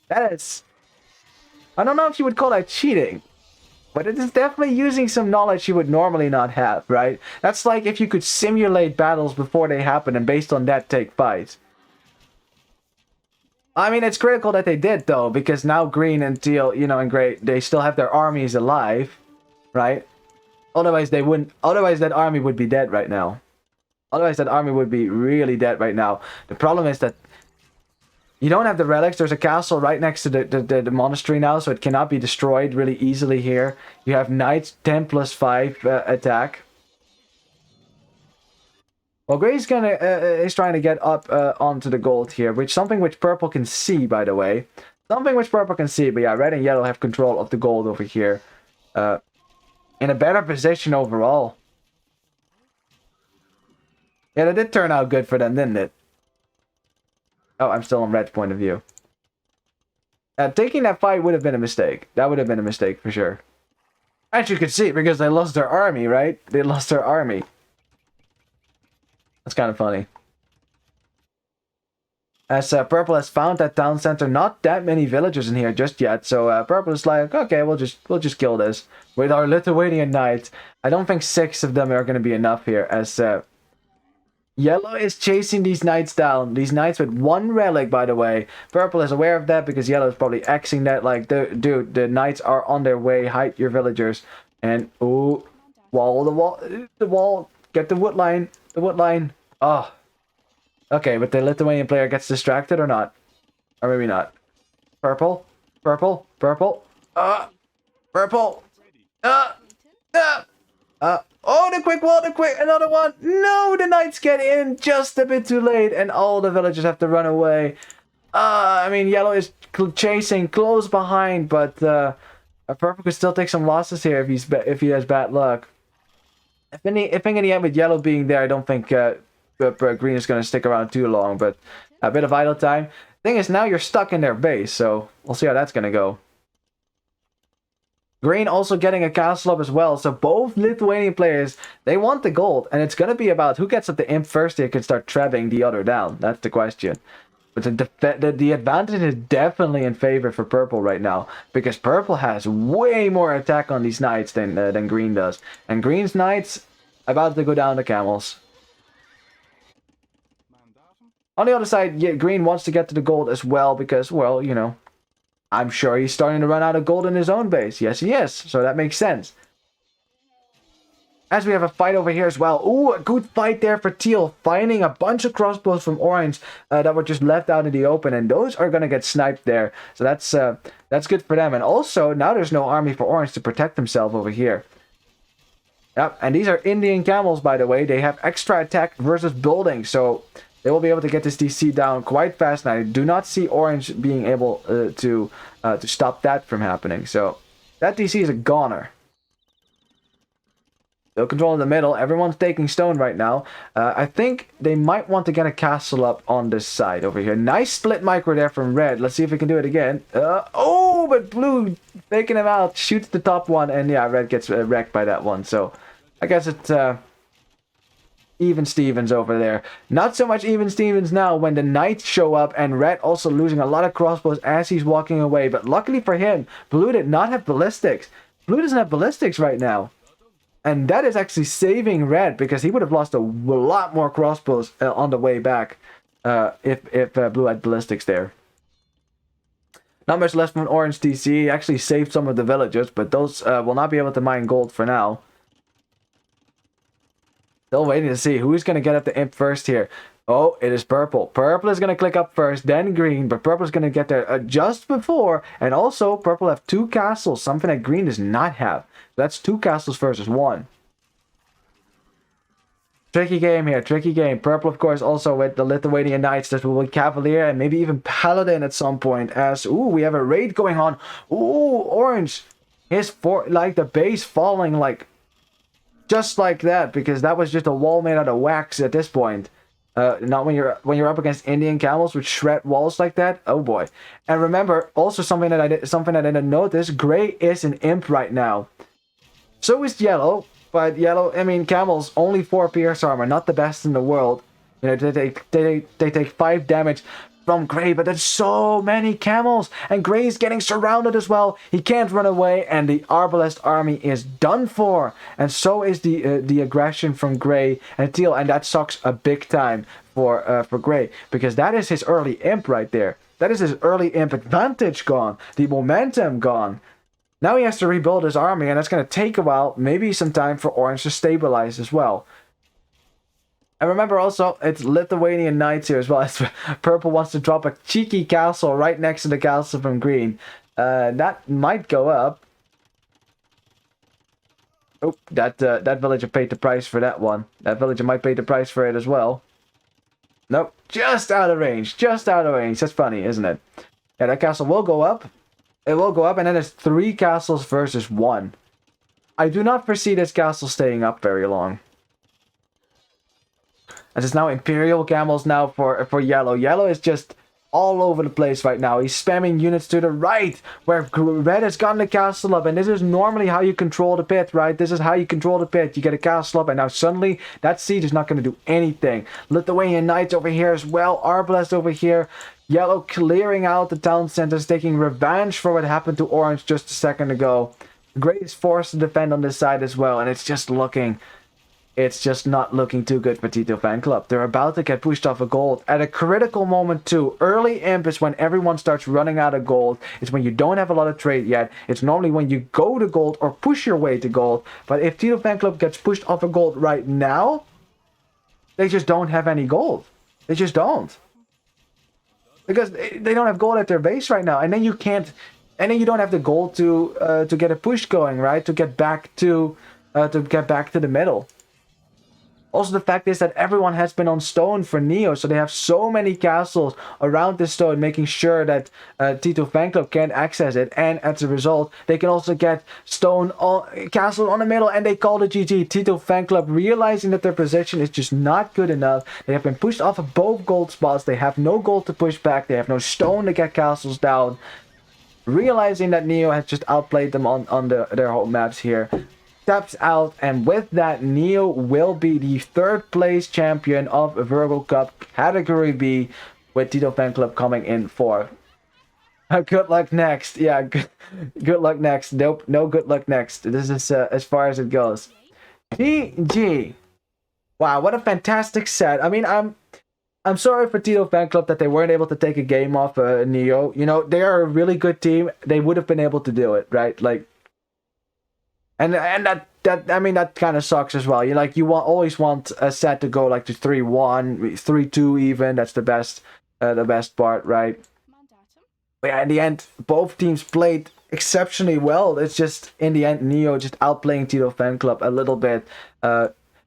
That is... I don't know if you would call that cheating, but it is definitely using some knowledge you would normally not have, right? That's like if you could simulate battles before they happen and based on that take fights. I mean, it's critical that they did, though, because now green and teal, and gray, they still have their armies alive, right? Otherwise, they wouldn't... Otherwise, that army would be dead right now. Otherwise, that army would be really dead right now. The problem is that you don't have the relics. There's a castle right next to the monastery now, so it cannot be destroyed really easily here. You have knights 10 plus 5 attack. Well, Gray's is trying to get up onto the gold here, something which purple can see, by the way. Something which purple can see, but yeah, red and yellow have control of the gold over here. In a better position overall. Yeah, that did turn out good for them, didn't it? Oh, I'm still on red's point of view. Taking that fight would have been a mistake. That would have been a mistake for sure. As you can see, because they lost their army, right? They lost their army. That's kind of funny. As Purple has found that town center, not that many villagers in here just yet. So Purple is like, okay, we'll just kill this with our Lithuanian knights. I don't think 6 of them are going to be enough here. As Yellow is chasing these knights down. These knights with 1 relic, by the way. Purple is aware of that because Yellow is probably Xing that. Like, dude, the knights are on their way. Hide your villagers. And, ooh, the wall. Get the wood line. The wood line. Oh. Okay, but the Lithuanian player gets distracted or not? Or maybe not. Purple. Purple. Purple. Purple. Oh, the quick wall, another one. No, the knights get in just a bit too late, and all the villagers have to run away. I mean, Yellow is chasing close behind, but Purple could still take some losses here if he has bad luck. If in the end, with Yellow being there, I don't think Green is going to stick around too long, but a bit of idle time. Thing is, now you're stuck in their base, so we'll see how that's going to go. Green also getting a castle up as well, so both Lithuanian players, they want the gold, and it's going to be about who gets up the imp first here can start trebbing the other down. That's the question. But the advantage is definitely in favor for Purple right now, because Purple has way more attack on these knights than Green does. And Green's knights about to go down the camels. On the other side, yeah, Green wants to get to the gold as well, because, well, you know, I'm sure he's starting to run out of gold in his own base. Yes, he is. So that makes sense. As we have a fight over here as well. Ooh, a good fight there for Teal. Finding a bunch of crossbows from Orange that were just left out in the open. And those are going to get sniped there. So that's good for them. And also, now there's no army for Orange to protect himself over here. Yep, and these are Indian camels, by the way. They have extra attack versus building. So they will be able to get this DC down quite fast. And I do not see Orange being able to stop that from happening. So that DC is a goner. Still control in the middle. Everyone's taking stone right now. I think they might want to get a castle up on this side over here. Nice split micro there from Red. Let's see if we can do it again. Oh, but Blue taking him out. Shoots the top one. And yeah, Red gets wrecked by that one. So I guess it's even Stevens over there. Not so much even Stevens now when the Knights show up. And Red also losing a lot of crossbows as he's walking away. But luckily for him, Blue did not have ballistics. Blue doesn't have ballistics right now. And that is actually saving Red, because he would have lost a lot more crossbows on the way back if Blue had ballistics there. Not much less from Orange DC. He actually saved some of the villagers, but those will not be able to mine gold for now. Still waiting to see who's going to get up the imp first here. Oh, it is Purple. Purple is going to click up first, then Green, but Purple is going to get there just before. And also, Purple have 2 castles, something that Green does not have. That's 2 castles versus 1. Tricky game here, tricky game. Purple, of course, also with the Lithuanian Knights that will be Cavalier and maybe even Paladin at some point. As, ooh, we have a raid going on. Ooh, Orange. The base falling like, just like that, because that was just a wall made out of wax at this point. Not when you're up against Indian camels with shred walls like that. Oh boy! And remember, also something that I didn't notice. Gray is an imp right now. So is Yellow, but Yellow, I mean, camels only 4 pierce armor, not the best in the world. You know, they take 5 damage from Gray, but there's so many camels, and Gray's getting surrounded as well. He can't run away, and the Arbalest army is done for. And so is the aggression from Gray and Teal, and that sucks a big time for Gray, because that is his early imp right there. That is his early imp advantage gone, the momentum gone. Now he has to rebuild his army, and that's going to take a while, maybe some time for Orange to stabilize as well. And remember also, it's Lithuanian Knights here as well. As Purple wants to drop a cheeky castle right next to the castle from Green. That might go up. Oh, that villager paid the price for that one. That villager might pay the price for it as well. Nope, just out of range. Just out of range. That's funny, isn't it? Yeah, that castle will go up. It will go up, and then there's 3 castles versus 1. I do not foresee this castle staying up very long. As it's now Imperial camels now for Yellow. Yellow is just all over the place right now. He's spamming units to the right, where red has gotten the castle up, and this is normally how you control the pit, right? This is how you control the pit. You get a castle up, and now suddenly that siege is not going to do anything. Lithuanian Knights over here as well, Arbalest over here. Yellow clearing out the town centers, taking revenge for what happened to Orange just a second ago. Gray is forced to defend on this side as well, and it's just not looking too good for TitoFanClub. They're about to get pushed off of gold at a critical moment too. Early imp is when everyone starts running out of gold. It's when you don't have a lot of trade yet. It's normally when you go to gold or push your way to gold. But if TitoFanClub gets pushed off of gold right now, they just don't have any gold. They just don't. Because they don't have gold at their base right now. And then you can't, and then you don't have the gold to get a push going, right? To get back to the middle. Also, the fact is that everyone has been on stone for Ne0, so they have so many castles around this stone, making sure that TitoFanClub can't access it, and as a result, they can also get castle on the middle, and they call it GG. TitoFanClub, realizing that their position is just not good enough. They have been pushed off of both gold spots. They have no gold to push back. They have no stone to get castles down. Realizing that Ne0 has just outplayed them on their home maps here, steps out, and with that, Ne0 will be the 3rd place champion of Virgo Cup Category B, with TitoFanClub coming in 4th. Good luck next. Yeah, good luck next. Nope, no good luck next. This is as far as it goes. GG. Wow, what a fantastic set. I mean, I'm sorry for TitoFanClub that they weren't able to take a game off Ne0. You know, they are a really good team. They would have been able to do it, right? Like, and that I mean, that kind of sucks as well. You always want a set to go like to 3-1, 3-2 even. That's the best part, right? But yeah, in the end, both teams played exceptionally well. It's just in the end, Ne0 just outplaying TitoFanClub a little bit.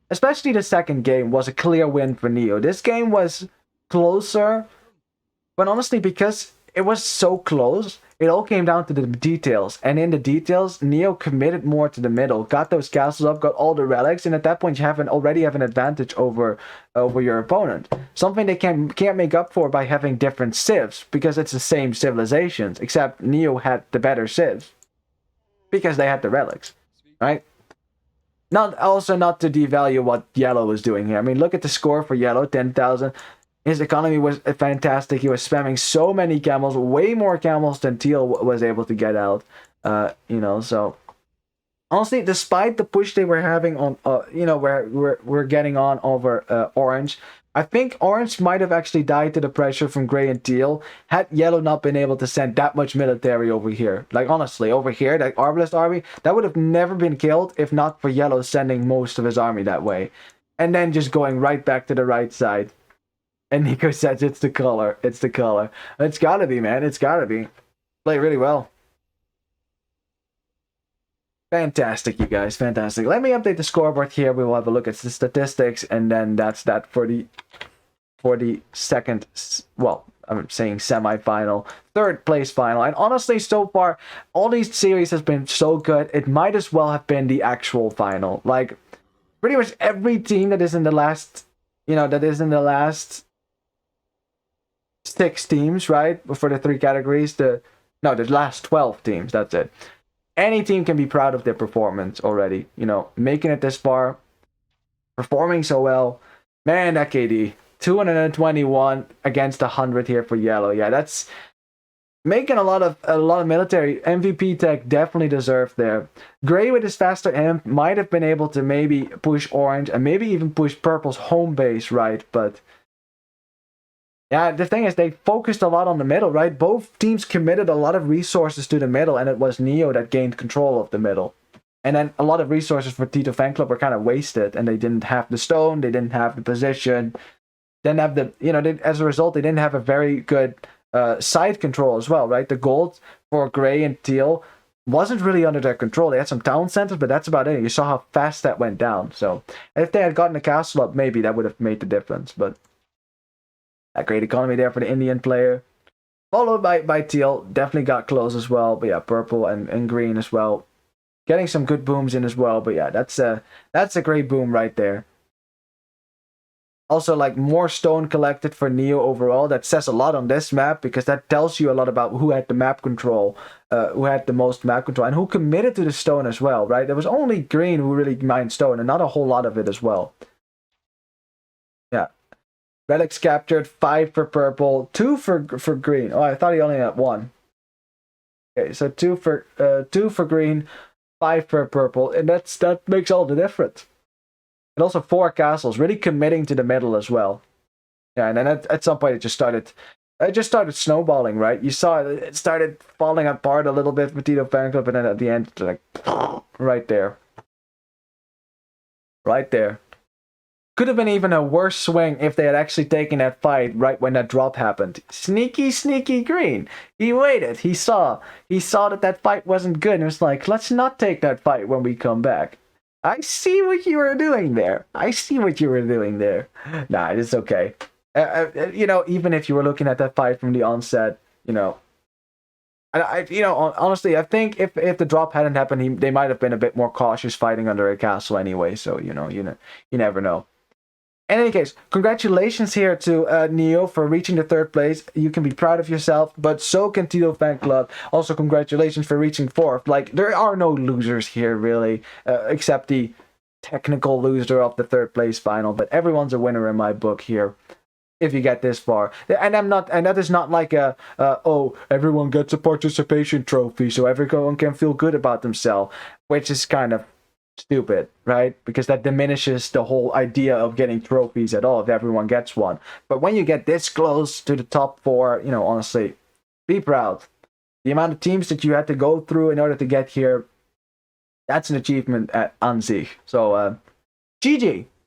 Especially the second game was a clear win for Ne0. This game was closer, but honestly, because it was so close, it all came down to the details. And in the details, Ne0 committed more to the middle, got those castles up, got all the relics, and at that point you already have an advantage over your opponent. Something they can't make up for by having different civs, because it's the same civilizations, except Ne0 had the better civs because they had the relics, right? Not to devalue what Yellow was doing here. I mean, look at the score for Yellow, 10,000. His economy was fantastic. He was spamming so many camels, way more camels than Teal was able to get out. You know, so honestly, despite the push they were having on, you know, we're getting on over Orange, I think Orange might have actually died to the pressure from Gray and Teal had Yellow not been able to send that much military over here. Like, honestly, over here, that Arbalest army, that would have never been killed if not for Yellow sending most of his army that way. And then just going right back to the right side. And Nico says it's the color. It's the color. It's gotta be, man. It's gotta be. Play really well. Fantastic, you guys. Fantastic. Let me update the scoreboard here. We will have a look at the statistics, and then that's that for the second, well, I'm saying semi-final, 3rd place final. And honestly, so far, all these series has been so good, it might as well have been the actual final. Like, pretty much every team that is in the last, you know, that is in the last 6 teams, right? For the 3 categories, the last 12 teams, that's it. Any team can be proud of their performance already. You know, making it this far, performing so well. Man, that KD. 221 against 100 here for Yellow. Yeah, that's making a lot of military. MVP tech definitely deserved there. Gray with his faster imp might have been able to maybe push Orange and maybe even push Purple's home base, right? But yeah, the thing is, they focused a lot on the middle, right? Both teams committed a lot of resources to the middle, and it was Ne0 that gained control of the middle. And then a lot of resources for TitoFanClub were kind of wasted, and they didn't have the stone, they didn't have the position, didn't have the, you know, as a result, they didn't have a very good side control as well, right? The gold for Gray and Teal wasn't really under their control. They had some town centers, but that's about it. You saw how fast that went down. So if they had gotten the castle up, maybe that would have made the difference, but a great economy there for the Indian player. Followed by Teal. Definitely got close as well. But yeah, Purple and Green as well. Getting some good booms in as well. But yeah, that's a great boom right there. Also, like, more stone collected for Ne0 overall. That says a lot on this map, because that tells you a lot about who had the map control, who had the most map control, and who committed to the stone as well, right? There was only green who really mined stone, and not a whole lot of it as well. Yeah. Relics captured, 5 for purple, 2 for green. Oh, I thought he only had 1. Okay, so 2 for green, 5 for purple, and that makes all the difference. And also 4 castles, really committing to the middle as well. Yeah, and then at some point it just started snowballing, right? You saw it started falling apart a little bit with TitoFanClub, and then at the end, like, right there. Right there. Could have been even a worse swing if they had actually taken that fight right when that drop happened. Sneaky, sneaky green. He waited. He saw that fight wasn't good, and was like, let's not take that fight when we come back. I see what you were doing there. Nah, it's okay. You know, even if you were looking at that fight from the onset, you know, honestly, I think if the drop hadn't happened, they might have been a bit more cautious fighting under a castle anyway. So you never know. In any case, congratulations here to Ne0 for reaching the 3rd place. You can be proud of yourself, but so can TitoFanClub. Also, congratulations for reaching 4th. Like, there are no losers here, really, except the technical loser of the 3rd place final. But everyone's a winner in my book here, if you get this far. And that is not like oh, everyone gets a participation trophy, so everyone can feel good about themselves, which is kind of stupid, right? Because that diminishes the whole idea of getting trophies at all if everyone gets one. But when you get this close to the top 4, you know, honestly, be proud. The amount of teams that you had to go through in order to get here, that's an achievement at an sich. So GG.